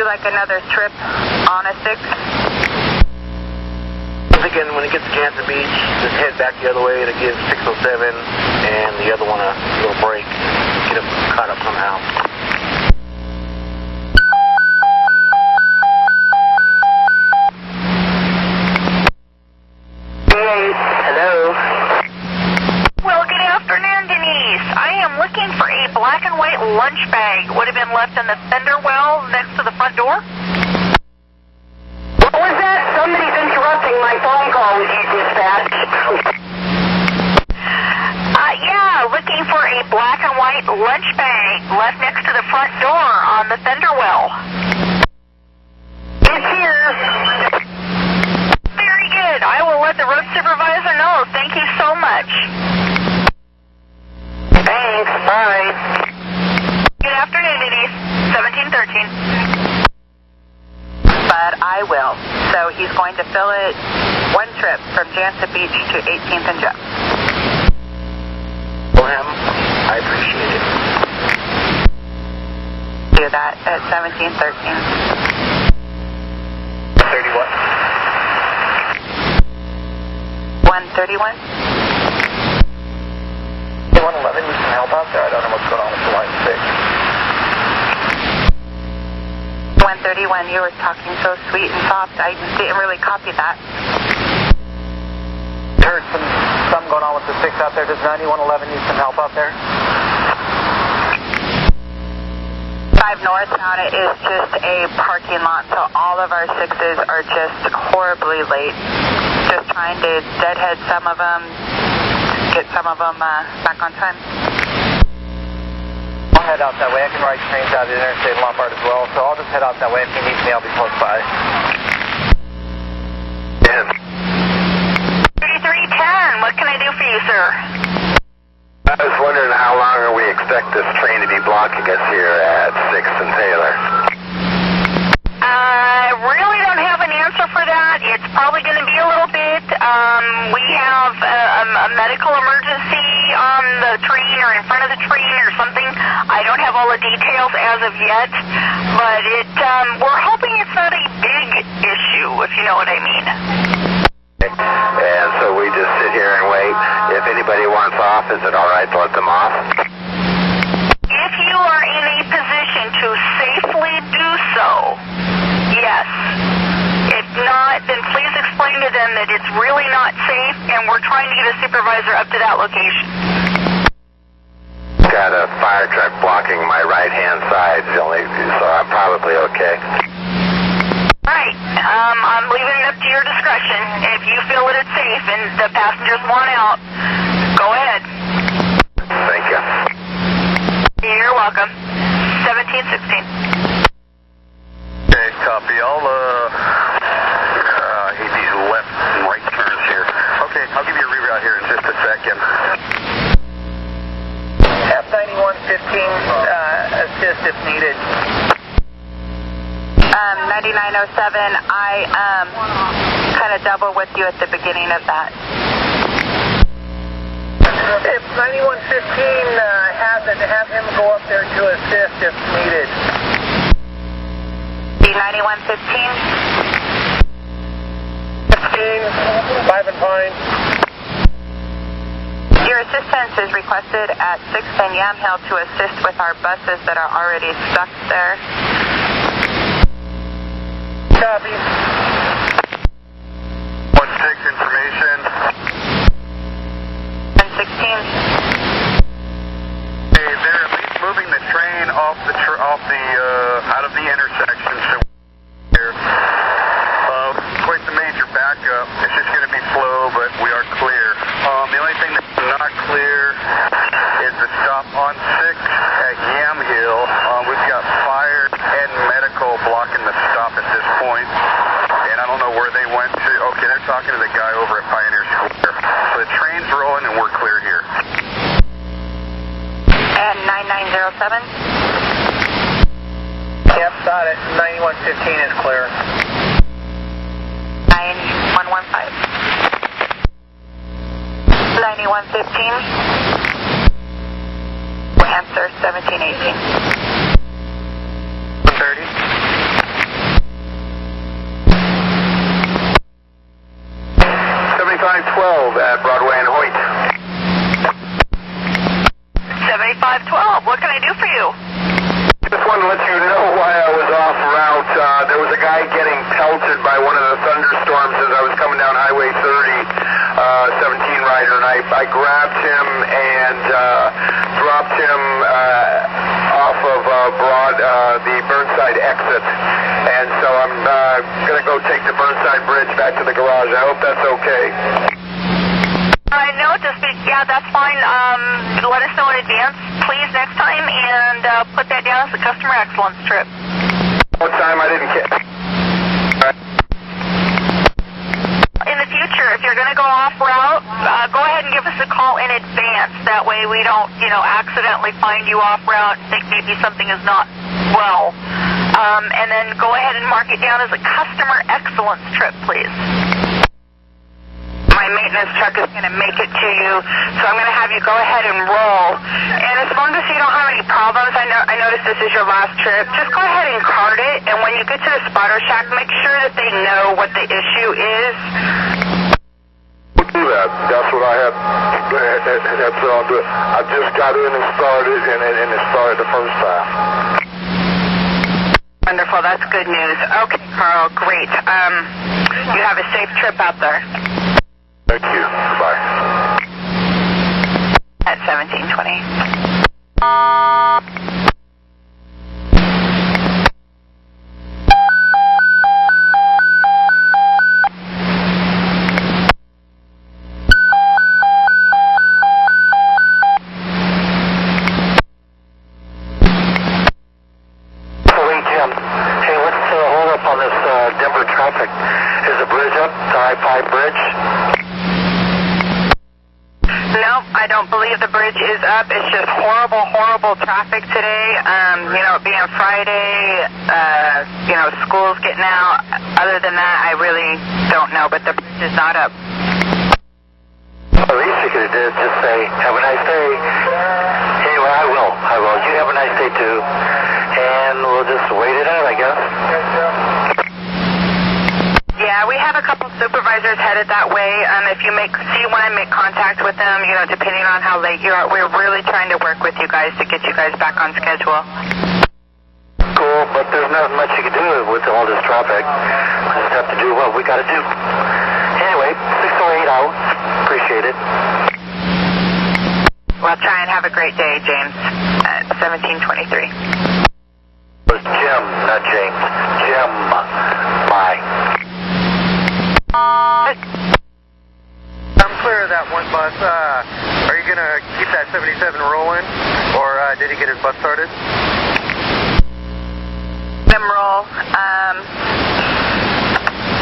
do like another trip on a 6? Again, when it gets to Kansas Beach, just head back the other way to give 607 and the other one a little break. Get them caught up somehow. Hello. Well, good afternoon, Denise. I am looking for a black and white lunch bag. Would have been left in the fender well next to the front door. What was that? Somebody's interrupting my phone call with you, dispatch. Yeah, looking for a black and white lunch bag left next to the front door on the fender well. It's here. Very good. I will let the road supervisor know. Thank you so much. Thanks. Bye. Good afternoon, Denise. 1713. But I will. So he's going to fill it one trip from Jansen Beach to 18th and Jeff. For him, I appreciate it. Do that at 1713. 31. 131? 111, you can help out there. I don't know what's going on with the line 6. 131, you were talking so sweet and soft. I didn't really copy that. Heard something going on with the 6 out there. Does 9111 need some help out there? 5 northbound is just a parking lot, so all of our 6s are just horribly late. Just trying to deadhead some of them, get some of them back on time. I'll head out that way. I can ride trains out of the interstate Lombard as well, so I'll just head out that way. If you need me, I'll be close by. Yeah. 3310, what can I do for you, sir? I was wondering how long we expect this train to be blocking us here at 6th and Taylor. I really don't have an answer for that. It's probably going to be a little bit. We have a medical emergency on the train or in front of the train or something. I don't have all the details as of yet, but we're hoping it's not a big issue, if you know what I mean. And so we just sit here and wait. If anybody wants off, is it all right to let them off? If you are in a position to safely do so, yes. If not, then please explain to them that it's really not safe and we're trying to get a supervisor up to that location. Got a fire truck blocking my right-hand side, so I'm probably okay. Right. I'm leaving it up to your discretion. If you feel that it's safe and the passengers want out, go ahead. Thank you. You're welcome. 1716. Okay, copy. I hate these left and right turns here. Okay, I'll give you a reroute here in just a second. F9115, assist if needed. 9907, I kind of double with you at the beginning of that. If 9115 have him go up there to assist if needed. 9115? 15, 5 and Pine. Your assistance is requested at 6th and Yamhill to assist with our buses that are already stuck there. Copy. 16 information. 116. Hey, they're at least moving the train off the out of the intersection. So here, quite the major backup. It's just going to be slow, but we are clear. The only thing that's not clear is the stop on 6 at Yamhill. We've got fire and medical blocking the stop at this point, and I don't know where they went to. Okay, they're talking to the guy over at Pioneer Square. So the train's rolling and we're clear here. And 9907? Yep, got it. 9115 is clear. 9115. 9115. Answer 1718. 130. 7512 at Broadway and Hoyt. 7512, what can I do for you? Just wanted to let you know why I was off route. There was a guy getting pelted by one of the thunderstorms as I was coming down Highway 30, 17 rider, and I grabbed him and dropped him off of the Burnside exit. And so I'm going to go take the Burnside Bridge back to the garage. I hope that's okay. No, just yeah, that's fine. Let us know in advance, please, next time, and put that down as a customer excellence trip. What time? I didn't get. In the future, if you're going to go off route, go ahead and give us a call in advance. That way we don't, accidentally find you off route and think maybe something is not well. And then go ahead and mark it down as a customer excellence trip, please. My maintenance truck is going to make it to you, so I'm going to have you go ahead and roll. And as long as you don't have any problems, I noticed this is your last trip, just go ahead and cart it, and when you get to the spotter shack, make sure that they know what the issue is. We'll do that. That's what I have. That's what I'll do. I just got in and started, and it started the first time. Wonderful, that's good news. Okay, Carl, great. You have a safe trip out there. Thank you. Bye. At 1720. Wait, Jim. Hey, what's the hold up on this Denver traffic? Is the bridge up? The I-5 bridge? No, I don't believe the bridge is up. It's just horrible, horrible traffic today. It being Friday, school's getting out. Other than that, I really don't know, but the bridge is not up. Well, at least you could have just say, have a nice day. Anyway, I will. You have a nice day, too. And we'll just wait it out, I guess. Yeah, we have a couple supervisors headed that way. If you want to make contact with them, depending on how late you are, we're really trying to work with you guys to get you guys back on schedule. Cool, but there's not much you can do with all this traffic. We just have to do what we got to do. Anyway, 608 out. Appreciate it. Well, try and have a great day, James. At 1723. It was Jim, not James. Jim. Bye. I'm clear of that one bus. Are you going to keep that 77 rolling, or did he get his bus started? Roll.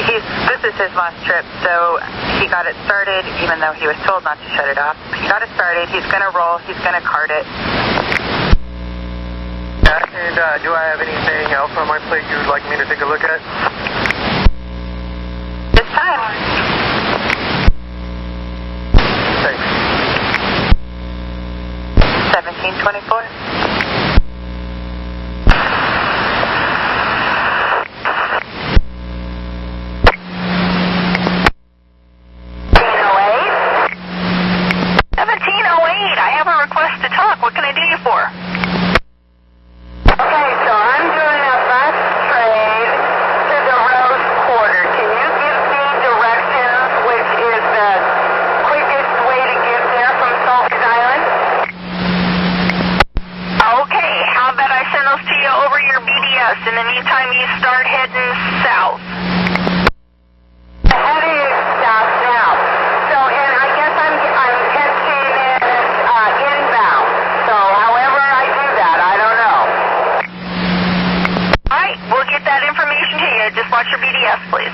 This is his last trip, so he got it started, even though he was told not to shut it off. He got it started. He's going to roll. He's going to cart it. And do I have anything else on my plate you'd like me to take a look at? This time. Thanks. 1724. What can I do you for? Okay, so I'm doing a bus trade to the Rose Quarter. Can you give me directions, which is the quickest way to get there from Sullivan Island? Okay, how about I send those to you over your BDS? In the meantime, you start heading south. Heading south now. So, and I guess I'm catching it inbound. So, however I do that, I don't know. All right, we'll get that information to you. Just watch your BDS, please.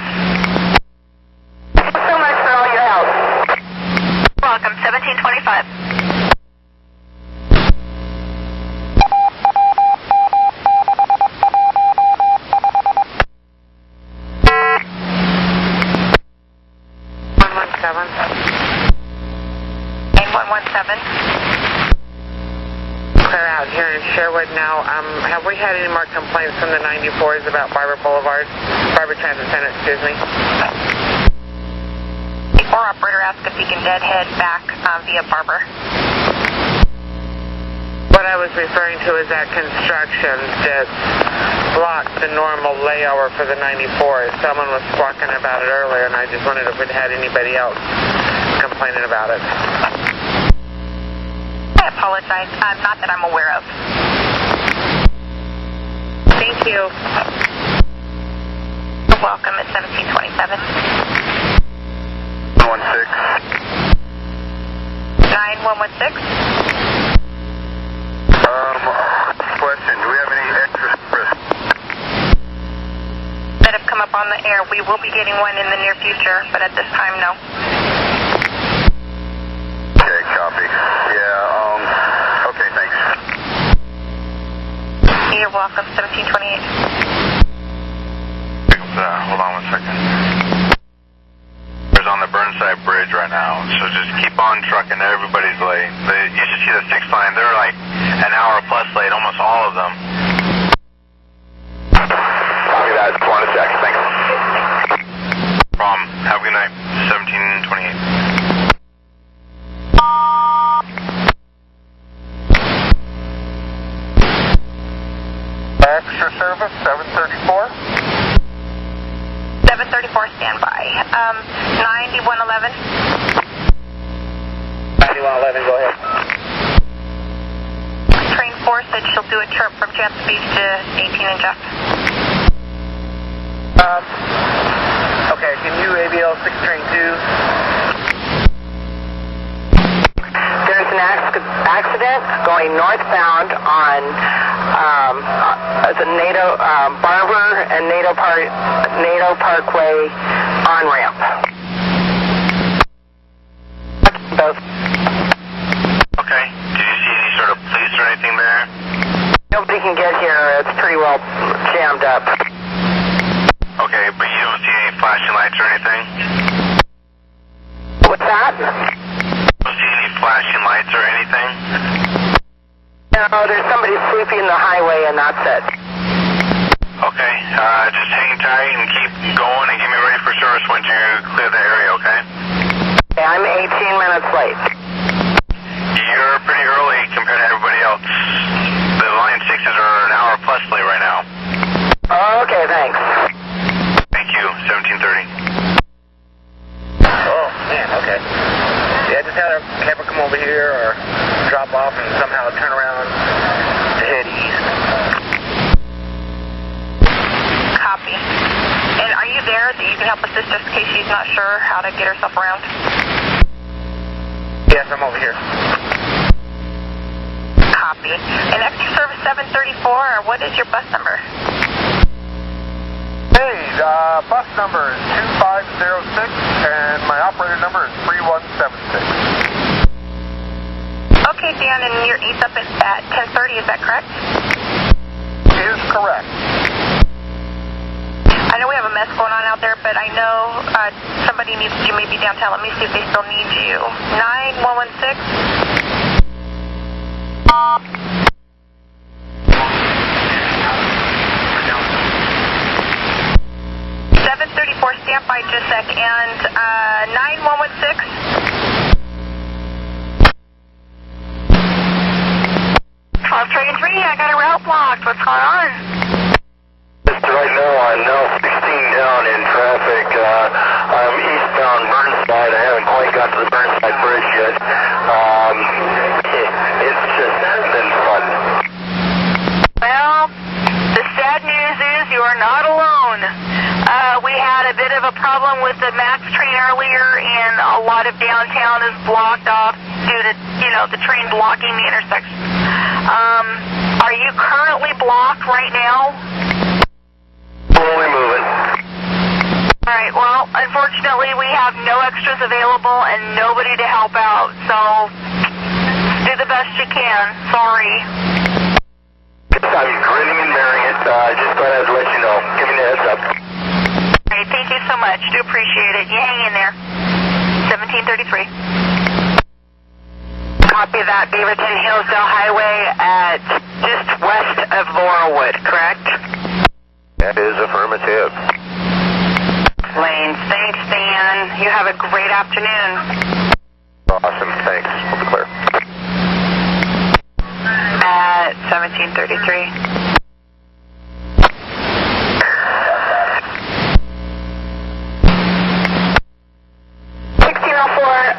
Thanks so much for all your help. Welcome, 1725. Clear out here in Sherwood now. Have we had any more complaints from the 94s about Barber Boulevard? Barber Transit Center, excuse me. Or operator ask if he can deadhead back via Barber. What I was referring to is that construction that blocked the normal layover for the 94. Someone was squawking about it earlier, and I just wondered if we'd had anybody else complaining about it. I apologize. Not that I'm aware of. Thank you. You're welcome at 1727. 116. 9116. Question, do we have any extra That have come up on the air. We will be getting one in the near future, but at this time, no. Okay, copy. Yeah, okay, thanks. You're welcome, 1728. Hold on 1 second. There's on the Burnside Bridge right now, so just keep on trucking. Everybody's late. You should see the 6 line. They're like an hour plus late, almost all of them. Copy that. Just wanted to check. Thanks. Problem. Have a good night. 1728. Extra service, 734. 734, standby. 9111. 9111, go ahead. Train 4 said she'll do a chirp from Jansen Beach to 18 and Jeff. Okay, can you ABL 6 train 2? There's an accident going northbound on the NATO Barber and NATO Parkway on-ramp. Both. Okay. Did you see any sort of police or anything there? Nobody can get here. It's pretty well jammed up. Okay, but you don't see any flashing lights or anything? What's that? Don't see any flashing lights or anything? No, there's somebody sweeping the highway and that's it. Okay, just hang tight and keep going and get me ready for service once you clear the area, okay? Okay, I'm 18 minutes late. You're pretty early compared to everybody else. The line 6s are an hour plus late right now. Okay, thanks. Thank you, 1730. Oh, man, okay. Yeah, just have her come over here or drop off and somehow turn around to head east. Copy. And are you there that you can help assist just in case she's not sure how to get herself around? Yes, I'm over here. Copy. And extra service 734, what is your bus number? Hey, bus number is 2506, and my operator number is 3176. Okay, Dan, and your east up at 10:30, is that correct? Is correct. I know we have a mess going on out there, but I know somebody needs you maybe downtown. Let me see if they still need you. 9116. 734, stand by just a sec. And 9116. Train 3, I got a route blocked. What's going on? Right now I'm now 16 down in traffic. I'm eastbound Burnside. I haven't quite got to the Burnside Bridge yet. It's just been fun. Well, the sad news is you are not alone. We had a bit of a problem with the MAX train earlier, and a lot of downtown is blocked off due to, the train blocking the intersection. Are you currently blocked right now? Slowly moving. All right, well, unfortunately, we have no extras available and nobody to help out, so do the best you can. Sorry. I'm grinning and bearing it. Just thought I'd let you know. Give me the heads up. All right, thank you so much. Do appreciate it. You hang in there. 1733. Copy that. Beaverton Hillsdale Highway at just west of Laurelwood, correct? That is affirmative. Lanes. Thanks, Dan. You have a great afternoon. Awesome. Thanks. We'll be clear. At 1733. 1604,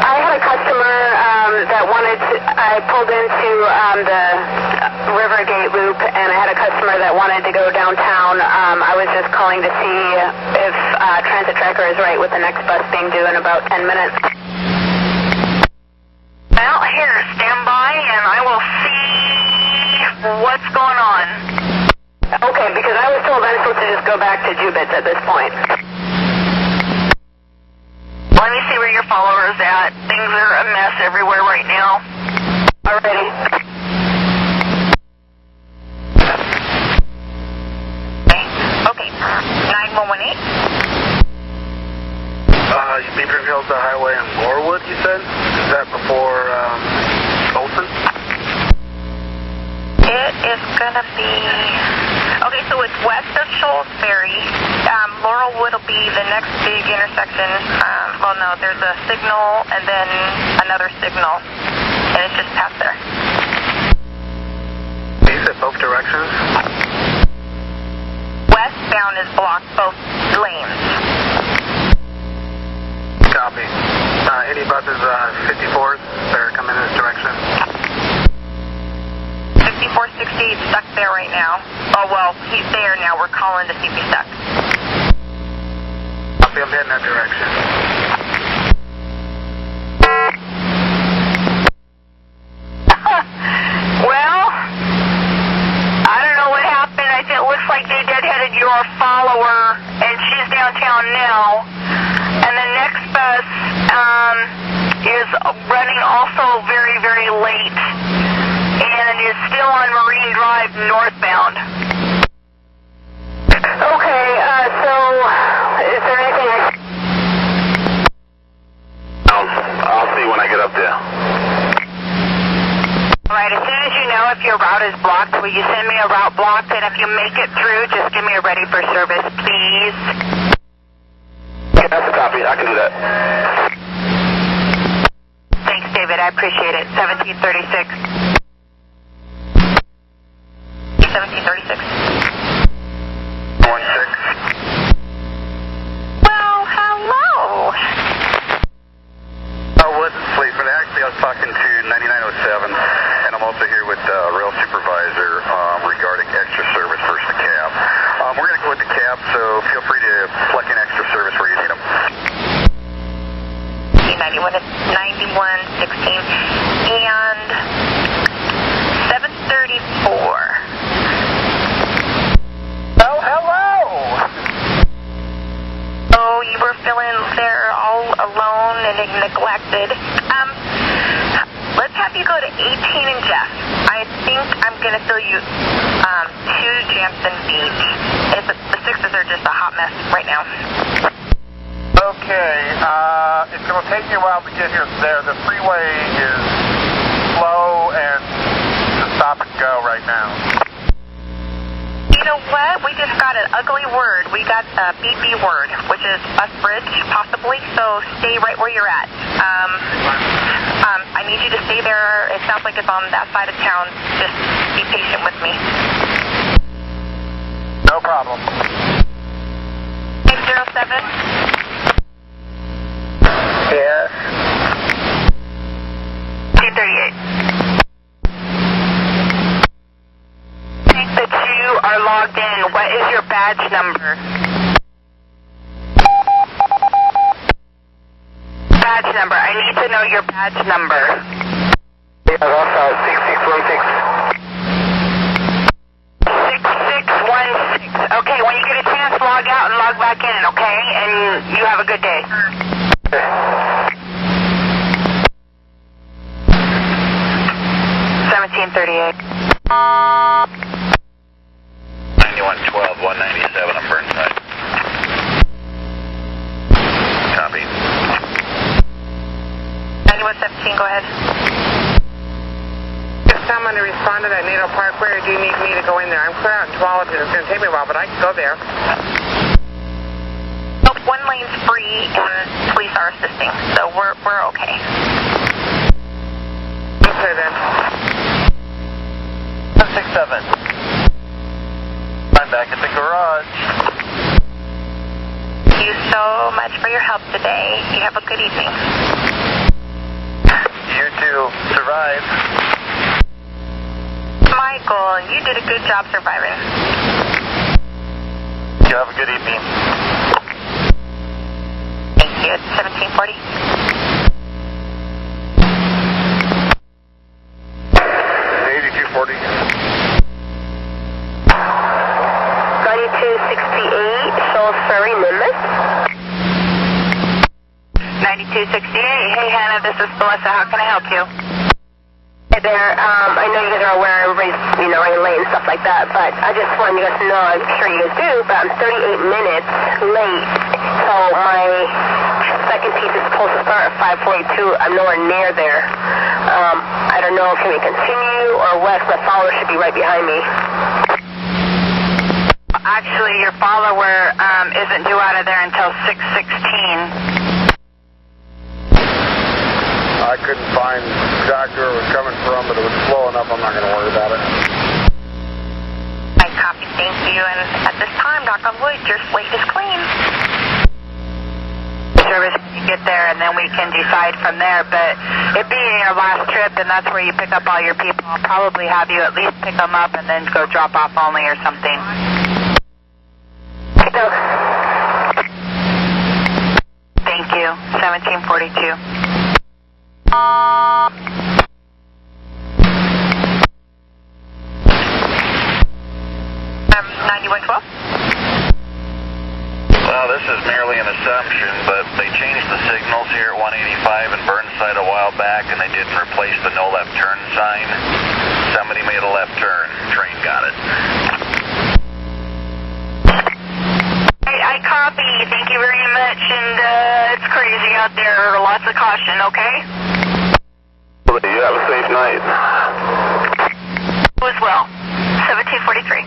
I had a customer that wanted to, I pulled into the Rivergate Loop, and I had a customer that wanted to go downtown. I was just calling to see if Transit Tracker is right with the next bus being due in about 10 minutes. Well, here, stand by, and I will see what's going on. Okay, because I was told I'm supposed to just go back to Jubitz at this point. Let me see where your follower's at. Things are a mess everywhere right now. Alrighty. Okay. 9118. Beaverville's the highway in Laurelwood, you said? Is that before Olson? It is gonna be... Okay, so it's west of Shoals Ferry. Laurelwood will be the next big intersection. Well, no, there's a signal and then another signal, and it's just past there. You said both directions? Westbound is blocked, both lanes. Copy. Any buses 54s that are coming in this direction? 5468 stuck there right now. Oh, well, he's there now. We're calling to see if he's stuck. Copy, I'm heading that direction. Well, I don't know what happened. It looks like they deadheaded your follower, and she's downtown now. And the next bus is running also very, very late, and is still on Marine Drive northbound. Okay, so is there anything I'll see when I get up there. All right, as soon as you know if your route is blocked, will you send me a route blocked? And if you make it through, just give me a ready for service, please. That's a copy. I can do that. Thanks, David. I appreciate it. 1736. 1736. 16. Well, hello. I wasn't sleeping. Actually, I was talking to 9907, and I'm also here with rail supervisor regarding extra service versus the cab. We're going to go with the cab, so feel free to plug in extra service where you need them. 9116 and 734. Oh, hello! Oh, you were feeling there all alone and neglected. Let's have you go to 18 and Jeff. I think I'm going to fill you to Jansen Beach. The 6s are just a hot mess right now. Okay, it's going to take me a while to get here there. The freeway is slow and to stop and go right now. You know what? We just got an ugly word. We got a BB word, which is bus bridge, possibly, so stay right where you're at. I need you to stay there. It sounds like it's on that side of town. Just be patient with me. No problem. 607? Yes. 238. That you are logged in. What is your badge number? Badge number. I need to know your badge number. Yeah, that's 6616. 6616. Okay, when you get a chance, log out and log back in, okay? And you have a good day. 1738. 9112, 197 on Burnside. Copy. 9117, go ahead. If someone to respond to that Nato Park, where do you need me to go in there? I'm clear out in 12, and it's going to take me a while, but I can go there. Oh, one lane lane's free and police are assisting, so we're okay. Okay then. 167. I'm back at the garage. Thank you so much for your help today. You have a good evening. You too. Survive. Michael, you did a good job surviving. You have a good evening. Thank you. It's 1740. Ferry, Monmouth. 9268. Hey, Hannah, this is Melissa. How can I help you? Hey there. I know you guys are aware everybody's, running late and stuff like that, but I just wanted you guys to know, I'm sure you guys do, but I'm 38 minutes late. So my second piece is supposed to start at 5:42. I'm nowhere near there. I don't know if we can continue or what. My follower should be right behind me. Actually, your follower isn't due out of there until 6:16. I couldn't find exactly where it was coming from, but it was slow enough. I'm not going to worry about it. I copy. Thank you. And at this time, knock on wood, your slate is clean. Service when you get there, and then we can decide from there. But it being your last trip, and that's where you pick up all your people, I'll probably have you at least pick them up and then go drop off only or something. Thank you. 1742. 9112. Well, this is merely an assumption, but they changed the signals here at 185 and Burnside a while back, and they didn't replace the no left turn sign. Somebody made a left turn. Train got it. I copy. Thank you very much, and it's crazy out there. Lots of caution, okay? You have a safe night. You as well. 1743.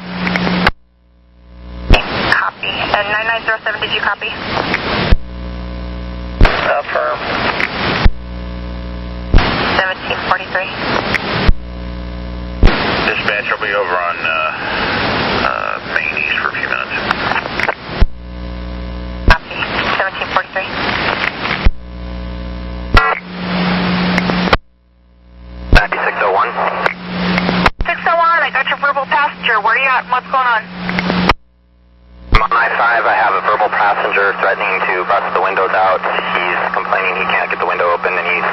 Copy. And 9907, did you copy? Affirm. 1743. Dispatch will be over on Main East for a few minutes. Copy. 1743. 9601. 601, I got your verbal passenger. Where are you at? What's going on? I'm on I-5. I have a verbal passenger threatening to bust the windows out. He's complaining he can't get the window open, and he's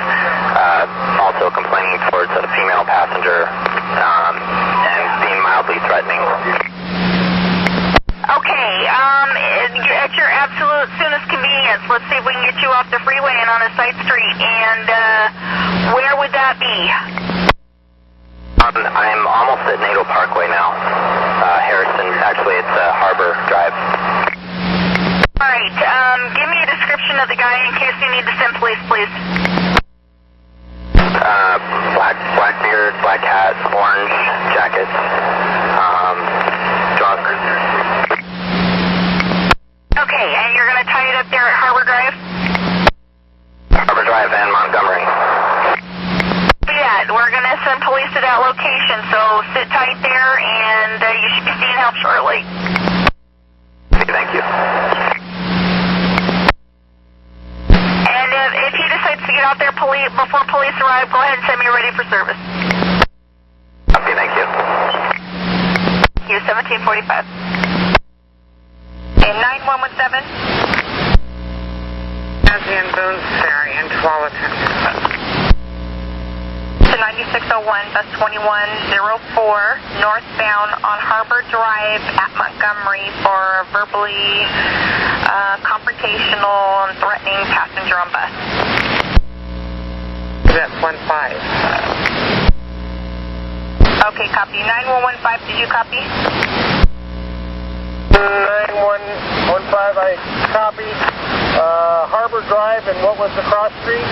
also complaining towards a female passenger and being mildly threatening. Okay, at your absolute soonest convenience, let's see if we can get you off the freeway and on a side street. And where would that be? I'm almost at Nato Parkway now. Harrison, actually it's Harbor Drive. Alright, give me a description of the guy in case you need to send police, please. Black beard, black hat, orange jacket, drunk. Okay, and you're going to tie it up there at Harbor Drive? Harbor Drive and Montgomery. Yeah, we're going to send police to that location, so sit tight there, and you should be seeing help shortly. Thank you. And if he decides to get out there before police arrive, go ahead and send me ready for service. Okay, thank you. You 1745. And 9117. Asian Boone's Ferry in Tualatin. To 9601, bus 2104, northbound on Harbor Drive at Montgomery for verbally confrontational and threatening passenger on bus. That's 15. Okay, copy. 9115, did you copy? 9115, I copy. Harbor Drive, and what was the cross street?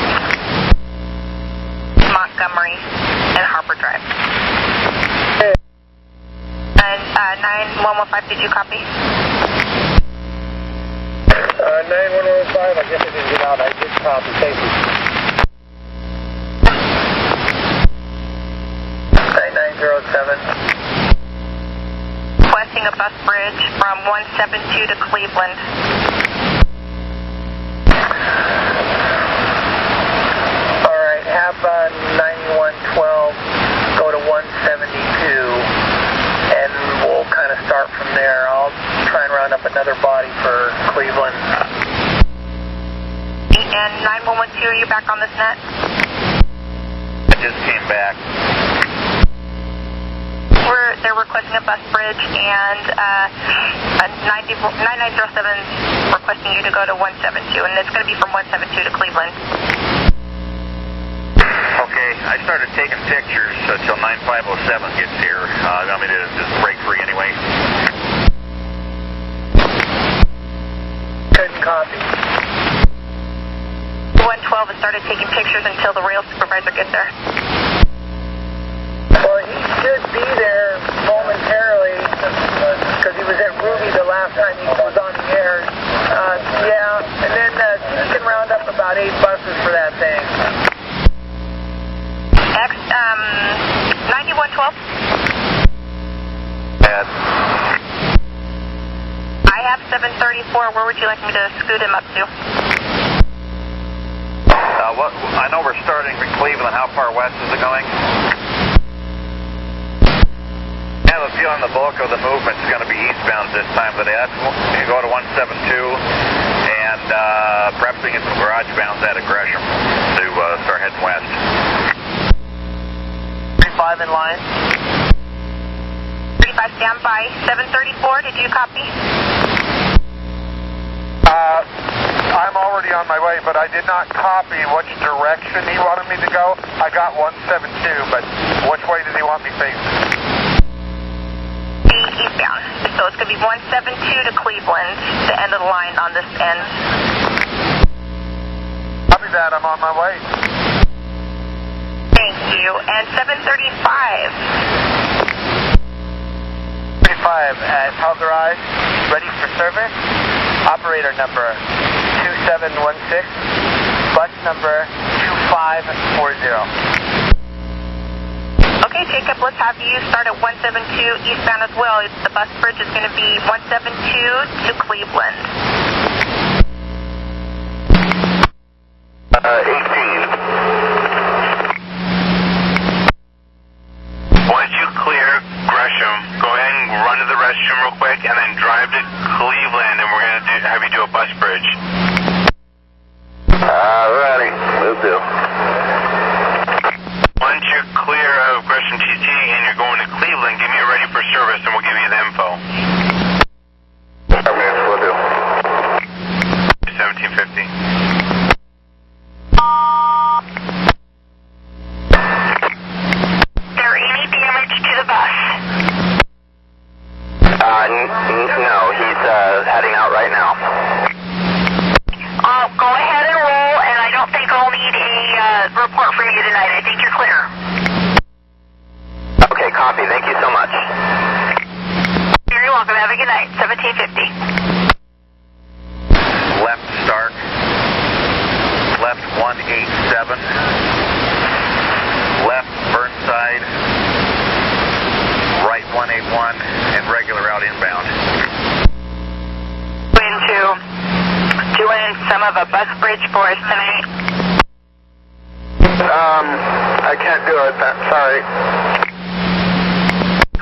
Montgomery and Harbor Drive. And 9115, did you copy? 9115, I guess I didn't get out. I did copy. Thank you. 9907. Requesting a bus bridge from 172 to Cleveland. All right, have 9112 go to 172, and we'll kind of start from there. I'll try and round up another body for Cleveland. And 9112, are you back on this net? I just came back. They're requesting a bus bridge, and 9907 requesting you to go to 172, and it's going to be from 172 to Cleveland. Okay, I started taking pictures until 9507 gets here. I mean, to just break free anyway. Couldn't copy. 112 has started taking pictures until the rail supervisor gets there. Well, he should be there momentarily because he was at Ruby the last time he was on the air. Yeah, and then he can round up about 8 buses for that thing. 9112? I have 734. Where would you like me to scoot him up to? I know we're starting in Cleveland. How far west is it going? I have a feeling the bulk of the movement's going to be eastbound this time of the day. You go to 172, and perhaps we can get some garage bounds out of Gresham to start heading west. 35 in line. 35 standby. 734, did you copy? I'm already on my way, but I did not copy which direction he wanted me to go. I got 172, but which way did he want me facing? Eastbound. So it's going to be 172 to Cleveland, the end of the line on this end. Copy that, I'm on my way. Thank you. And 735. 35 at Hell Garage, ready for service. Operator number 2716, bus number 2540. Okay, Jacob, let's have you start at 172 eastbound as well. The bus bridge is going to be 172 to Cleveland. 18. Once you clear Gresham, go ahead and run to the restroom real quick, and then drive to Cleveland, and we're going to have you do a bus bridge. Alrighty, will do. Once you're clear of Gresham TT and you're going to Cleveland, give me a ready for service, and we'll give you the info. Okay, will do. 1750. No, he's heading out right now. Go ahead and roll, and I don't think I'll need a report from you tonight. I think you're clear. Okay, copy. Thank you so much. You're welcome. Have a good night. 1750. Left Stark. Left 187. Left Burnside. Right 181, and regular out inbound. Going to doing some of a bus bridge for us tonight. I can't do it. Sorry.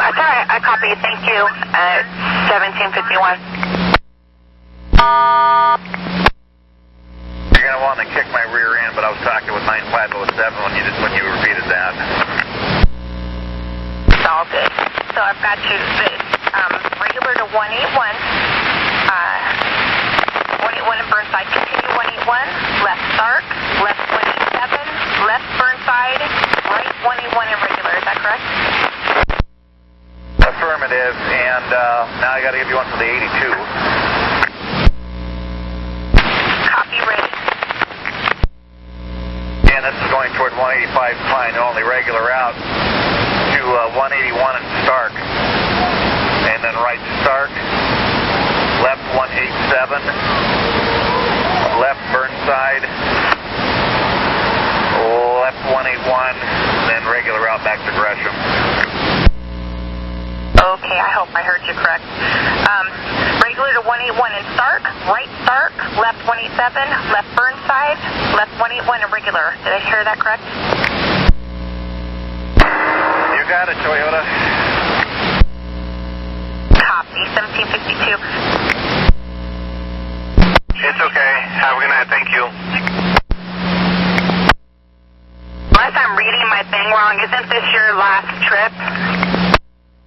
That's all right. I copy. Thank you. 1751. You're going to want to kick my rear end, but I was talking with 9507 when you repeated that. All good. So I've got you this regular to 181. 181 in Burnside. Continue 181. Left Stark. Left 187. Left Burnside. Right 181 in regular. Is that correct? Affirmative. And now I got to give you one for the 82. Copy, ready. And this is going toward 185 Pine, only regular route to 181 and Stark. And then right Stark. left 187, left Burnside, left 181, then regular route back to Gresham. Okay, I hope I heard you correct. Regular to 181 in Stark, right Stark, left 187, left Burnside, left 181 in regular. Did I hear that correct? You got it, Toyota. Copy, 1752. It's okay. Have a good night. Thank you. Unless I'm reading my thing wrong, isn't this your last trip?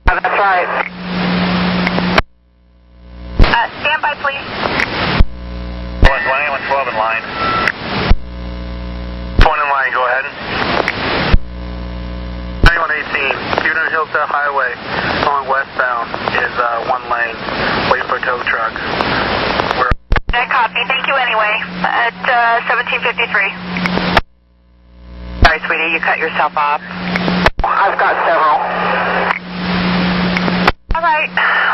That's right. Stand by, please. 112 in line. 1 in line, go ahead. 9118, Cuban Hillside Highway, going westbound, is 1 lane, wait for tow trucks. I copy. Thank you anyway. At 1753. Sorry, sweetie, you cut yourself off. I've got several. All right.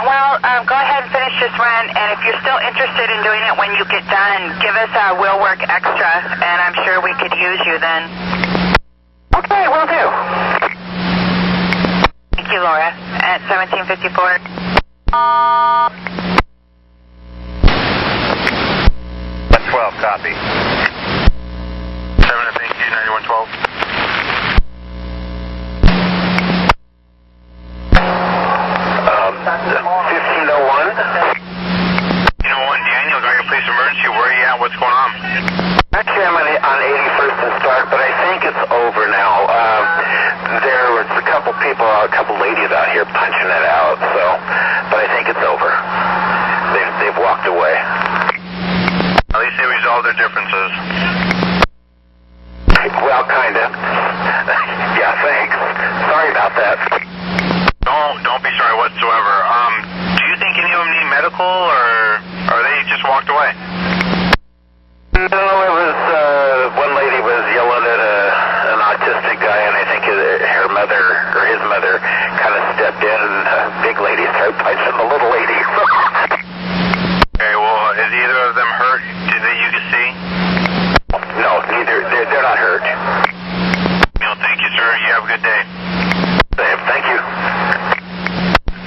Well, go ahead and finish this run, and if you're still interested in doing it when you get done, give us a Will Work Extra, and I'm sure we could use you then. Okay, will do. Thank you, Laura. At 1754. 12, copy. 7, thank you, 9112. 1501. 1501, Daniel, got your police emergency. Where are you at? What's going on? Actually, I'm on 81st and Stark, but I think it's over now. There was a couple ladies out here punching it out, so, but I think it's over. They've walked away. At least they resolved their differences. Well, kinda. Yeah, thanks. Sorry about that. Don't be sorry whatsoever. Do you think any of them need medical, or they just walked away? No, it was, one lady was yelling at an autistic guy, and I think her mother, or his mother, kind of stepped in, and the big lady started punching the little lady. Okay, well, is either of them hurt that you can see? No, neither. They're not hurt. Neil, thank you, sir. You have a good day. Thank you.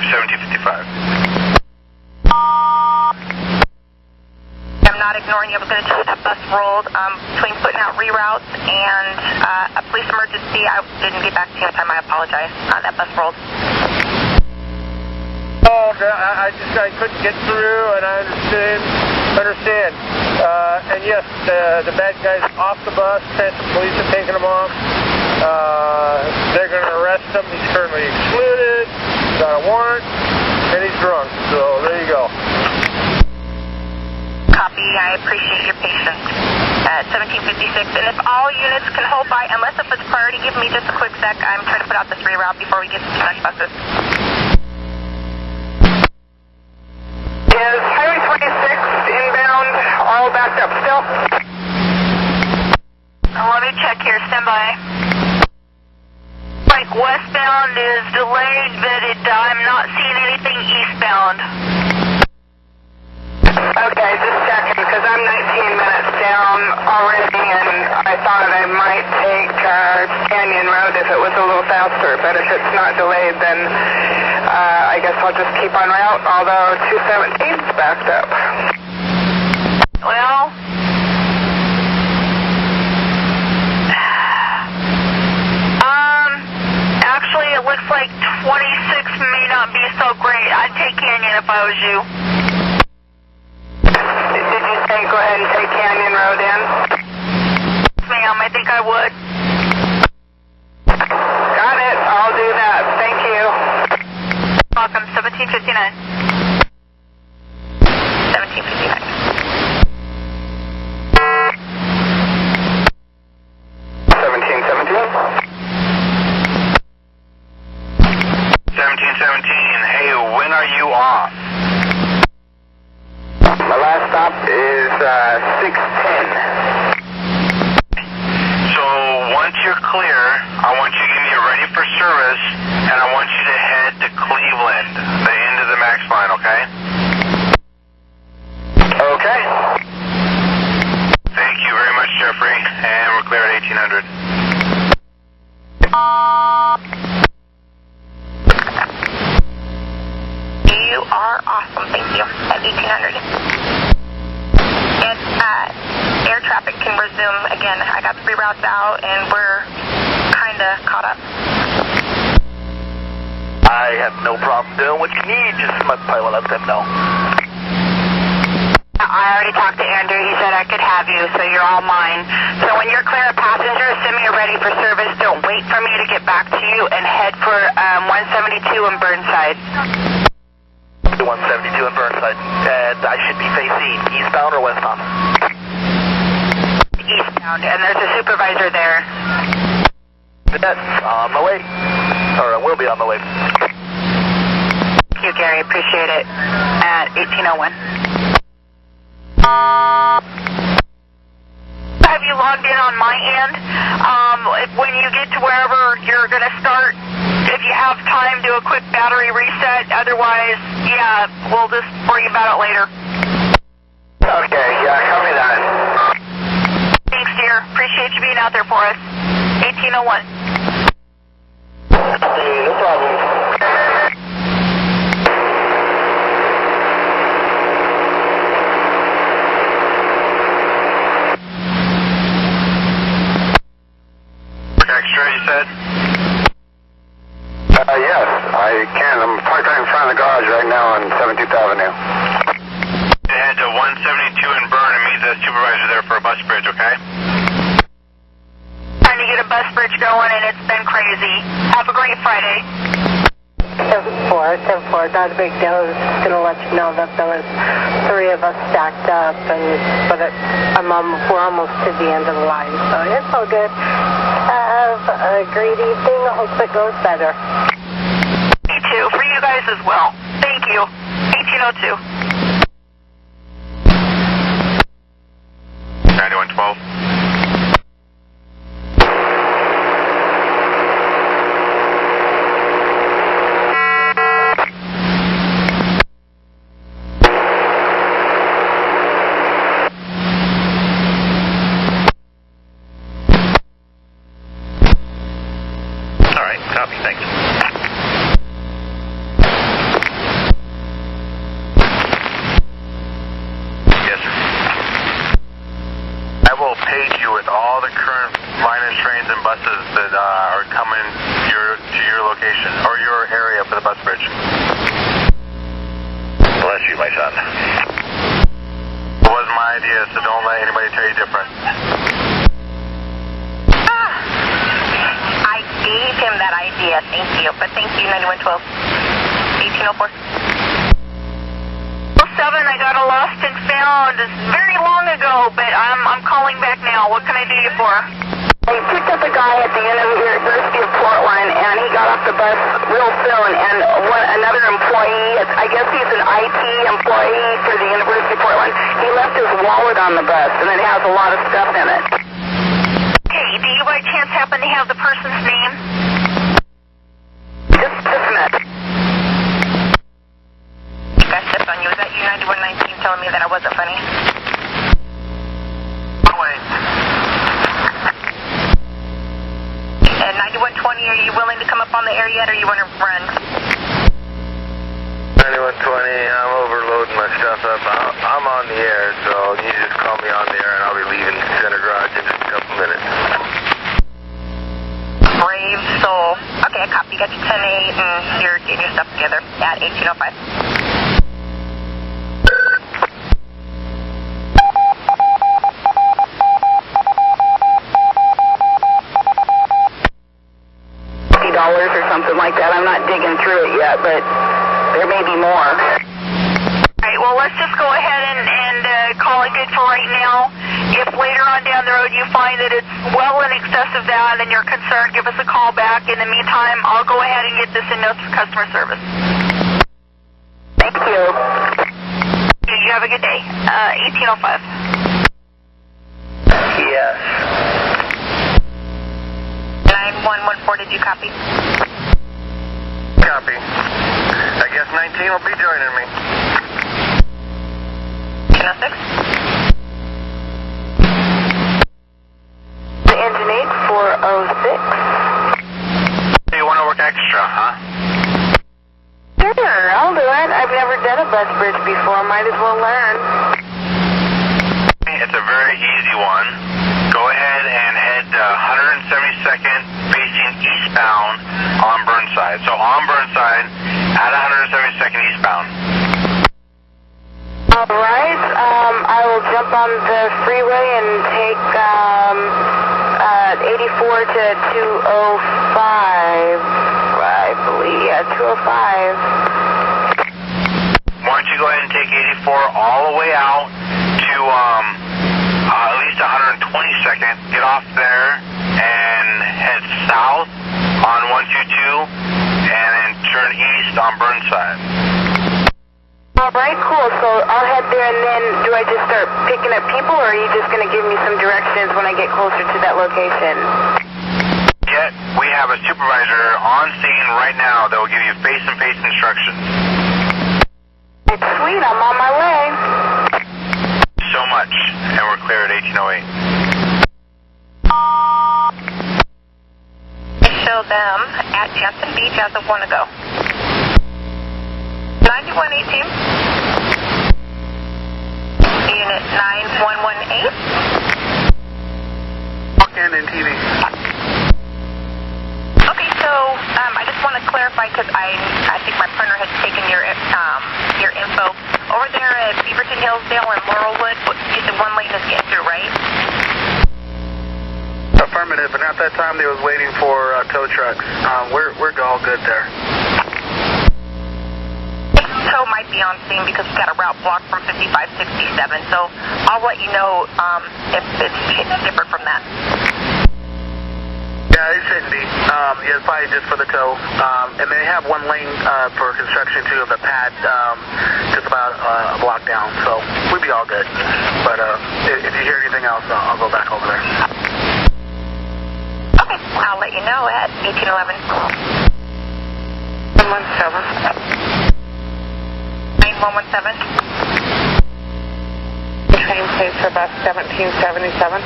1755. I'm not ignoring you. I was going to tell you that bus rolled between putting out reroutes and a police emergency. I didn't get back to you in time. I apologize. That bus rolled. Oh, I couldn't get through, and I understand. And yes, the bad guy's off the bus. The police are taking him off. They're going to arrest him. He's currently excluded. Got a warrant, and he's drunk. So there you go. Copy. I appreciate your patience. At 1756, and if all units can hold by, unless if it's priority, give me just a quick sec. I'm trying to put out this reroute before we get to too much buses. Is Highway 26 inbound all backed up still? Let me check here. Stand by. Like westbound is delayed, but I'm not seeing anything eastbound. Okay, just checking, because I'm 19 minutes down already, and I thought I might take Canyon Road if it was a little faster, but if it's not delayed, then I guess I'll just keep on route, although 217's backed up. Well, actually it looks like 26 may not be so great. I'd take Canyon if I was you. Did you say go ahead and take Canyon Road in? Ma'am, I think I would. Got it. I'll do that. Thank you. Welcome. 1759. 1759. 1717. Hey, when are you off? My last stop is 610. So once you're clear, I want you to get me ready for service, and I want you to head to Cleveland, the end of the Max line, okay? free, and we're clear at 1800. You are awesome, thank you, at 1800. And air traffic can resume again. I got 3 routes out, and we're kind of caught up. I have no problem doing what you need, just my pilot let them know. I already talked to Andrew. He said I could have you, so you're all mine. So when you're clear of passengers, send me a ready for service. Don't wait for me to get back to you, and head for 172 in Burnside. 172 in Burnside, and I should be facing eastbound or westbound? Eastbound, and there's a supervisor there. That's on the way, or I will be on the way. Thank you, Gary. Appreciate it. At 1801. Have you logged in on my end? When you get to wherever you're going to start, if you have time, do a quick battery reset. Otherwise, yeah, we'll just worry about it later. Okay, yeah, copy that. Thanks, dear. Appreciate you being out there for us. 1801. No problem. Extra, you said? Yes, I can. I'm parked right in front of the garage right now on 17th Avenue. Head to 172 in Burn and meet the supervisor there for a bus bridge, okay? Trying to get a bus bridge going, and it's been crazy. Have a great Friday. 10-4, not a big deal. I was just going to let you know that there was 3 of us stacked up, but we're almost to the end of the line, so it's all good. Have a great evening. I hope it goes better. Me too. For you guys as well. Thank you. 1802. 9112. Copy, thanks. Yes, sir. I will page you with all the current line trains and buses that are coming to your location or your area for the bus bridge. Bless you, my son. It wasn't my idea, so don't let anybody tell you different. I gave him that idea, thank you. But thank you, 9112. 1804. 07, I got a lost and found very long ago, but I'm calling back now. What can I do you for? I picked up a guy at the University of Portland, and he got off the bus real soon, and another employee, I guess he's an IT employee for the University of Portland, he left his wallet on the bus, and it has a lot of stuff in it. Okay, do you by chance happen to have the person's name? Just a minute. I stepped on you. Was that you, 9119, telling me that I wasn't funny? Oh, wait. And 9120, are you willing to come up on the air yet, or you want to run? 9120, I'm overloading my stuff up. I'm on the air, so you just call me on the air, and I'll be leaving Center Garage in just a couple minutes. Brave soul. Okay, I copy. Got you 10-8, and you're getting your stuff together at 1805. $50 or something like that. I'm not digging through it yet, but there may be more. All right, well, let's just go ahead and call it good for right now. If later on down the road you find that it's well in excess of that and you're concerned, give us a call back. In the meantime, I'll go ahead and get this in notes for customer service. Thank you. You have a good day. 1805. Yes. 9114, did you copy? Copy. I guess 19 will be joining me. 1006. Engine 8406. You want to work extra, huh? Sure, I'll do it. I've never done a bus bridge before. Might as well learn. It's a very easy one. Go ahead and head 172nd facing eastbound on Burnside. So on Burnside at 172nd eastbound. All right. I will jump on the freeway and take 84 to 205. I believe, yeah, 205. Why don't you go ahead and take 84 all the way out to at least 122nd. Get off there and head south on 122 and then turn east on Burnside. All right, cool. So I'll head there, and then do I just start picking up people, or are you just going to give me some directions when I get closer to that location? Yet we have a supervisor on scene right now that will give you face-to-face instructions. Sweet, I'm on my way. So much, and we're clear at 1808. I show them at Jansen Beach as of 1 ago. 9118. Unit 9118. Walk-in and TV. Okay, so I just want to clarify because I think my partner has taken your info. Over there at Beaverton, Hillsdale, and Laurelwood, you said one lane is getting through, right? Affirmative, and at that time they was waiting for tow trucks. We're all good there. Tow might be on scene because we've got a route blocked from 5567, so I'll let you know if it's different from that. Yeah, it shouldn't be. Yeah, it's probably just for the tow. And they have one lane for construction too of the pad, just about a block down, so we'd be all good. But if you hear anything else, I'll go back over there. Okay, I'll let you know at 1811. 117. 9117. Train pays for bus 1777.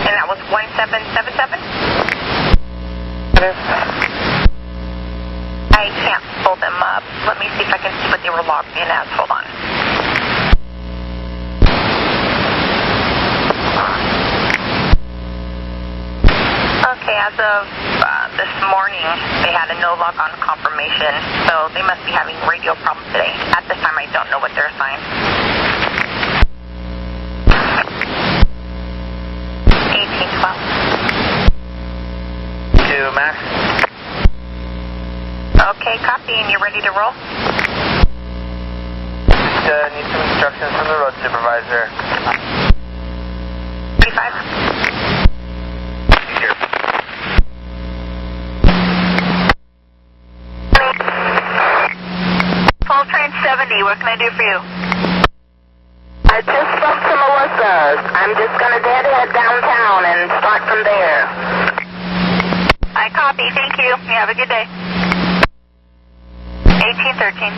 And that was 1777? I can't pull them up. Let me see if I can see what they were logged in as. Hold on. Okay, as of this morning, they had a no-log on confirmation, so they must be having radio problems today. At this time, I don't know what they're assigned. 1812. To Max. Okay, copy, and you're ready to roll? Need some instructions from the road supervisor. 35. Full train 70, what can I do for you? I just spoke to Melissa. I'm just going to head downtown and start from there. I copy, thank you. You have a good day. 1813.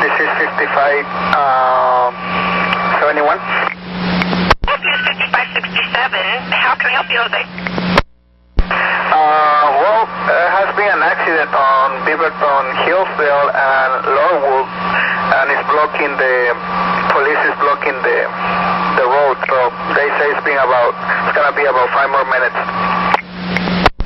This is 5571. This is 5567. How can I help you, Jose? Well, there has been an accident on Beaverton, Hillsdale, and Laurelwood, and it's blocking police is blocking the road, so they say it's gonna be about 5 more minutes.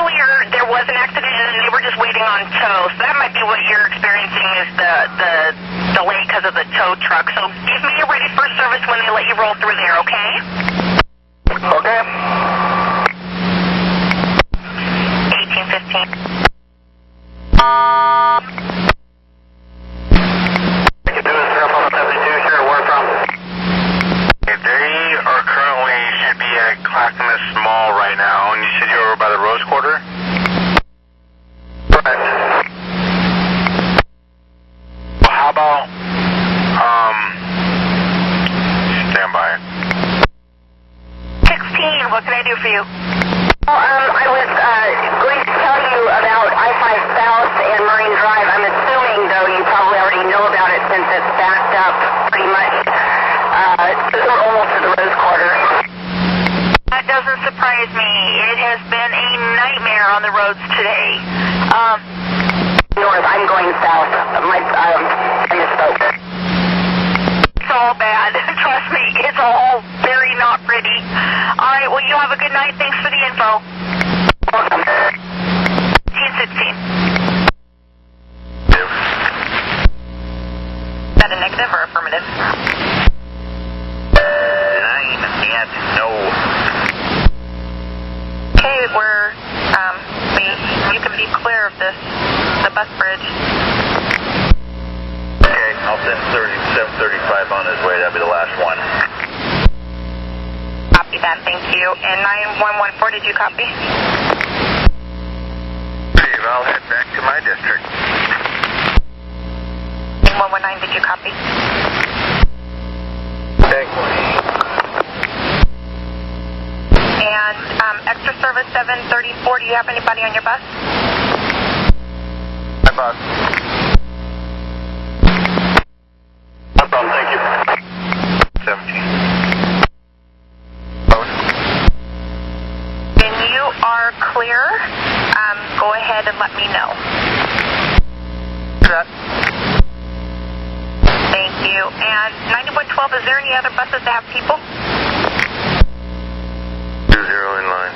Earlier, there was an accident, and they were just waiting on tow, so that might be what you're experiencing is the delay because of the tow truck. So give me your ready for service when they let you roll through there, okay? Okay. 1815. They are currently should be at Clackamas Mall right now, and you said you were over by the Rose Quarter? Right. Well, how about, stand by. 16, what can I do for you? Well, I was going to tell you about I-5 South and Marine Drive. I'm assuming, though, you probably already know about it. backed up pretty much. We're almost to the Rose Quarter. That doesn't surprise me. It has been a nightmare on the roads today. North, I'm going south. I misspoke. It's all bad. Trust me, it's all very not pretty. All right, well, you have a good night. Thanks for the info. Welcome. 1816. Is that a negative or affirmative? 9 and no. Okay, you can be clear of this, the bus bridge. Okay, I'll send 735 on his way. That'll be the last one. Copy that, thank you. And 9114, did you copy? Steve, I'll head back to my district. 119, did you copy? Thank you. And extra service 734, do you have anybody on your bus? My bus. No problem, thank you. 17. When you are clear, go ahead and let me know. Thank you. And 9112, is there any other buses that have people? 20 in line.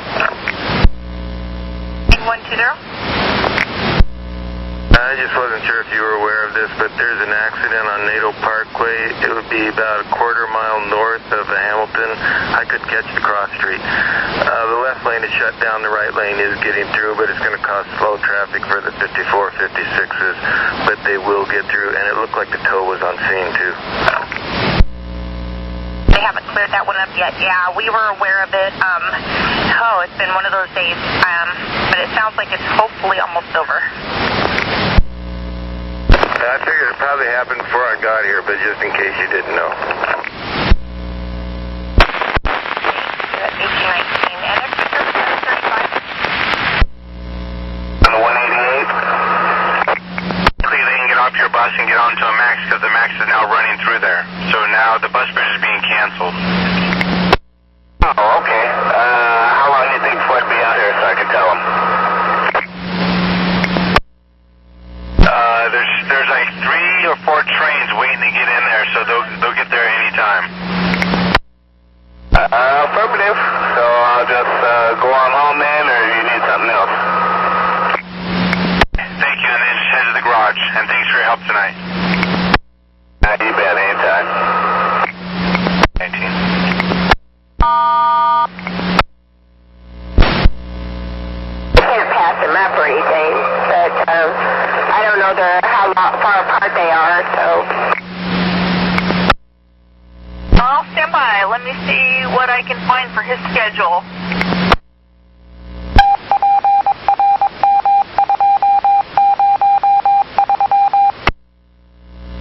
9120? I just wasn't sure if you were aware of this, but there's an accident on Nato Parkway. It would be about a quarter-mile north of Hamilton. I could catch the cross street. The left lane is shut down. The right lane is getting through, but it's going to cause slow traffic for the 54, 56s. But they will get through, and it looked like the tow was on scene, too. They haven't cleared that one up yet. Yeah, we were aware of it. It's been one of those days. But it sounds like it's hopefully almost over. I figured it probably happened before I got here, but just in case you didn't know. 1819. And extra service 735. On the 188. They can get off your bus and get onto a MAX because the MAX is now running through there. So now the bus bridge is being canceled. Oh, okay. How long do you think before I'd be out here so I could tell him? There's like 3 or 4 trains waiting to get in there, so they'll get there anytime. Affirmative. So I'll just go on home then, or you need something else? Thank you, and then just head to the garage. And thanks for your help tonight. You bet, anytime. 19. Can't pass them up or anything, but I don't know how far apart they are, so. I'll stand by. Let me see what I can find for his schedule.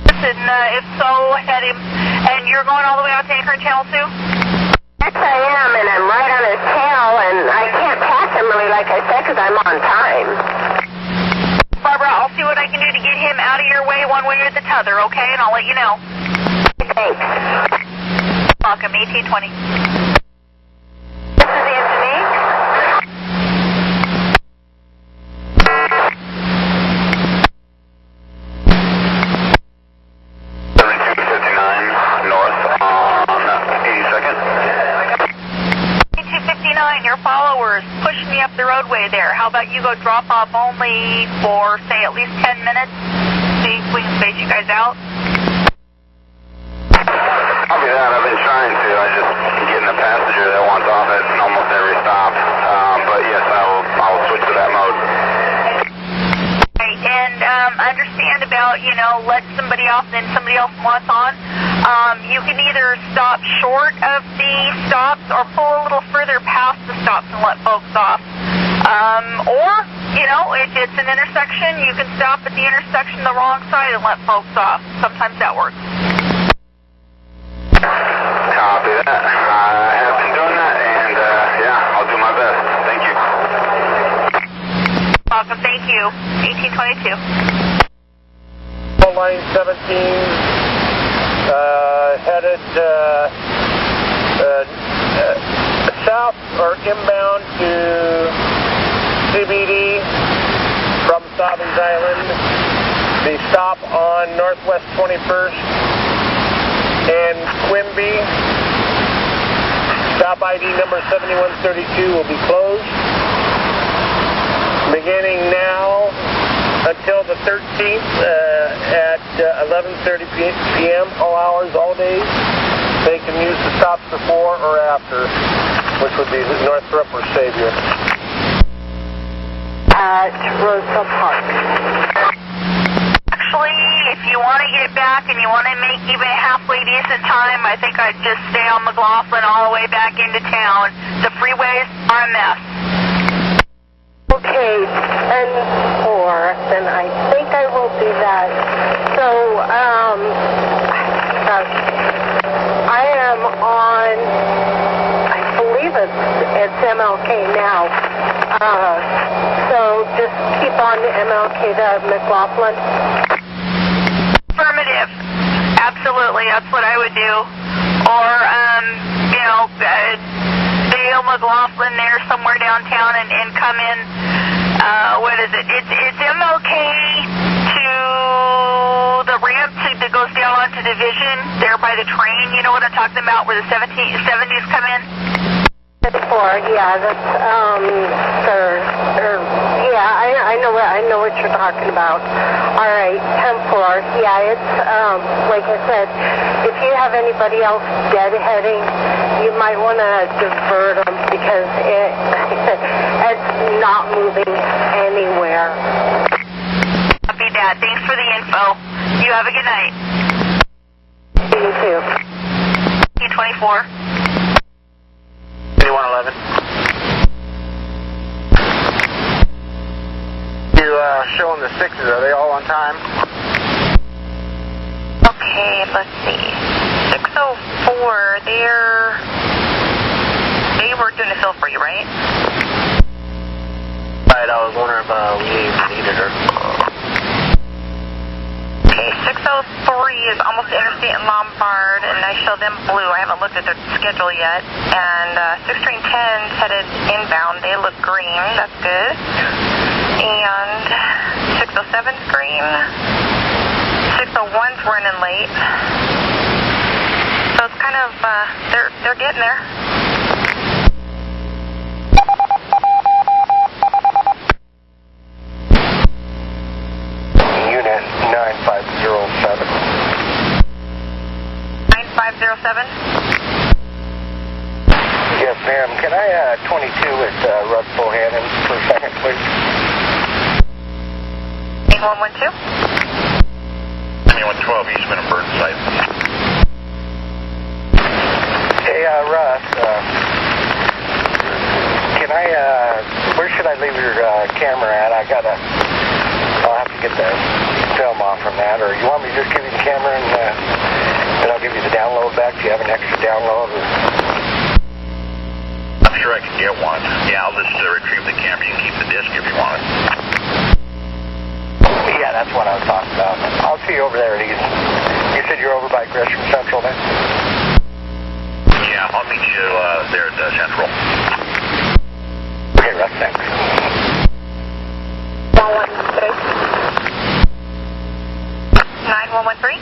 Listen, if so, head him. And you're going all the way out to Anchorage Channel 2? Yes, I am, and I'm right on his tail, and I can't pass him really, like I said, because I'm on time. Barbara, I'll see what I can do to get him out of your way one way or the other, okay? And I'll let you know. Thanks. Welcome, 1820. This is Anthony. Your followers pushed me up the roadway there. How about you go drop off only for, say, at least 10 minutes? See if we can space you guys out. I'll be that. I've been trying to. I just getting a passenger that wants off at almost every stop. But yes, I'll switch to that mode. Right, and understand about, let somebody off, then somebody else wants on. You can either stop short of the stops or pull a little further past the stops and let folks off. Or, if it's an intersection, you can stop at the intersection the wrong side and let folks off. Sometimes that works. Copy that. I have been doing that, and I'll do my best. Thank you. Welcome, thank you. 1822. Line 17. headed south or inbound to CBD from Southeast Island. The stop on Northwest 21st and Quimby. Stop ID number 7132 will be closed. Beginning now until the 13th at 11:30 p.m. all hours, all days. They can use the stops before or after, which would be Northrop or Savior. At Rosa Park. Actually, if you want to get back and you want to make even halfway decent time, I think I'd just stay on McLaughlin all the way back into town. The freeways are a mess. Okay, 10-4, then I think I will do that. So, I am on, I believe it's MLK now. So just keep on the MLK to McLaughlin. Affirmative. Absolutely, that's what I would do. Or, Dale McLaughlin there somewhere downtown and come in, what is it? It's MLK to the ramp that goes down onto Division, there by the train. You know what I'm talking about, where the 70s come in? 10-4, yeah, that's, I know what you're talking about. All right, 10-4, yeah, it's, like I said, if you have anybody else deadheading, you might want to divert them because it's not moving anywhere. Copy that. Thanks for the info. You have a good night. You too. T24. 2111. You showing the 6s, are they all on time? Okay, let's see. 604, they were doing a fill for you, right? Right, I was wondering if we needed her. Okay, 603 is almost Interstate and Lombard, and I show them blue. I haven't looked at their schedule yet. And 610's headed inbound. They look green. That's good. And 607's green. 601's running late. So it's kind of, they're getting there. Unit 9507. 9507? Yes, ma'am. Can I 22 with Russ Bohannon for a second, please? 8112? 2112, Eastman and Burnside. Hey, Russ, can I, where should I leave your camera at? I'll have to get the film off from that, or you want me to just give you the camera and then I'll give you the download back? Do you have an extra download? I'm sure I can get one. Yeah, I'll just retrieve the camera. You can keep the disc if you want it. Yeah, that's what I was talking about. I'll see you over there at East. You said you're over by Gresham Central then? Yeah, I'll meet you there at Central. Okay, Russ, thanks. 9113?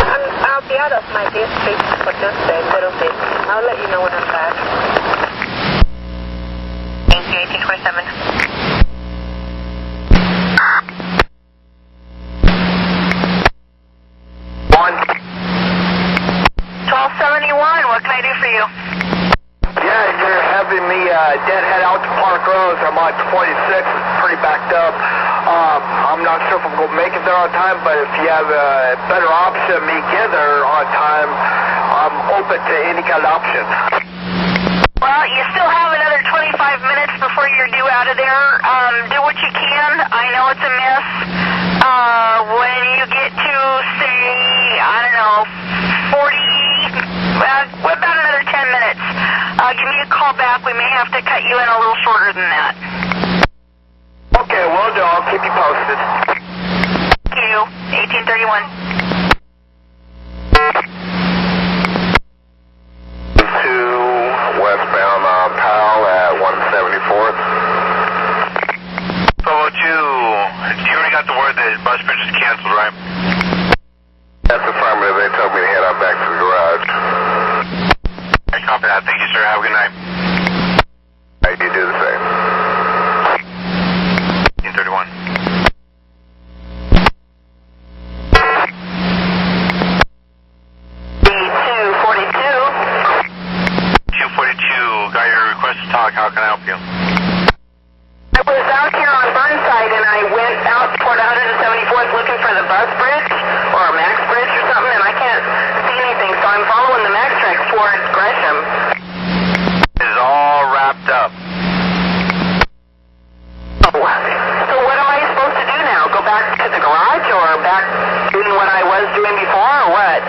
I'll be out of my district for just a little bit. I'll let you know when I'm back. Thank you, 1827. 1271, what can I do for you? Yeah, you're having me deadhead out to Park Rose. I'm on 46. It's pretty backed up. I'm not sure if I'm going to make it there on time, but if you have a better option, me get there on time, I'm open to any kind of option. Well, you still have another 25 minutes before you're due out of there. Do what you can. I know it's a mess. When you get to, say, I don't know, 40, about another 10 minutes, give me a call back. We may have to cut you in a little shorter than that. Okay, will do. I'll keep you posted. Thank you. 1831. sir. Have a good night. You do the same. 1831. Got your request to talk. How can I help you? I was out here on Burnside and I went out toward 174th looking for the bus bridge or Max Bridge or something, and I can't see anything, so I'm following the Max tracks toward Gresham. It's all wrapped up. Oh, so what am I supposed to do now? Go back to the garage or back doing what I was doing before or what?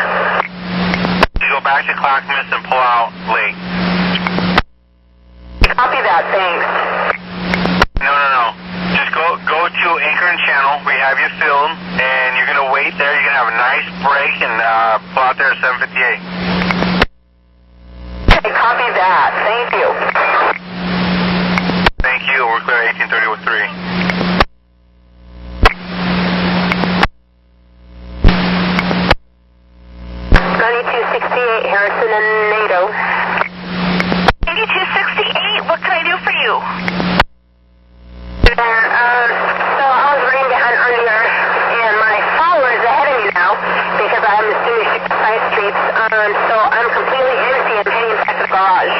You go back to Clackamas and pull out Lake. Copy that, thanks. No. Just go to Anchor and Channel. We have you filled, and you're going to wait there. You're going to have a nice break and pull out there at 7:58. Okay, copy that. Thank you. Thank you. We're clear 1830 with 3. Harrison and NATO. 9268, what can I do for you? So I was running behind earlier, and my follower is ahead of me now because I'm distinguishing side streets. So I'm completely empty and heading back to the garage.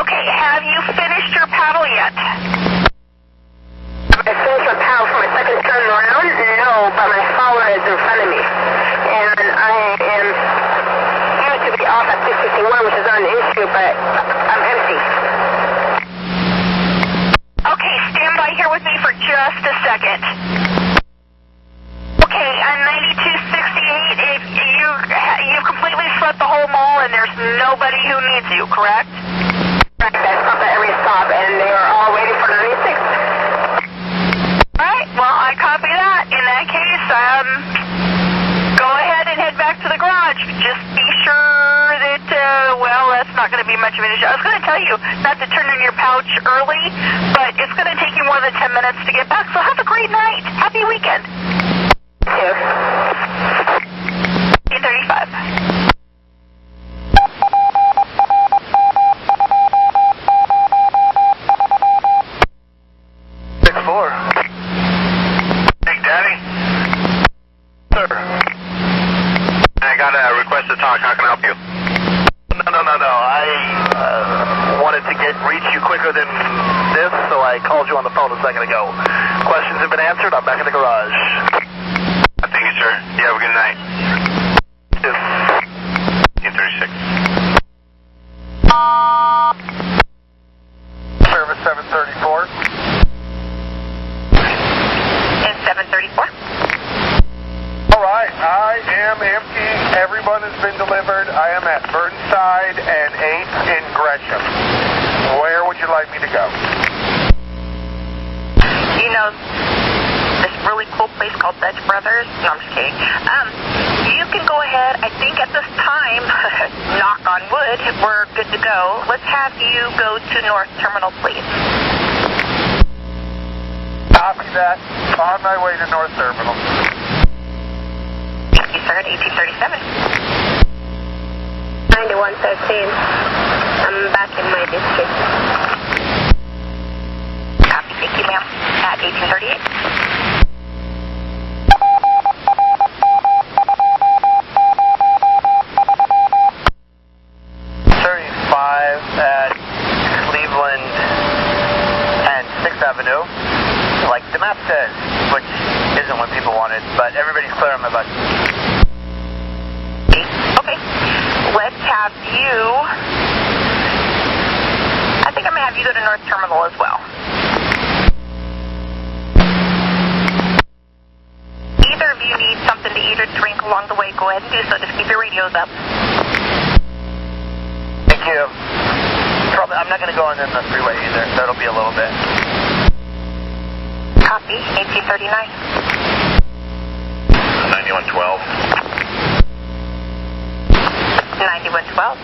Okay, have you finished your paddle yet? Have I finished my paddle for my second turn around? No, but my follower is in front of me. And I am due to be off at 651, which is not an issue, but I'm empty. Okay, stand by here with me for just a second. Okay, on 9268, if you've completely swept the whole mall and there's nobody who needs you, correct? Correct, I stopped at every stop and they were all waiting for 96. Alright, well, I copy that. In that case, go ahead and head back to the garage. Just be sure that, that's not going to be much of an issue. I was going to tell you not to turn in your pouch early, but it's going to take you more than 10 minutes to get back, so have a great night. Happy weekend. Thank you. 835. Big Daddy? Sir. I got a request to talk. How can I help you? No. I wanted to reach you quicker than this, so I called you on the phone a second ago. Questions have been answered. I'm back in the garage. Thank you, sir. You have a good night. 1836. Service 734. Is 734? Alright, I am empty. Everyone has been delivered. I am at Burnside and 8th in Gresham. Where would you like me to go? You know this really cool place called Dutch Brothers? No, I'm just kidding. You can go ahead. I think at this time, knock on wood, we're good to go. Let's have you go to North Terminal, please. Copy that. On my way to North Terminal. Thank you, sir, at 1837. 9113. I'm back in my district. Copy, thank you, ma'am. At 1838. 35 at Cleveland and 6th Avenue, like the map says, which isn't what people wanted, but everybody's clear on my bus. Okay, let's have you, I think I'm going to have you go to North Terminal as well. Either of you need something to eat or drink along the way, go ahead and do so. Just keep your radios up. Thank you. Probably, I'm not going to go on the freeway either, so it'll be a little bit. Copy, 1839. 9112. 9112.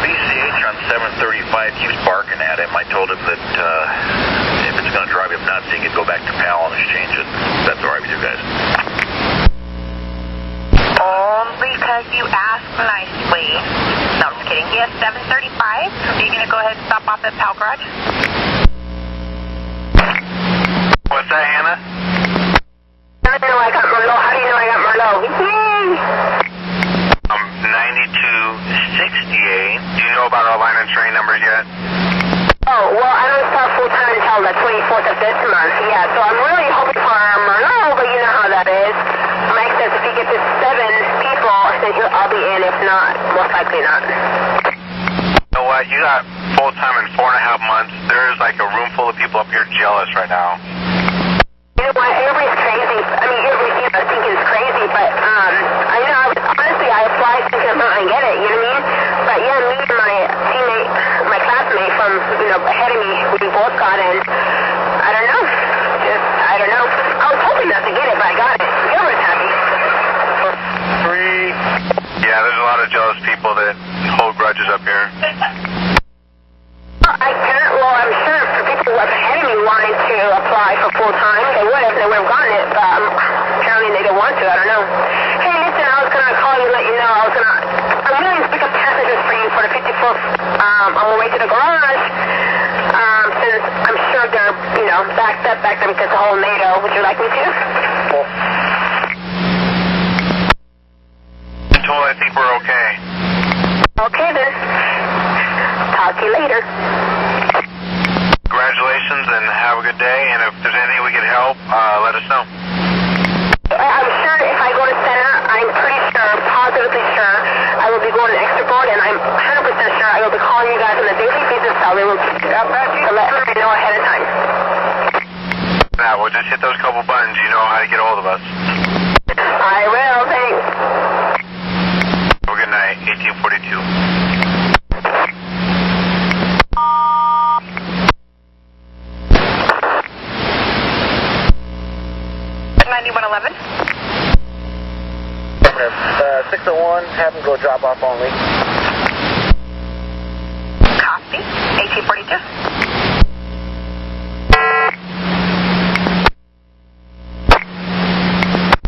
VCH on 735 keeps barking at him. I told him that if it's going to drive him nuts, he could go back to PAL and exchange it. That's all right with you guys. Only because you asked nicely. 735. Are you going to go ahead and stop off at Pal Garage? What's that, Hannah? How do you know I got Merlot? Yay! 9268. Do you know about our line and train numbers yet? Oh, well, I don't start full-time until the 24th of this month, yeah, so I'm really hoping for Merlot, but you know how that is. Mike says if he gets his 7 people, then I'll be in. If not, most likely not. You know what? You got full-time in 4.5 months. There's like a room full of people up here jealous right now. You know what? Everybody's crazy. I mean, everybody thinking is crazy, but, honestly, I applied thinking I'm not going to get it, you know what I mean? But, yeah, me and my teammate, my classmate from, ahead of me, we both got in. I don't know. I don't know. I was hoping not to get it, but I got it. Everyone's happy. 3. Yeah, there's a lot of jealous people that hold grudges up here. I'm sure for people who were ahead of me wanted to apply for full-time, they would have gotten it, but apparently they didn't want to, I don't know. Hey, listen, I was going to call you and let you know, I'm willing to pick up passengers for you for the 54th, on the way to the garage, since I'm sure they're, backed up because of the whole NATO. Would you like me to? Told I think we're okay. Okay, then. Talk to you later. Congratulations and have a good day, and if there's anything we can help, let us know. I'm sure if I go to center, I'm pretty sure, positively sure, I will be going to extra board, and I'm 100% sure I will be calling you guys on a daily basis, so they will to let me know ahead of time. Now, we'll just hit those couple buttons. You know how to get a hold of us. I will, thanks. Have a good night, 1842. 9111. 601, have them go drop off only. Copy. 1842.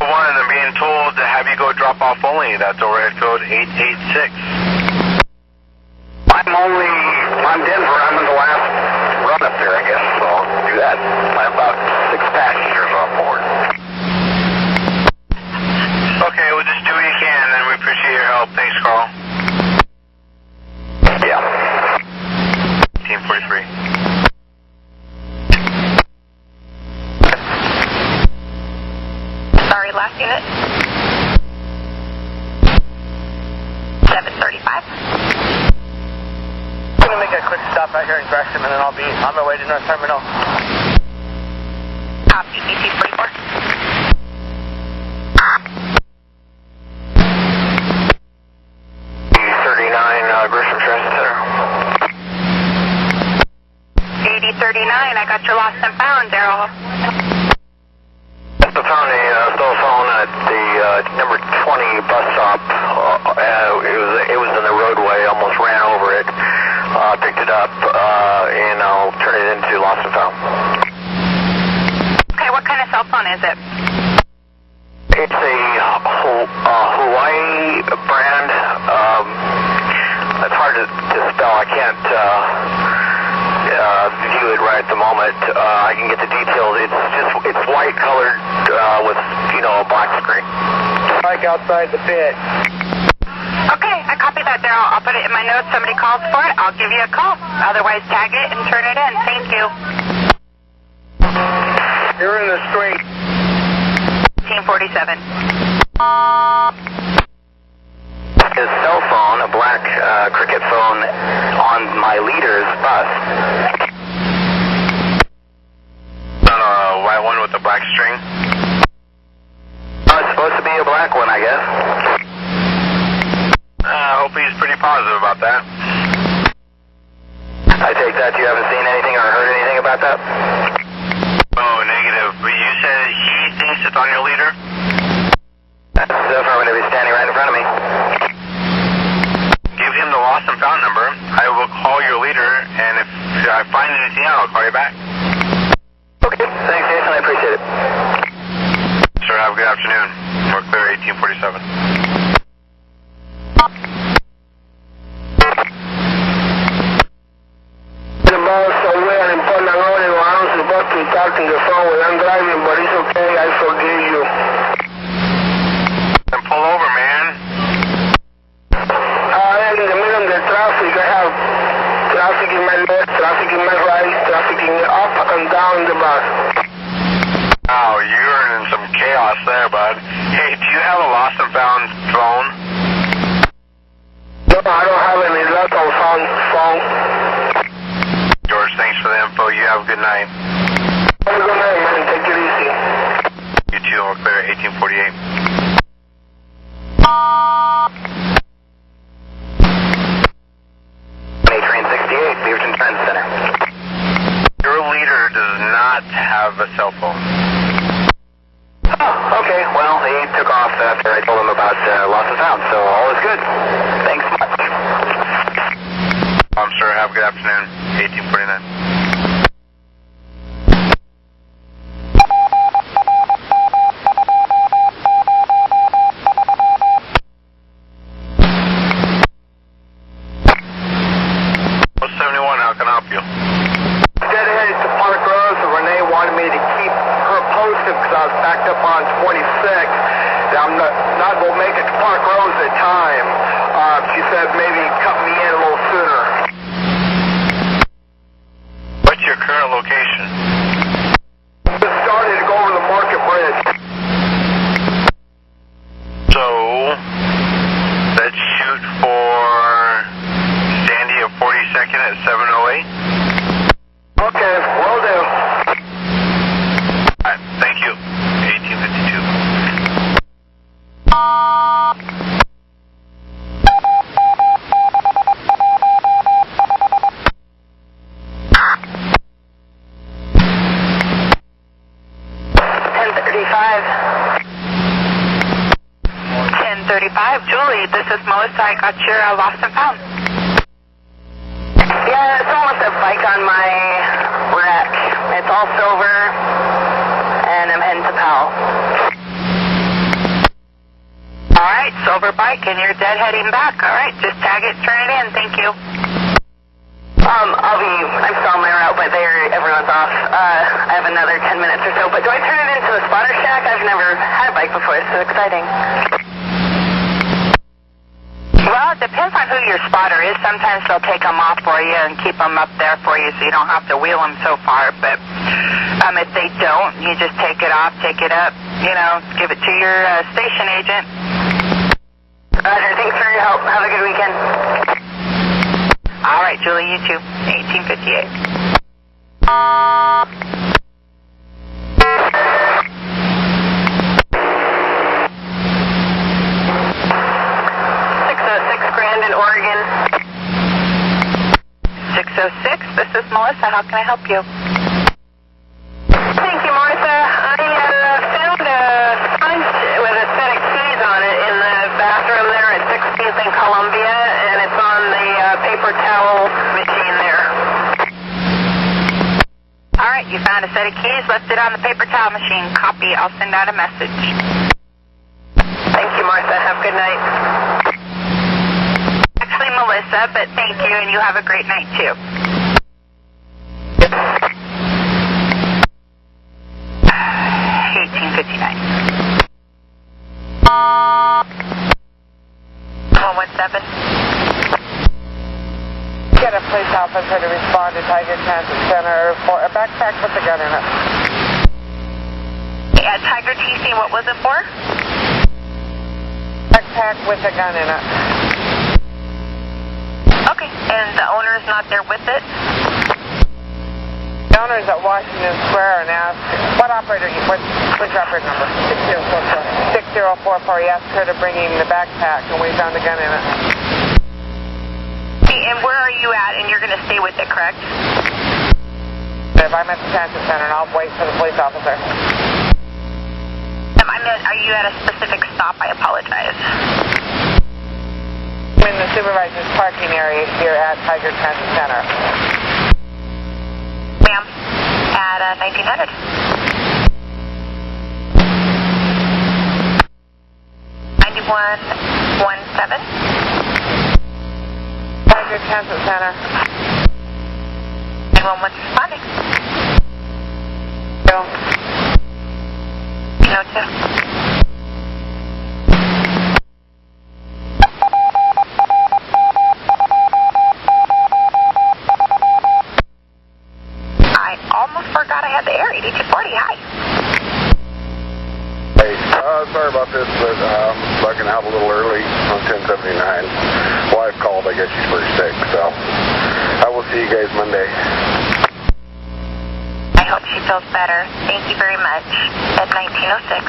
One, I'm being told to have you go drop off only. That's overhead code 886. I'm Denver. I'm in the last run up there, I guess, so I'll do that. I have about 6 passengers on board. Okay, we'll just do what you can, and we appreciate your help. Thanks, Carl. Yeah. 1843. Sorry, last unit. 735. I'm going to make a quick stop right here in Gresham, and then I'll be on my way to North Terminal. Copy, DC44. Gresham Transit Center. 8039, I got your lost and found, Daryl. I found a cell phone at the number 20 bus stop. It was in the roadway, almost ran over it. Picked it up, and I'll turn it into lost and found. Okay, what kind of cell phone is it? It's a Hawaii brand. It's hard to spell. I can't view it right at the moment. I can get the details. It's white colored with a black screen. Like outside the pit. Okay, I copy that, Daryl. I'll put it in my notes. Somebody calls for it, I'll give you a call. Otherwise, tag it and turn it in. Thank you. You're in the street. 1847. His cell phone, a black Cricket phone, on my leader's bus. White one with the black string? It's supposed to be a black one, I guess. I hope he's pretty positive about that. I take that you haven't seen anything or heard anything about that? Oh, negative. But you said he thinks it's on your leader? That's affirmative. He's standing right in front of me. Give him the lost and found number. I will call your leader, and if I find anything out, I'll call you back. Okay. Thanks, Jason. I appreciate it. Sir, have a good afternoon. We're clear, 1847. almost there, bud. Hey, do you have a lost and found phone? No, I don't have any left on phone. George, thanks for the info. You have a good night. Have a good night, man. Take it easy. You too. I'm clear at 1848. Train 68, Beaverton Transit Center. Your leader does not have a cell phone. Oh, okay. Well, he took off after I told him about lost and found, so all is good. Thanks much. I'm sure. Have a good afternoon. 1849. How can I help you? Dead headed to Park Rose, and Renee wanted me to keep her posted because I was backed up on 26. I'm not going to make it to Park Rose at time. She said maybe cut me in a little sooner. What's your current location? Just started to go over the Market Bridge. So, let's shoot for Sandy at 42nd at 7:08. Okay, will do. Alright, thank you. 1852. Julie, this is Melissa. I got your lost and found. Yeah, someone left a bike on my wreck. It's all silver, and I'm heading to Powell. All right, silver bike, and you're dead heading back. All right, just tag it, turn it in. Thank you. I'm still on my route, but everyone's off. I have another 10 minutes or so, but do I turn it into the spotter shack? I've never had a bike before. It's so exciting. Well, it depends on who your spotter is. Sometimes they'll take them off for you and keep them up there for you so you don't have to wheel them so far. But if they don't, you just take it off, take it up, give it to your station agent. Roger, thanks for your help. Have a good weekend. All right, Julie, you too. 1858. Oregon. 606, this is Melissa. How can I help you? Thank you, Martha. I found a sponge with a set of keys on it in the bathroom there at 16th and Columbia, and it's on the paper towel machine there. All right, you found a set of keys, left it on the paper towel machine. Copy. I'll send out a message. Thank you, Martha. Have a good night. Melissa, but thank you, and you have a great night, too. 1859. 117. Get a police officer to respond to Tiger Transit Center for a backpack with a gun in it. Yeah, Tiger TC, what was it for? Backpack with a gun in it. Okay, and the owner's not there with it? The owner's at Washington Square and asked, which operator number? 6044. He asked her to bring him the backpack, and we found a gun in it. And where are you at, and you're going to stay with it, correct? If I'm at the transit center, and I'll wait for the police officer. I meant, are you at a specific stop? I apologize. I'm in the supervisor's parking area here at Tiger Transit Center. Ma'am, at 1900. Tiger Transit Center. 911 responding. No. No, too. I almost forgot I had the air. 8240, hi. Hey. Sorry about this, but bugging out a little early on 1079. Wife called, I guess she's pretty sick, so I will see you guys Monday. I hope she feels better. Thank you very much. At 1906.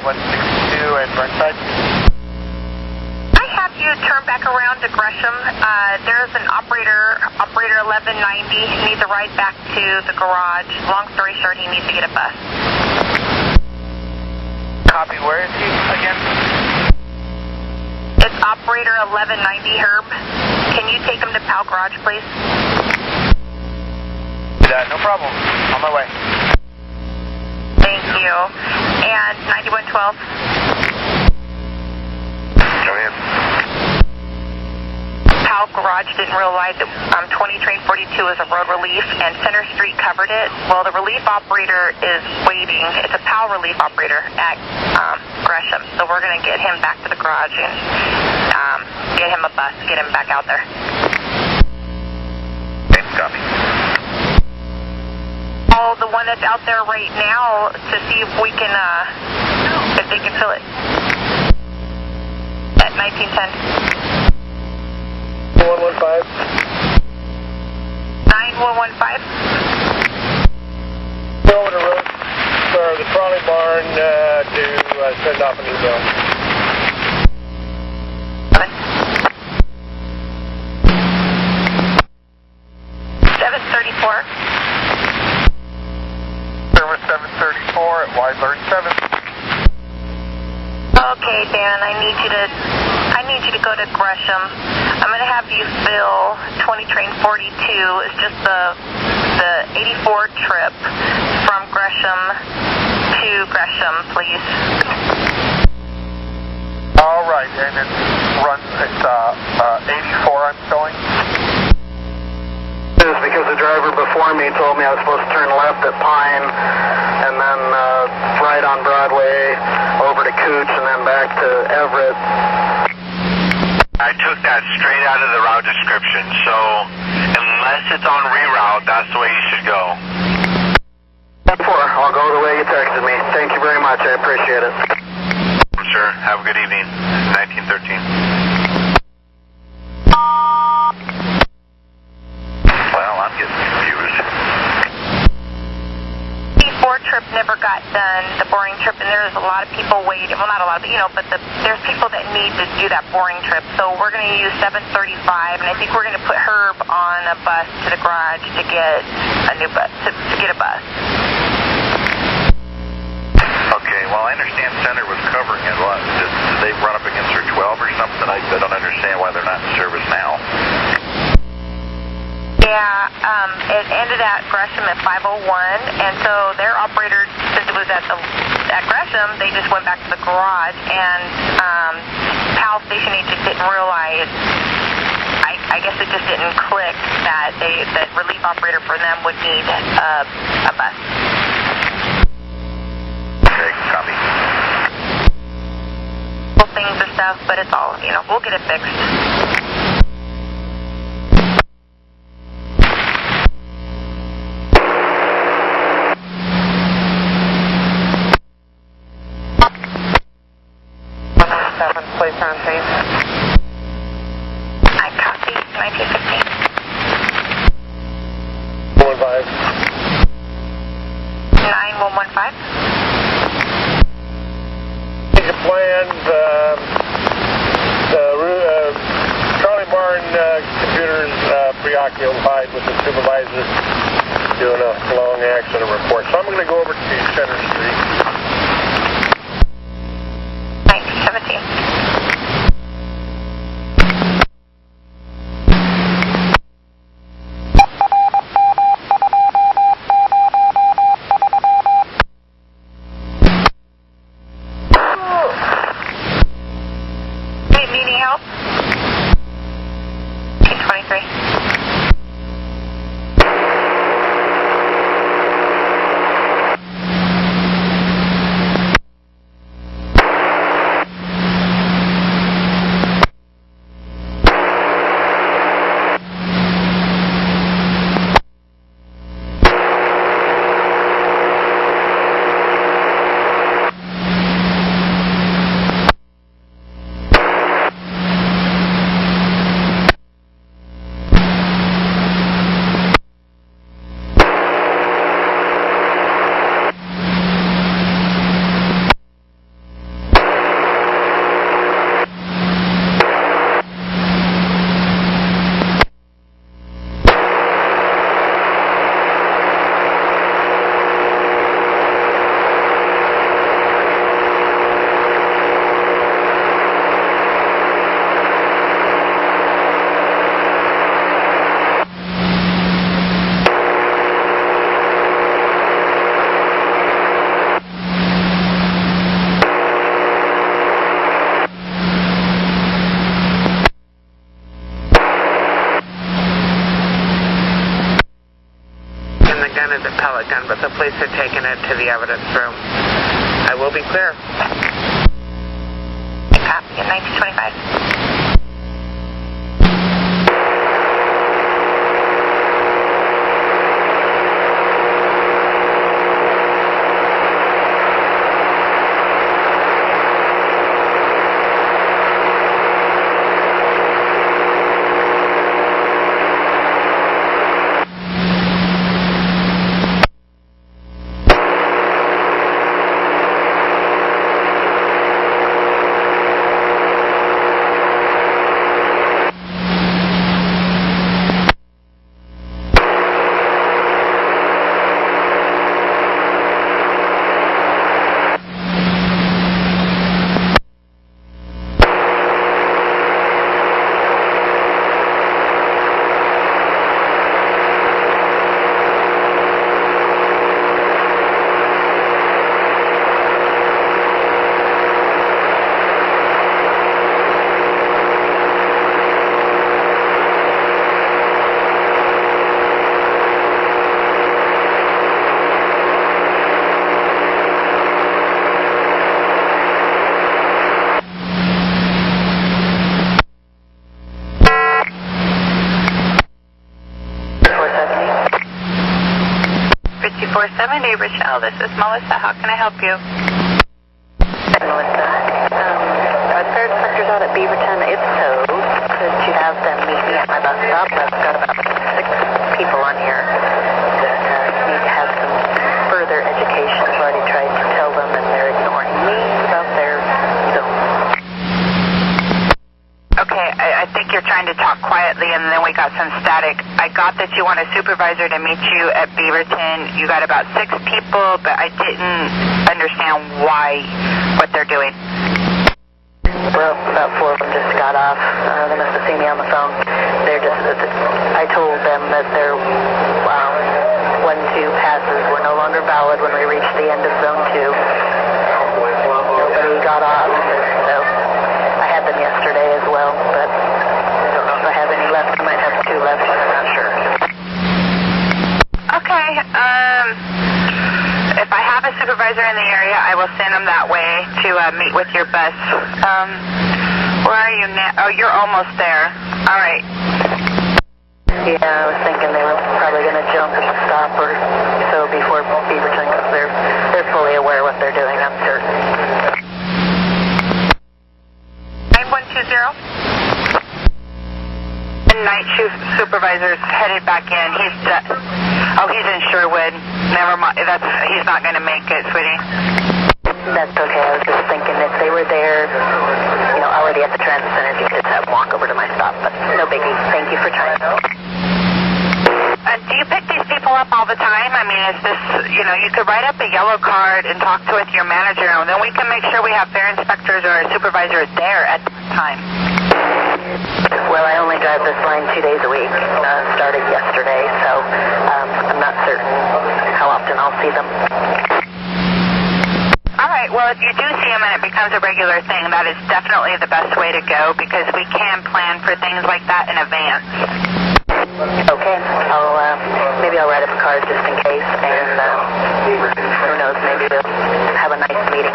162 at Burnside. I have you turn back around to Gresham. There's an operator 1190. He needs a ride back to the garage. Long story short, he needs to get a bus. Copy. Where is he again? It's operator 1190, Herb. Can you take him to Pal Garage, please? No problem. On my way. Thank you. And 9112. Go ahead. Pal Garage didn't realize that 20 train 42 is a road relief and Center Street covered it. Well, the relief operator is waiting. It's a Pal relief operator at Gresham. So we're going to get him back to the garage and get him a bus, get him back out there. Okay, copy. Oh, the one that's out there right now to see if we can, if they can fill it. At 1910. 115. 9115. Go over the road for the trolley barn to send off an email. 734. Service 734 at Y37. Okay, Dan, I need you to go to Gresham. I'm going to have you fill 20 train 42. It's just the 84 trip from Gresham to Gresham, please. All right, and it's 84 I'm showing. It's because the driver before me told me I was supposed to turn left at Pine and then right on Broadway over to Cooch and then back to Everett. I took that straight out of the route description, so unless it's on reroute, that's the way you should go. 4, I'll go the way you texted me. Thank you very much, I appreciate it. Sure, have a good evening. 1913. Well, I'm getting confused. The 4 trip never got done, the boring trip, and there's a lot of people waiting. Well, not a lot, but there's people that need to do that boring trip. So we're going to use 735, and I think we're going to put Herb on a bus to the garage to get a new bus, to get a bus. Okay, well, I understand Center was covering it a lot. Did they run up against their 12 or something? I don't understand why they're not in service now. Yeah, it ended at Gresham at 5:01, and so their operator, since it was at Gresham, they just went back to the garage, and PAL station agent didn't realize, I guess it just didn't click that that relief operator for them would need a bus. Okay, copy. Little things and stuff, but it's all, we'll get it fixed. Place on scene. I copy. 1915. 115. 9115. Make a plan. Trolley barn computer's preoccupied with the supervisor doing a long accident report. So I'm going to go over to Center Street. 1917. Needing help? 1923. pellet gun, but the police are taking it to the evidence room. I will be clear. Copy at 1925. Rochelle, this is Melissa. How can I help you? Melissa, are third sectors out at Beaverton? If so, could you have them meet me at my bus stop? I've got about 6 people on here that need to have some further education. I've already tried to tell them, and they're ignoring me about their zone. Okay, I think you're trying to talk quietly, and then we got some static. I got that you want a supervisor to meet you at Beaverton. You got about 6 people, but I didn't understand what they're doing. Well, about 4 of them just got off. They must have seen me on the phone. I told them that their 1-2 passes were no longer valid when we reached the end of Zone 2. Nobody got off, so I had them yesterday as well, but I don't know if I have any left. I might have 2 left, I'm not sure. Okay, if I have a supervisor in the area, I will send them that way to meet with your bus. Where are you now? Oh, you're almost there. All right. Yeah, I was thinking they were probably going to jump at the stop or so before Beaverton, because they're fully aware of what they're doing, I'm certain. 9120. The night supervisor's headed back in. He's in Sherwood. Never mind. He's not going to make it, sweetie. That's okay. I was just thinking if they were there, already at the transit center, you could just have them walk over to my stop, but no biggie. Thank you for trying. Do you pick these people up all the time? I mean, is this, you could write up a yellow card and talk with your manager, and then we can make sure we have fare inspectors or a supervisor there at the time. Well, I only drive this line 2 days a week, started yesterday, so I'm not certain how often I'll see them. All right, well, if you do see them and it becomes a regular thing, that is definitely the best way to go, because we can plan for things like that in advance. Okay, maybe I'll write up a card just in case, and who knows, maybe we'll have a nice meeting.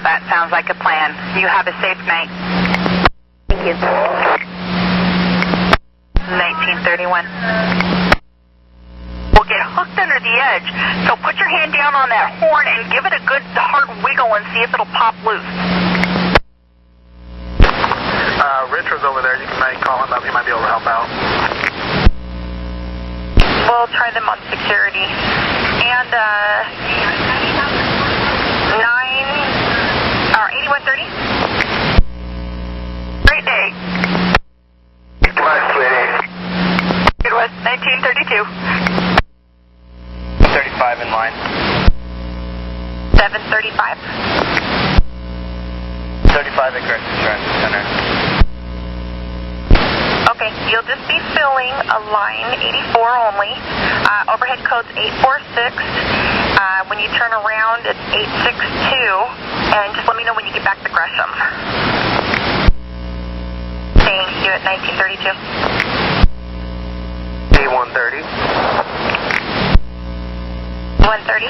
That sounds like a plan. You have a safe night. Thank you. 1931. We'll get hooked under the edge, so put your hand down on that horn and give it a good hard wiggle and see if it'll pop loose. Richard's over there. You might call him up. He might be able to help out. We'll try them on security. And 8130. Great day. Goodbye, sweetie. It was 1932. 35 in line. 735. 35 at Corrections Transit Center. Okay, you'll just be filling a line 84 only. Overhead code's 846. When you turn around, it's 862. And just let me know when you get back to Gresham. Thank you at 1932. D130. 130.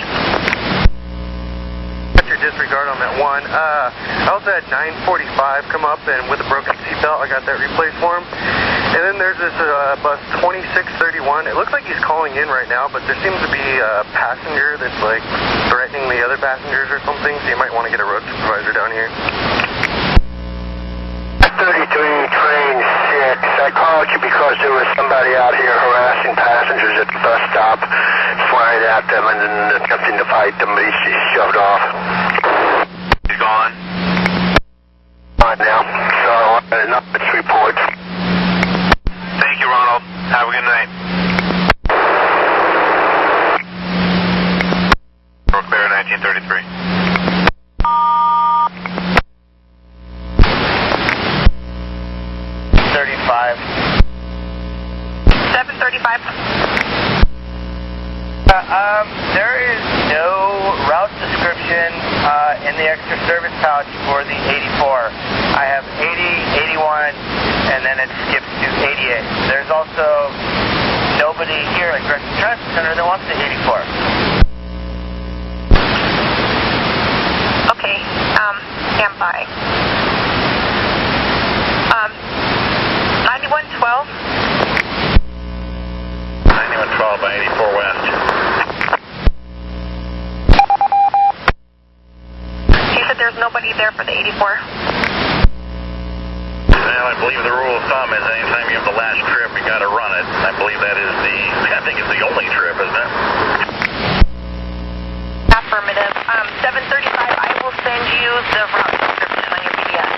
What's your disregard on that one? I also had 945 come up, and with a broken seatbelt, I got that replaced for him. And then there's this bus 2631. It looks like he's calling in right now, but there seems to be a passenger that's like threatening the other passengers or something, so you might want to get a road supervisor down here. 33 train 6. I called you because there was somebody out here harassing passengers at the bus stop, flying at them and then attempting to fight them, but he's shoved off. He's gone. Gone now. So I want an updates report. Thank you, Ronald. Have a good night. Brook Bear, 1933. 735. There is no route description in the extra service pouch for the 84. I have 80, 81, and then it skips to 88. There's also nobody here at Gresham Transit Center that wants the 84. Okay, stand by. 9112. 9112 by 84 West. You said there's nobody there for the 84. Well, I believe the rule of thumb is anytime you have the last trip, you got to run it. I believe that is I think it's the only trip, isn't it? Affirmative. 735, I will send you the route description on your PDF.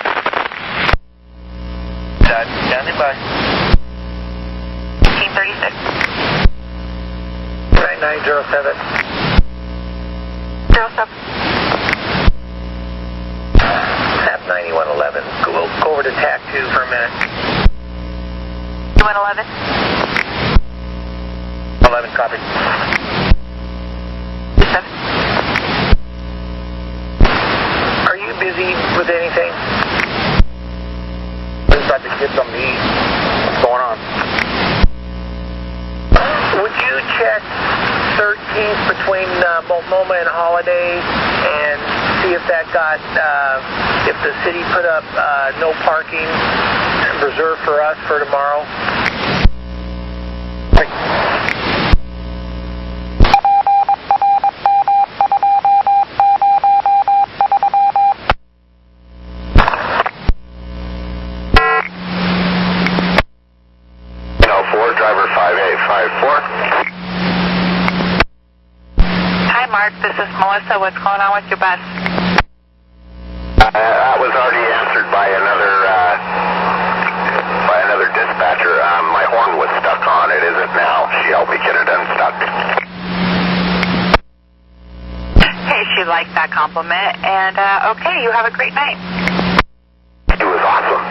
Standing by. 1836. 9907. 07. Tap 9111. Go over to TAC 2 for a minute. 111. 11, copy. 7. Are you busy with anything? I just tried to get something to eat. What's going on? Would you check 13th between Multnomah and Holiday and see if that got, if the city put up no parking reserved for us for tomorrow? This is Melissa. What's going on with your bus? That was already answered by another dispatcher. My horn was stuck on. It isn't now. She helped me get it unstuck. Hey, she liked that compliment. And, okay, you have a great night. It was awesome.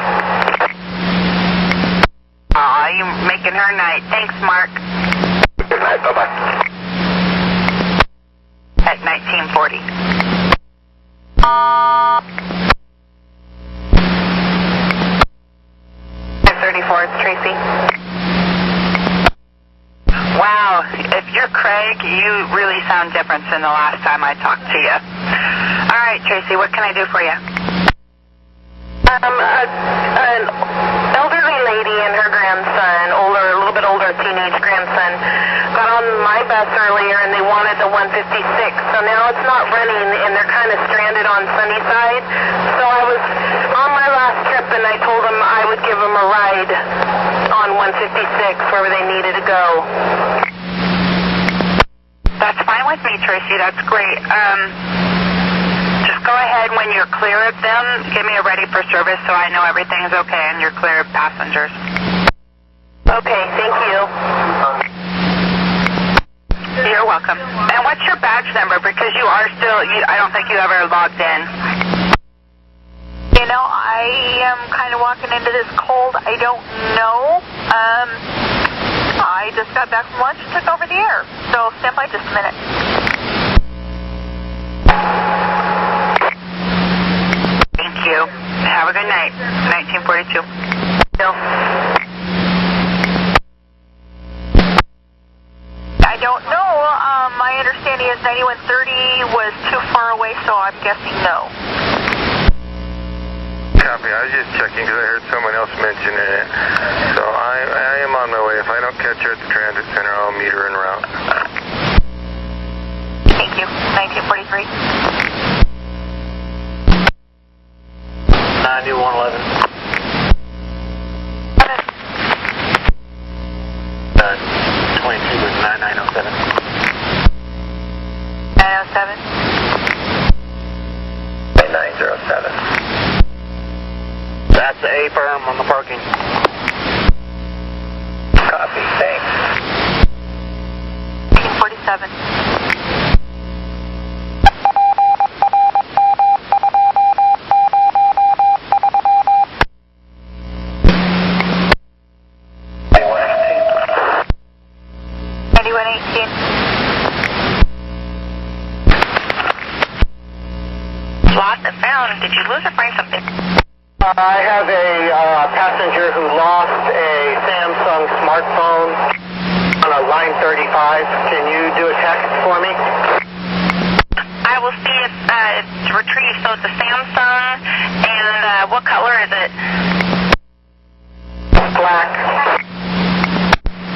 Aw, you're making her night. Thanks, Mark. Good night. Bye-bye. At 1940. 34, it's Tracy. Wow, if you're Craig, you really sound different than the last time I talked to you. All right, Tracy, what can I do for you? An elderly lady and her grandson, a little bit older teenage grandson, got on my bus earlier and they wanted the 156. So now it's not running and they're kind of stranded on Sunnyside. So I was on my last trip and I told them I would give them a ride on 156 where they needed to go. That's fine with me, Tracy. That's great. Just go ahead when you're clear of them. Give me a ready for service so I know everything's okay and you're clear of passengers. Okay, thank you. You're welcome. And what's your badge number? Because you are still, I don't think you ever logged in. You know, I am kind of walking into this cold. I don't know. I just got back from lunch and took over the air. So stand by just a minute. Thank you. Have a good night. 1942. Bill. I don't know. My understanding is 9130 was too far away, so I'm guessing no. Copy. I was just checking because I heard someone else mentioning it. So I am on my way. If I don't catch her at the transit center, I'll meet her en route. Thank you. 1943. 9111. 22 was 9907. 907. 907. That's a firm on the parking. Copy, thanks. 1947. Lost and found. Did you lose or find something? I have a passenger who lost a Samsung smartphone on a line 35. Can you do a text for me? I will see if it's retrieved. So it's a Samsung, and what color is it? Black.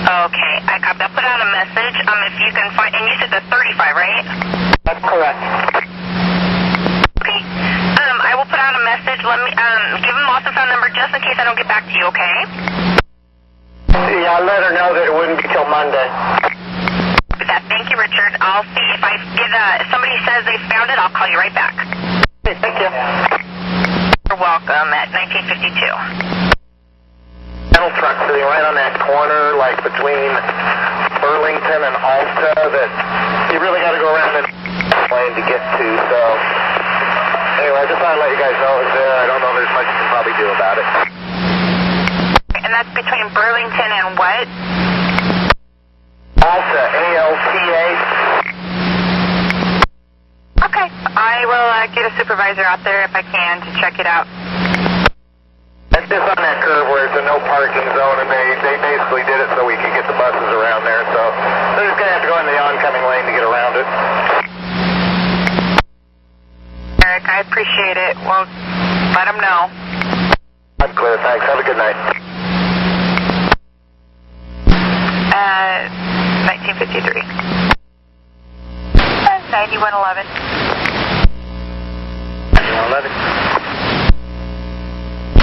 Okay, I copy. I'll put out a message. If you can find, and you said the 35, right? That's correct. Okay. I will put out a message. Let me give him lost and found number just in case I don't get back to you. Okay? Yeah, I'll let her know that it wouldn't be till Monday. Thank you, Richard. I'll see if I get if somebody says they found it. I'll call you right back. Okay, thank you. You're welcome. At 1952. Rental truck sitting right on that corner, like between Burlington and Alta, that you really got to go around and lane to get to. So anyway, I just thought I'd let you guys know it's there. I don't know if there's much you can probably do about it. And that's between Burlington and what? Alta, A-L-T-A. Okay, I will get a supervisor out there if I can to check it out. It's just on that curve where it's a no parking zone, and they basically did it so we could get the buses around there. So they're just going to have to go in the oncoming lane to get around it. Eric, I appreciate it. Well, let them know. I'm clear, thanks. Have a good night. 1953. 9111. 9111.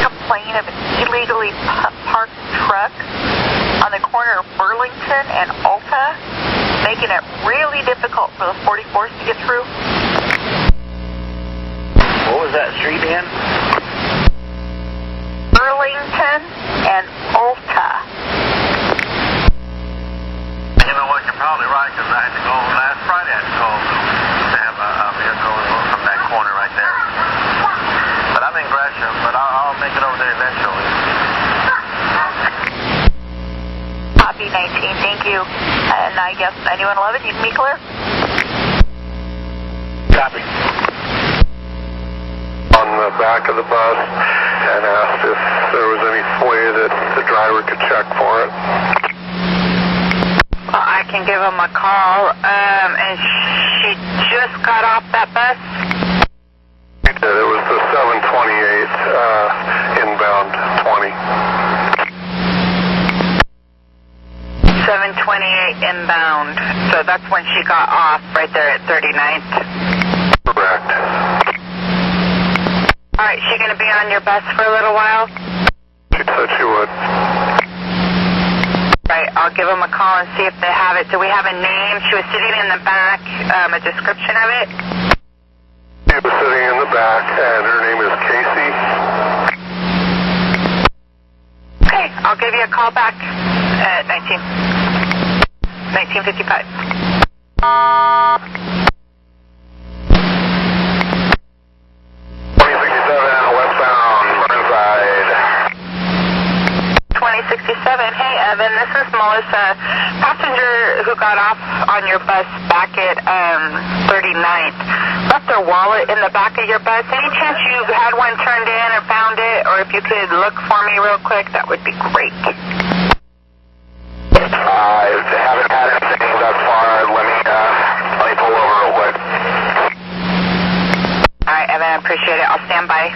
Complaint of an illegally parked truck on the corner of Burlington and Alta, making it really difficult for the 44s to get through. What was that street again? Burlington and Alta. You know what, you're probably right, because I had to go last Friday. I had to go to have a vehicle from that corner right there. But I'm in Gresham, but I'll make it over there eventually. Copy 19, thank you. And I guess 9111, you can be clear? Copy. On the back of the bus and asked if there was any way that the driver could check for it. Well, I can give him a call. And she just got off that bus? It was the 728 inbound 20. 728 inbound. So that's when she got off, right there at 39th? Correct. All right, she going to be on your bus for a little while? She said she would. Right, I'll give them a call and see if they have it. Do we have a name? She was sitting in the back, a description of it? She was sitting in the back, and her name is Casey. Okay, I'll give you a call back at 1955. 2067. Hey, Evan, this is Melissa. Passenger who got off on your bus back at 39th left their wallet in the back of your bus. Any chance you had one turned in or found it, or if you could look for me real quick, that would be great. I haven't had anything thus far. Let me pull over. appreciate it. I'll stand by.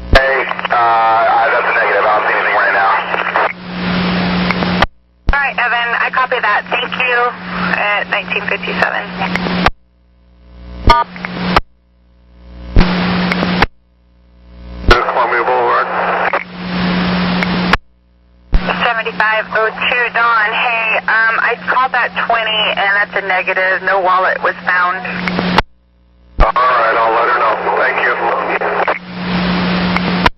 Hey, that's a negative. I don't see anything right now. All right, Evan, I copy that. Thank you at 1957. Columbia Boulevard. 7502 Dawn. Hey, I called that 20 and that's a negative. No wallet was found. All right, I'll let her know. Thank you.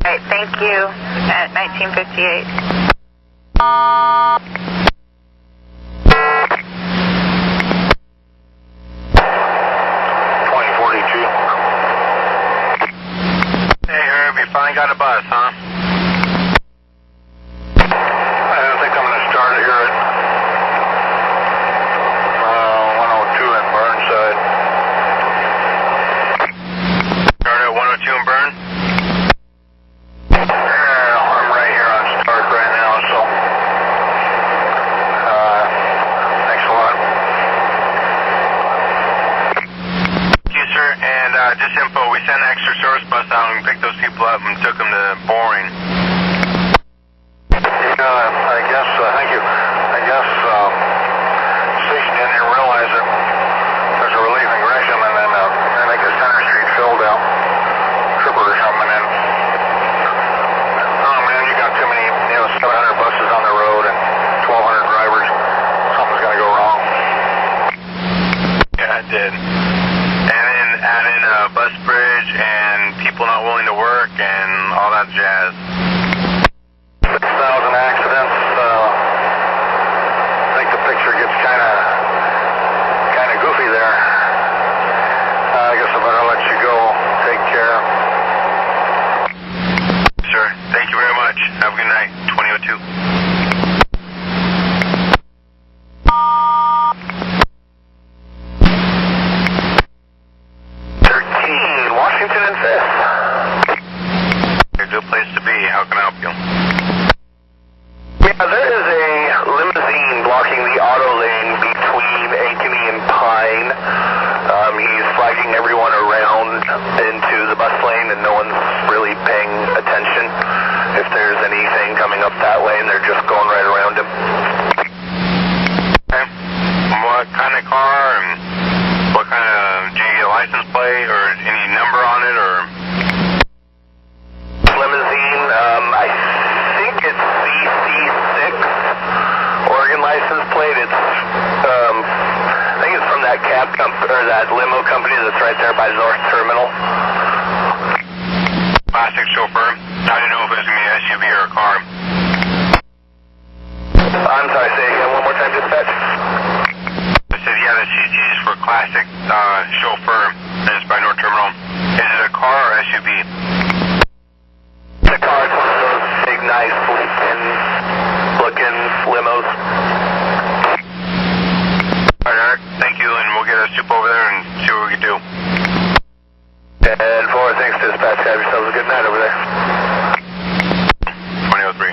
All right, thank you at 1958. 2042. Hey, Herb, you finally got a bus, huh? I don't think I'm going to start it here at 102 in Burnside. Start at 102 in Burn? Yeah, I'm right here on Stark right now, so thanks a lot. Thank you, sir. And just info, we sent an extra service bus out and picked those people up and took them to Boring. I guess, thank you. I guess station didn't even realize that there's a relief in Gresham, and then I think the Center Street filled out. Trippers coming in. Oh man, you got too many, 700 buses on the road and 1,200 drivers. Something's going to go wrong. Yeah, it did. And then add in a bus bridge and people not willing to work and all that jazz. 6,000 accidents. I think the picture gets kind of goofy there. I guess I better let you go. Take care. Sir, thank you very much. Have a good night. 2002. Washington and 5th. A good place to be. How can I help you? Yeah, there is a limousine blocking the auto lane between Ankeny and Pine. He's flagging everyone around into the bus lane, and no one's really paying attention if there's anything coming up that way, and they're just going right around him. Okay. What kind of car and what kind of, do you get a license plate or any number on it, or? Limousine, I think it's CC6 Oregon license plate. It's I think it's from that cab company or that limo company that's right there by North Terminal. Classic chauffeur. I didn't know if it was going to be an SUV or a car. I'm sorry, say again one more time, dispatch. I said, yeah, the CC is for classic chauffeur, and it's by North Terminal. Is it a car or SUV? The car is one of those big, nice, looking limos. All right, Eric, thank you, and we'll get a soup over there and see what we can do. And forward, thanks, dispatch. Have yourselves a good night over there. 2003.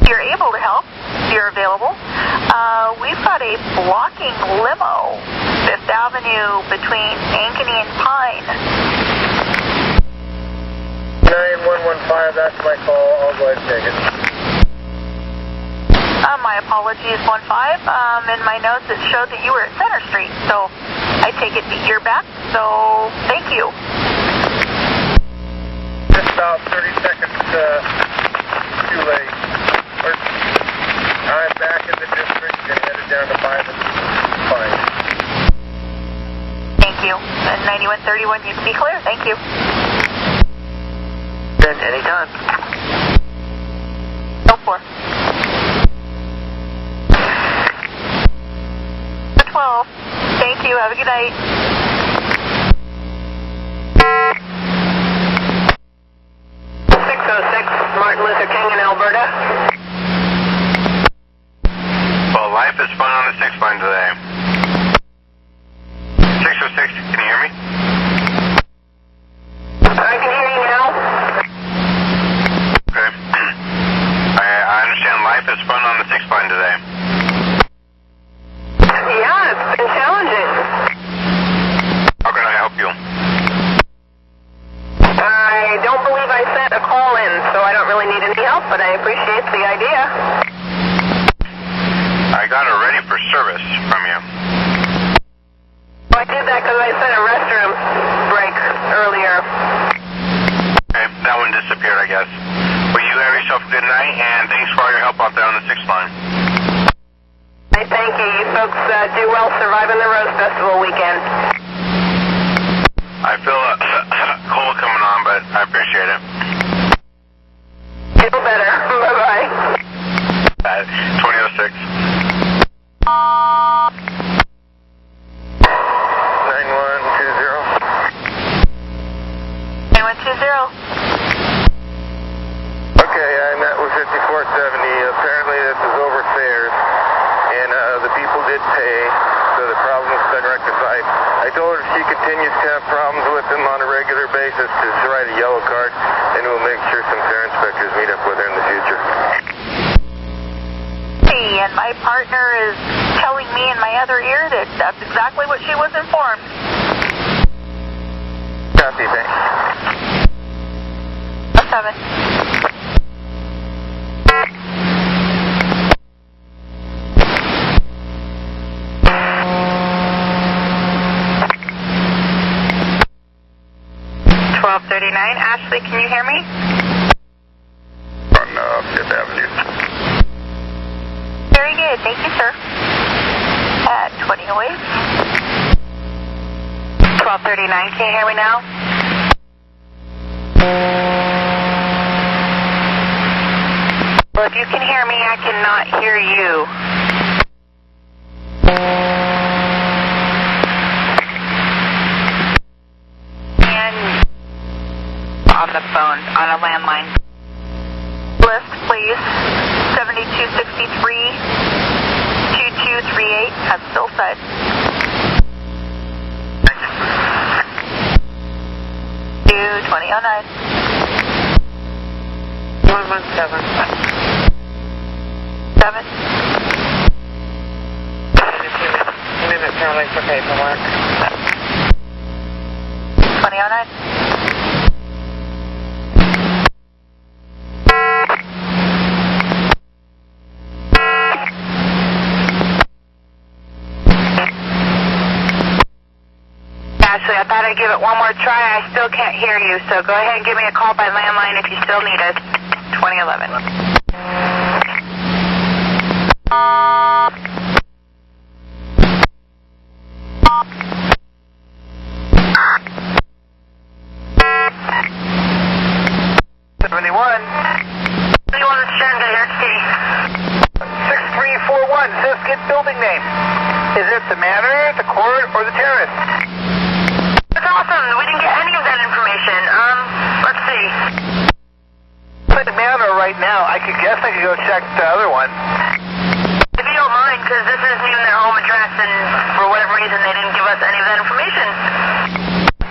You're able to help. You're available. We've got a blocking limo, 5th Avenue between Ankeny and Pine. 9115, that's my call. I'll go ahead and take it. My apologies, 15. In my notes, it showed that you were at Center Street, so I take it that you're back, so thank you. Just about 30 seconds too late. I'm back in the district and headed down to 5 and 5. Thank you. And 9131, you can be clear. Thank you. Then anytime. Go for 12. Thank you. Have a good night. Martin Luther King in Alberta. Well, life is fun on the 6 line today. 606, can you hear me? I can hear you now. Okay. I understand life is fun on the 6 line today. and thanks for all your help out there on the 6th line. Hey, thank you. You folks do well surviving the Rose Festival weekend. I feel a cold coming on, but I appreciate it. Feel better. Bye-bye. 2006. 9120. Okay, I met with 5470. Apparently this is over fares, and the people did pay, so the problem has been rectified. I told her if she continues to have problems with them on a regular basis to write a yellow card, and we'll make sure some fare inspectors meet up with her in the future. Hey, and my partner is telling me in my other ear that that's exactly what she was informed. Copy, thanks. 7. Ashley, can you hear me? On 5th Avenue. Very good. Thank you, sir. At 2008. 1239. Can you hear me now? Well, if you can hear me, I cannot hear you. On the phone, on a landline. List, please. 7263 2238 at Stillside. 2009. 117. 7. Minute Charlie for paperwork. 2009. Ashley, I thought I'd give it one more try. I still can't hear you, so go ahead and give me a call by landline if you still need us. 2011. Building name. Is it the manor, the court, or the terrace? That's awesome. We didn't get any of that information. Let's see. At the manor right now. I could guess I could go check the other one. If you don't mind, because this isn't even their home address, and for whatever reason they didn't give us any of that information.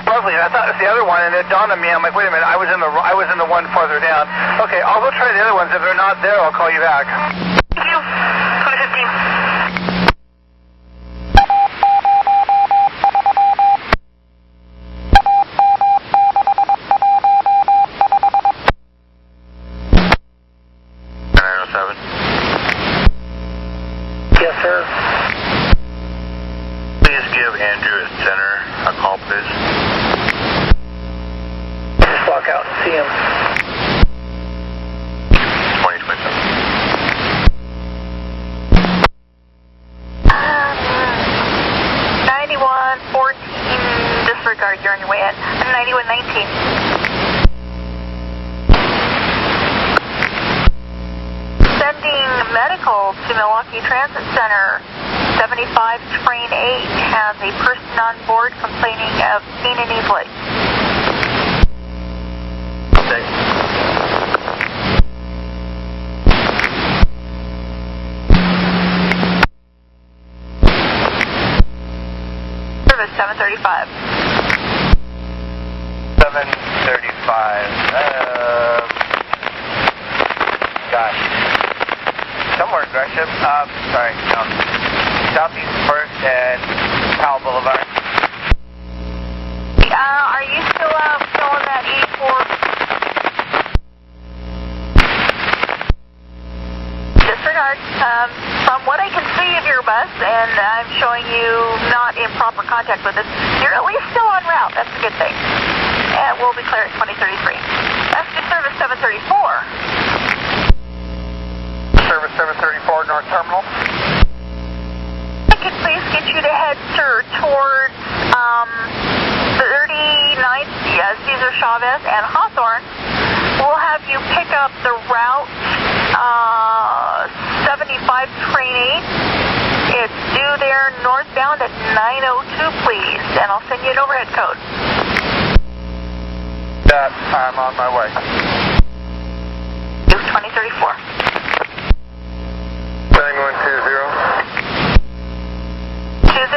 Lovely. I thought it was the other one, and it dawned on me. I'm like, wait a minute. I was in the one farther down. Okay, I'll go try the other ones. If they're not there, I'll call you back. Thank you. 2015. Yes, sir. Please give Andrew at center a call, please. Just walk out and see him. 2027. 9114. Disregard. You're on your way in. 9119. Sending medical to Milwaukee Transit Center. 75 Train 8 has a person on board complaining of pain in his leg. Service 735. 735. Gosh. Somewhere in Gresham. Sorry, no. Southeast 1st and Powell Boulevard. Are you still on that E4? Disregard. From what I can see of your bus, and I'm showing you not in proper contact with us, you're at least still en route. That's a good thing. And we'll be clear at 2033. That's good service 734. Service 734 North Terminal. I could please get you to head, sir, towards 39th, yes, Cesar Chavez and Hawthorne. We'll have you pick up the route 75 train 8. It's due there northbound at 9:02, please, and I'll send you an overhead code. I'm on my way. 2034. 9120. 20.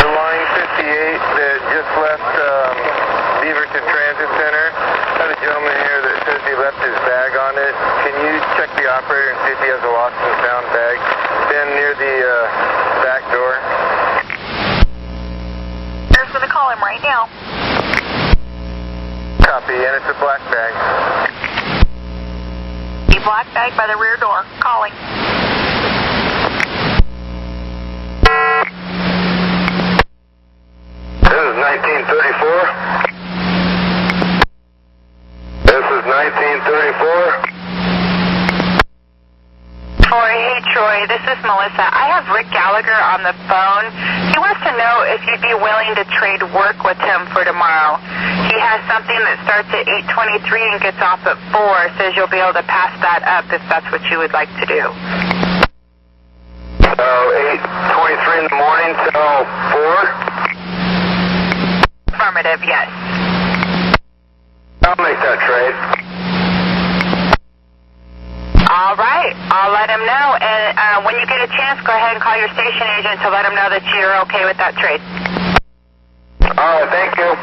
The line 58 that just left Beaverton Transit Center. I have a gentleman here that says he left his bag on it. Can you check the operator and see if he has a lost and found bag? Then near the back door. Here's going to call him right now. Copy, and it's a black bag. A black bag by the rear door. Calling. This is 1934. This is 1934. Troy, hey Troy, this is Melissa. I have Rick Gallagher on the phone. He wants to know if you'd be willing to trade work with him for tomorrow. He has something that starts at 8:23 and gets off at 4. Says you'll be able to pass that up if that's what you would like to do. So 8:23 in the morning till 4? Affirmative, yes. I'll make that trade. All right, I'll let him know. And when you get a chance, go ahead and call your station agent to let him know that you're okay with that trade. All right, thank you.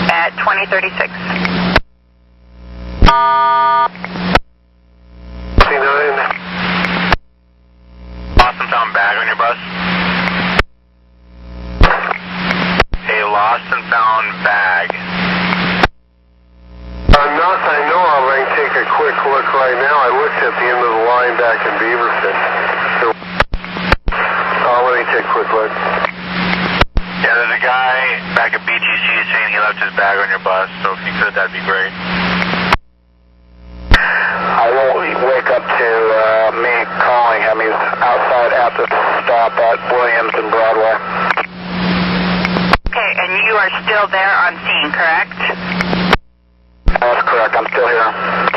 At 2036. 59. Lost and found bag on your bus? A lost and found bag. Not that I know of. I can take a quick look right now. I looked at the end of the line back in Beaverton. So, let me take a quick look. Yeah, there's a guy back at BTC saying he left his bag on your bus, so if you could, that'd be great. I won't wake up to me calling him. He's outside at the stop at Williams and Broadway. Okay, and you are still there on scene, correct? That's correct. I'm still here. I'm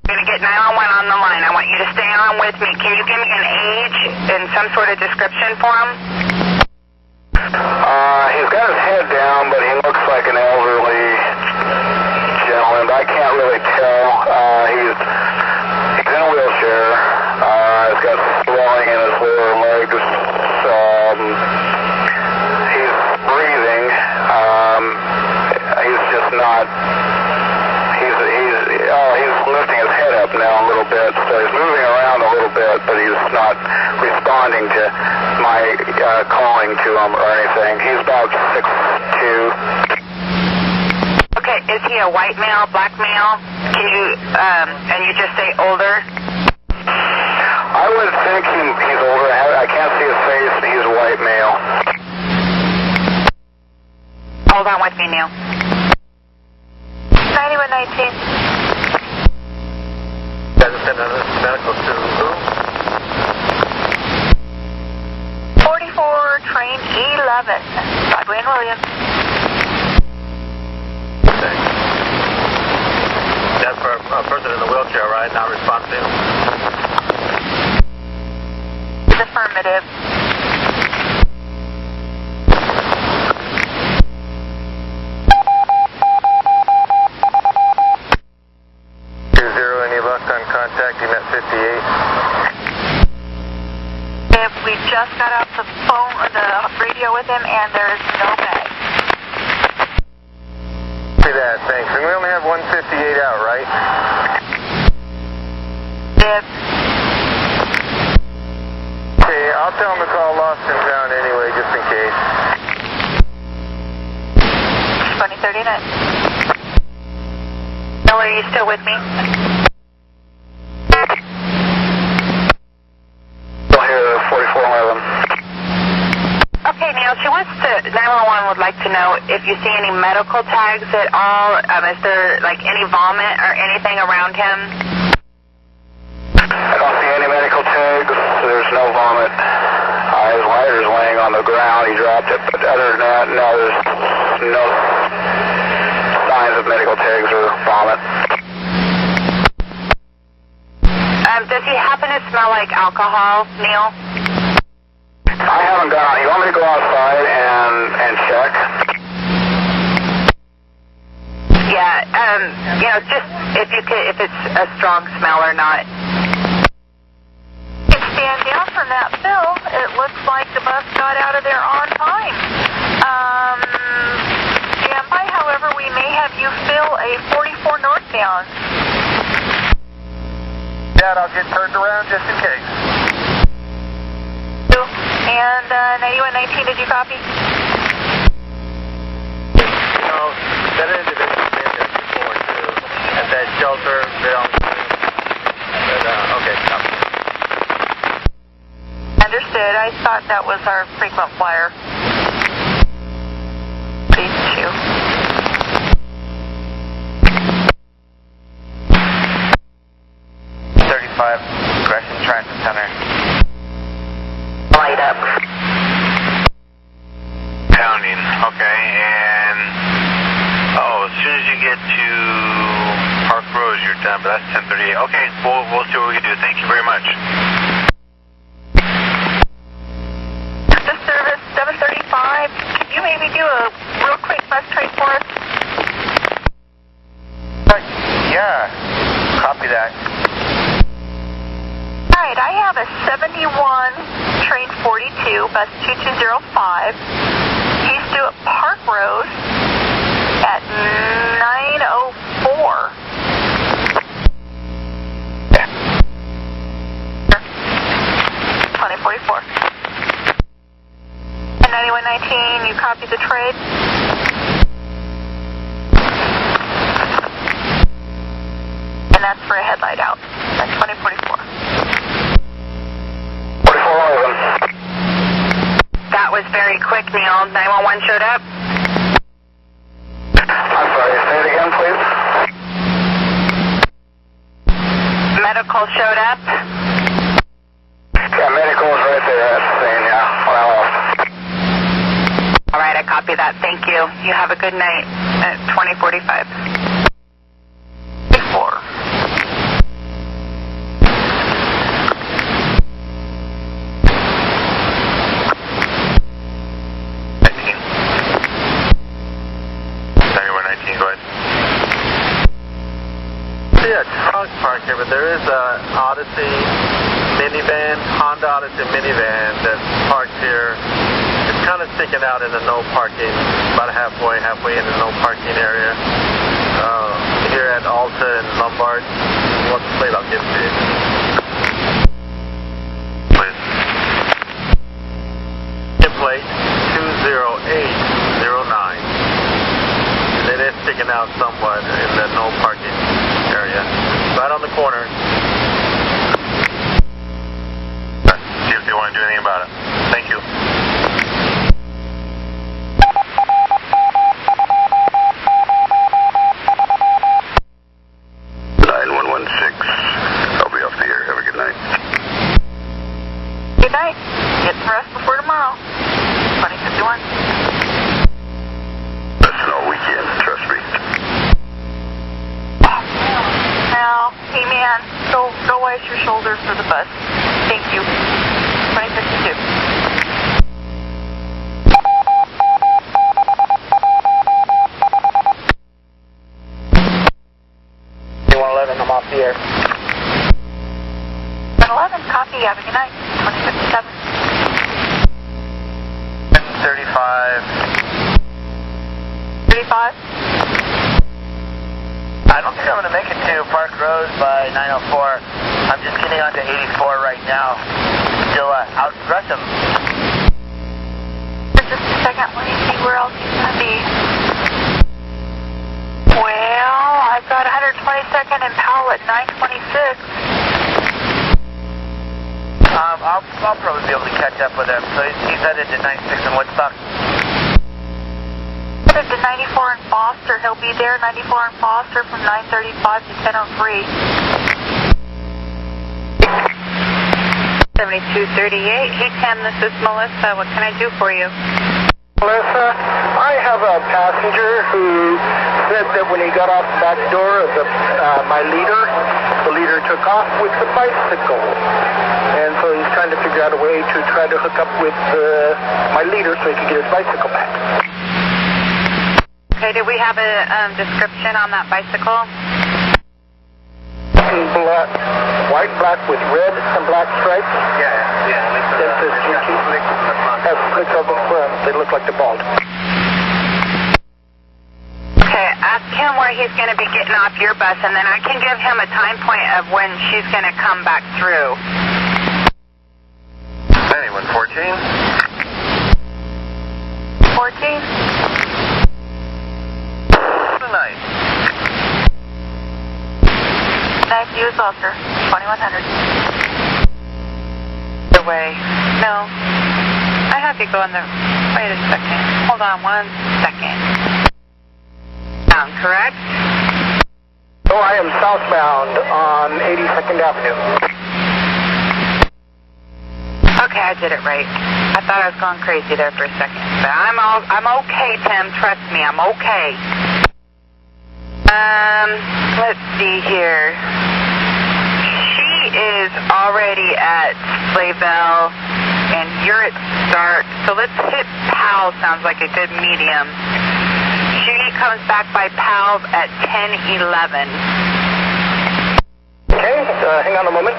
going to get 911 on the line. I want you to stay on with me. Can you give me an age and some sort of description for him? He's got his head down, but he looks like an elderly gentleman. But I can't really tell. He's in a wheelchair. He's got swelling in his lower legs. He's breathing. He's just not. He's lifting his head up now a little bit, so he's moving around a little bit, but he's not responding to my calling to him or anything. He's about 6'2". Okay, is he a white male, black male? Can you, and you just say older? I would think he's older. I can't see his face, but he's a white male. Hold on with me, Neil. 9119. Medical to who? 44, train 11. Broadway and Williams. Okay. That's for a person in a wheelchair, right? Not responsive? It's affirmative. Any luck on contacting that 58? If we just got off the phone or the radio with him, and there is no bag. See that, thanks. And we only have 158 out, right? If. Okay, I'll tell him to call lost and found anyway, just in case. 2039. Miller, are you still with me? Still here, 4411. Okay, Neil, she wants to 911 would like to know if you see any medical tags at all. Is there like any vomit or anything around him? I don't see any medical tags. There's no vomit. His lighter's laying on the ground. He dropped it. But other than that, no, there's no signs of medical tags or vomit. Does he happen to smell like alcohol, Neil? I haven't gone out. You want me to go outside and check? Yeah, just if you could, if it's a strong smell or not. Stand down from that, Phil. It looks like the bus got out of there on time. Stand by, however, we may have you fill a 44 northbound. Dad, I'll get turned around just in case. And 9119, did you copy? No, that individual's been there before, too. At that shelter, they're on the okay, copy. Understood. I thought that was our frequent flyer. Please, 2. Gresham Transit Center. Light up. Pounding, okay, and as soon as you get to Park Rose, you're done, but that's 10:38. Okay, we'll see what we can do. Thank you very much. This service 735. Could you maybe do a real quick bus trade for us? Yeah, copy that. Alright, I have a 71 train 42, bus 2205. He's due at Park Rose at 9:04. 2044. And 9119, you copy the trade? And that's for a headlight out. That's 2044. That was very quick, Neil. 911 showed up. I'm sorry, say it again, please. Medical showed up. Yeah, medical is right there. That's the same, yeah. All right, I copy that. Thank you. You have a good night at 2045. 4. Park here, but there is a Odyssey minivan, Honda Odyssey minivan that's parked here. It's kind of sticking out in the no parking, about halfway in the no parking area. Here at Alta and Lombard. What's the plate? I'll give it to you. Please. Plate 20809. It is sticking out somewhat in the no parking area. Right on the corner. See if they want to do anything about it. Thank you. I'll be off the air. Have a good night. Good night. Get some rest before tomorrow. 2051. That's no weekend, trust me. Now, hey man, go ice your shoulders for the bus. Thank you. 2052. 111, I'm off the air. 111, copy. Have a good night. 2057. 35. 35? I don't think I'm going to make it to Park Rose by 9:04. I'm just getting onto 84 right now. Still out in Gresham. Just a second, let me see where else he's going to be. Well, I've got 122nd and Powell at 926. I'll probably be able to catch up with him. So he's headed to 96 in Woodstock. it to 94 in Foster. He'll be there, 94 in Foster, from 9:35 to 10:03. 7238. Hey, Tim, this is Melissa. What can I do for you? Melissa, I have a passenger who said that when he got off the back door of my leader, the leader took off with the bicycle. And so he's trying to figure out a way to try to hook up with my leader so he can get his bicycle back. Okay, do we have a description on that bicycle? Black, white, black with red and black stripes. Yeah. That says GT. Has clicks on the front. They look like the bald. Okay, ask him where he's going to be getting off your bus, and then I can give him a time point of when she's going to come back through. 9114. 14? Tonight. Nice use, officer. 2100. The way. No. I have you go in the... Wait a second. Hold on 1 second. Sound correct? Oh, I am southbound on 82nd Avenue. Okay, I did it right. I thought I was going crazy there for a second. But I'm okay, Tim. Trust me, I'm okay. Let's see here. She is already at Slayville, and you're at Stark. So let's hit Powell. Sounds like a good medium. She comes back by Powell at 10:11. Okay, hang on a moment.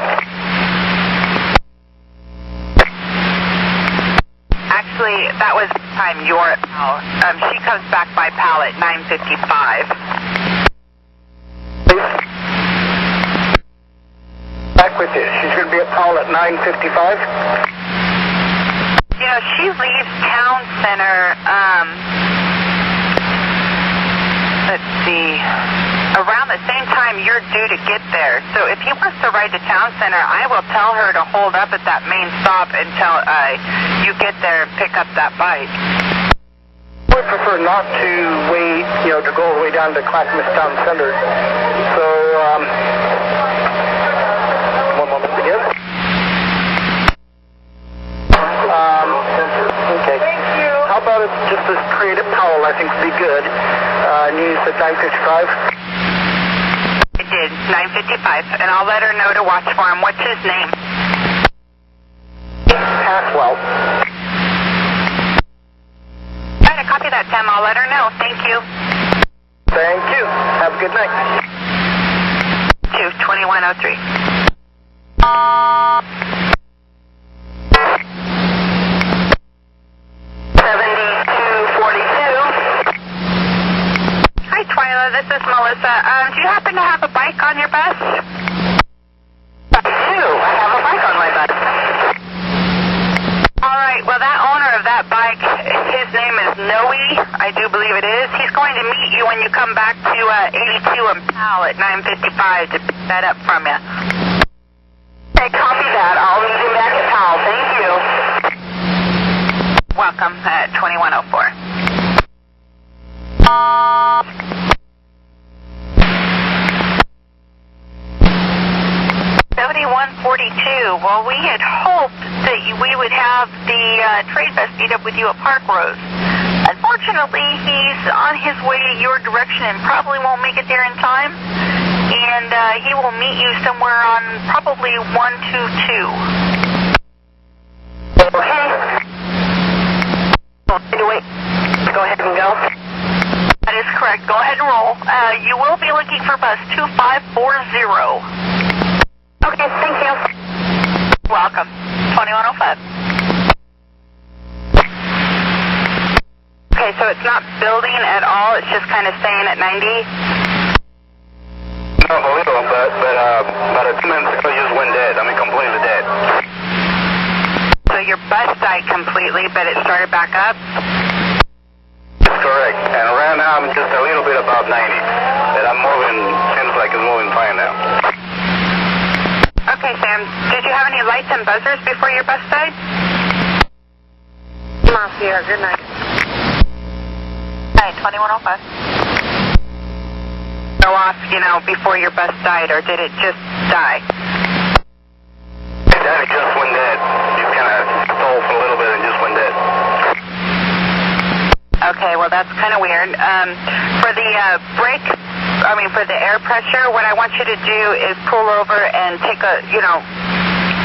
Actually, that was the time you're at Powell. She comes back by Powell at 9:55. Back with you. She's going to be at Powell at 9:55. You know, she leaves town center, let's see, around the same time you're due to get there. So if he wants to ride to town center, I will tell her to hold up at that main stop until you get there and pick up that bike. I would prefer not to wait, to go all the way down to Clackamas Town Center. So, one moment again. Okay. Thank you. How about if just this trade at Powell, I think would be good. And you said 9:55? I did, 9:55, and I'll let her know to watch for him. What's his name? Passwell. All right, copy that, Tim. I'll let her know. Thank you. Thank you. Have a good night. 2103. Hi, Twyla. This is Melissa. Do you happen to have a bike on your bus? I do. I have a bike on my bus. All right. Well, that owner of that bike, his name is Noe. I do believe it is. He's going to meet you when you come back to 82 and Powell at 9:55 to pick that up from you. Okay, copy that. I'll meet you back at Powell. Thank you. Welcome at 2104. 7142. Well, we had hoped that we would have the trade bus meet up with you at Park Rose. Unfortunately, he's on his way your direction and probably won't make it there in time. And he will meet you somewhere on probably 122. Okay. Anyway, go ahead and go. That is correct. Go ahead and roll. You will be looking for bus 2540. Okay, thank you. Welcome. 2105. Okay, so it's not building at all. It's just kind of staying at 90? No, a little, but about a 2 minutes ago, you just went dead. I mean, completely dead. So your bus died completely, but it started back up? Correct. And right now, I'm just a little bit above 90. But I'm moving, seems like it's moving fine now. Okay, Sam. Did you have any lights and buzzers before your bus died? Come on, Sierra. Good night. Hi, 2105. Go off, before your bus died, or did it just die? It died just when dead. You kind of stole for a little bit and just went dead. Okay, well, that's kind of weird. For the for the air pressure, what I want you to do is pull over and take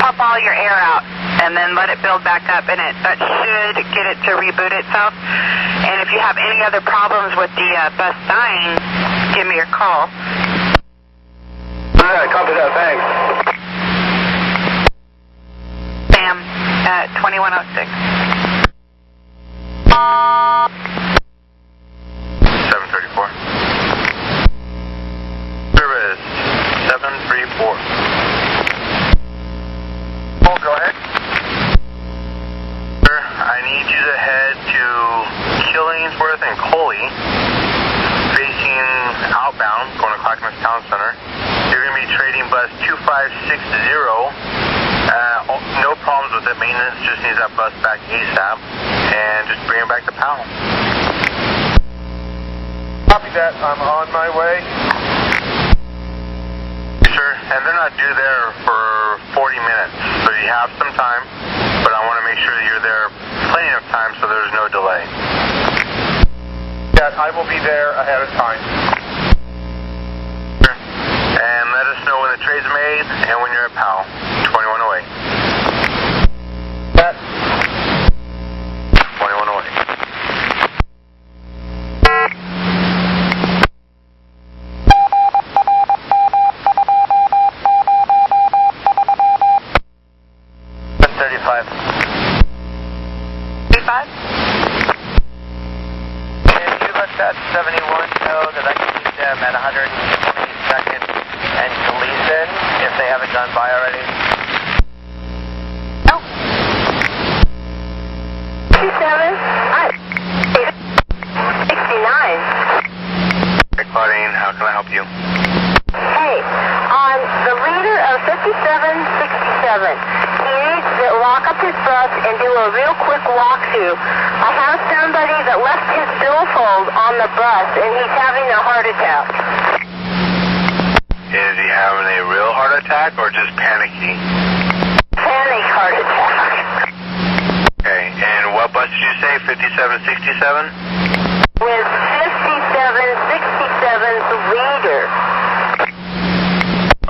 pump all your air out, and then let it build back up, and that should get it to reboot itself. And if you have any other problems with the bus dying, give me your call. All right, copy that, thanks. Sam, at 2106. 734. Service 734. Oh, go ahead. Sir, I need you to head to Killingsworth and Coley, facing outbound, going to Clackamas Town Center. You're going to be trading bus 2560. No problems with it. Maintenance just needs that bus back ASAP, and just bring it back to Powell. Copy that. I'm on my way. Sure, and they're not due there for 40 minutes, so you have some time, but I want to make sure that you're there plenty of time so there's no delay. Yeah, I will be there ahead of time. Sure. And let us know when the trade's made and when you're at Powell. 2108. That. 2108. That 71 know that I can meet them at 122nd and Gleason if they haven't gone by already? No. 67. 69. Hey, Claudine, how can I help you? Hey, on the leader of 5767, he needs to lock up his bus and do a real quick walkthrough. I have somebody that left his billfold on the bus, and he's having a heart attack. Is he having a real heart attack or just panicky? Panic heart attack. Okay, and what bus did you say? 5767? With 5767's leader.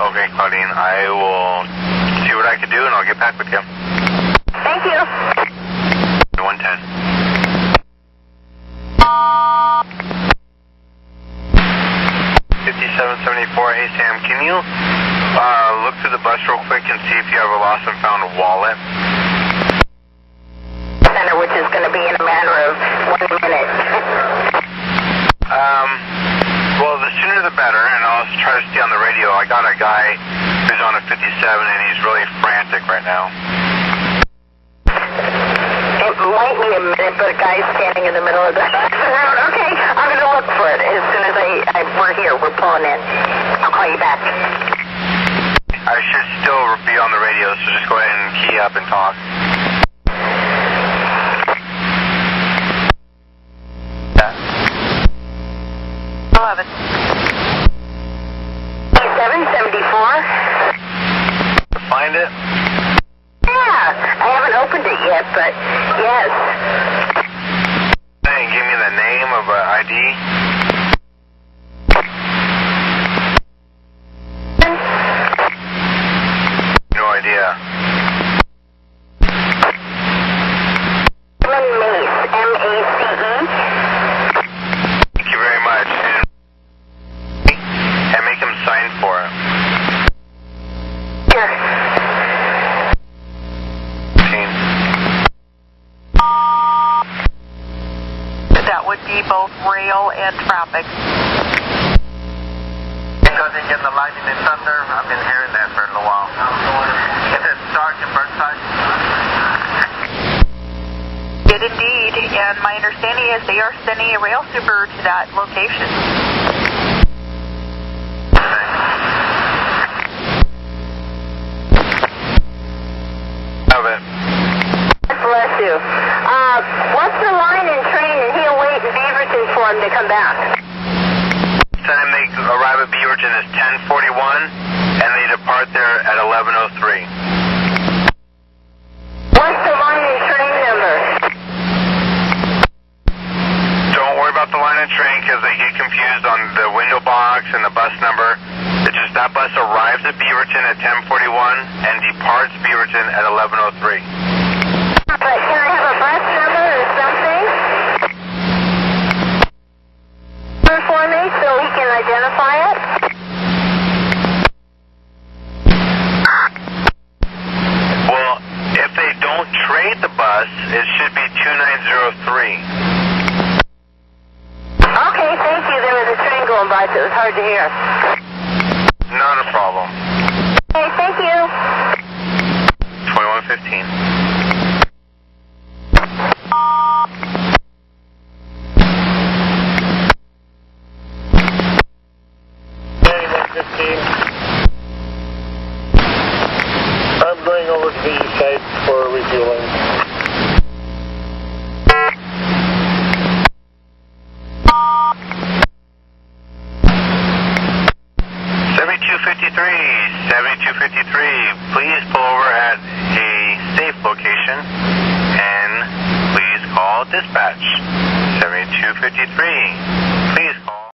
Okay, Claudine, I will see what I can do and I'll get back with you. Thank you. 110. 5774. Hey Sam, can you look through the bus real quick and see if you have a lost and found wallet? Center, which is going to be in a matter of 1 minute. Well, the sooner the better, and I'll try to stay on the radio. I got a guy who's on a 57 and he's really frantic right now. It might be a minute, but a guy's standing in the middle of the road. Okay, I'm going to look for it as soon as we're here. We're pulling in. I'll call you back. I should still be on the radio, so just go ahead and key up and talk. Yeah. 11. 774. Find it? Yeah, I haven't opened it yet, but yes. Hey, give me the name of an ID. No idea. Mace, M-A-C-E. Thank you very much. And make him sign for it. Sure. That would be both rail and traffic. Because they get the lightning and thunder, I've been hearing that for a little while. Is it Sergeant Burnside? It indeed, and my understanding is they are sending a rail super to that location. Have it. Bless you. What's the line in train in Heel Wait and Beaverton for them to come back? Time they arrive at Beaverton is 10:41, and they depart there at 11:03. What's the line and train number? Don't worry about the line and train because they get confused on the window box and the bus number. It's just that bus arrives at Beaverton at 10:41 and departs Beaverton at 11:03. But can I have a bus number or something for me so he can identify it? Well, if they don't trade the bus, it should be 2903. Okay, thank you. There was a train going by, so it was hard to hear. Not a problem. Okay, thank you. 2115. I'm going over to the east side for refueling. Please pull over at a safe location and please call dispatch. 7253.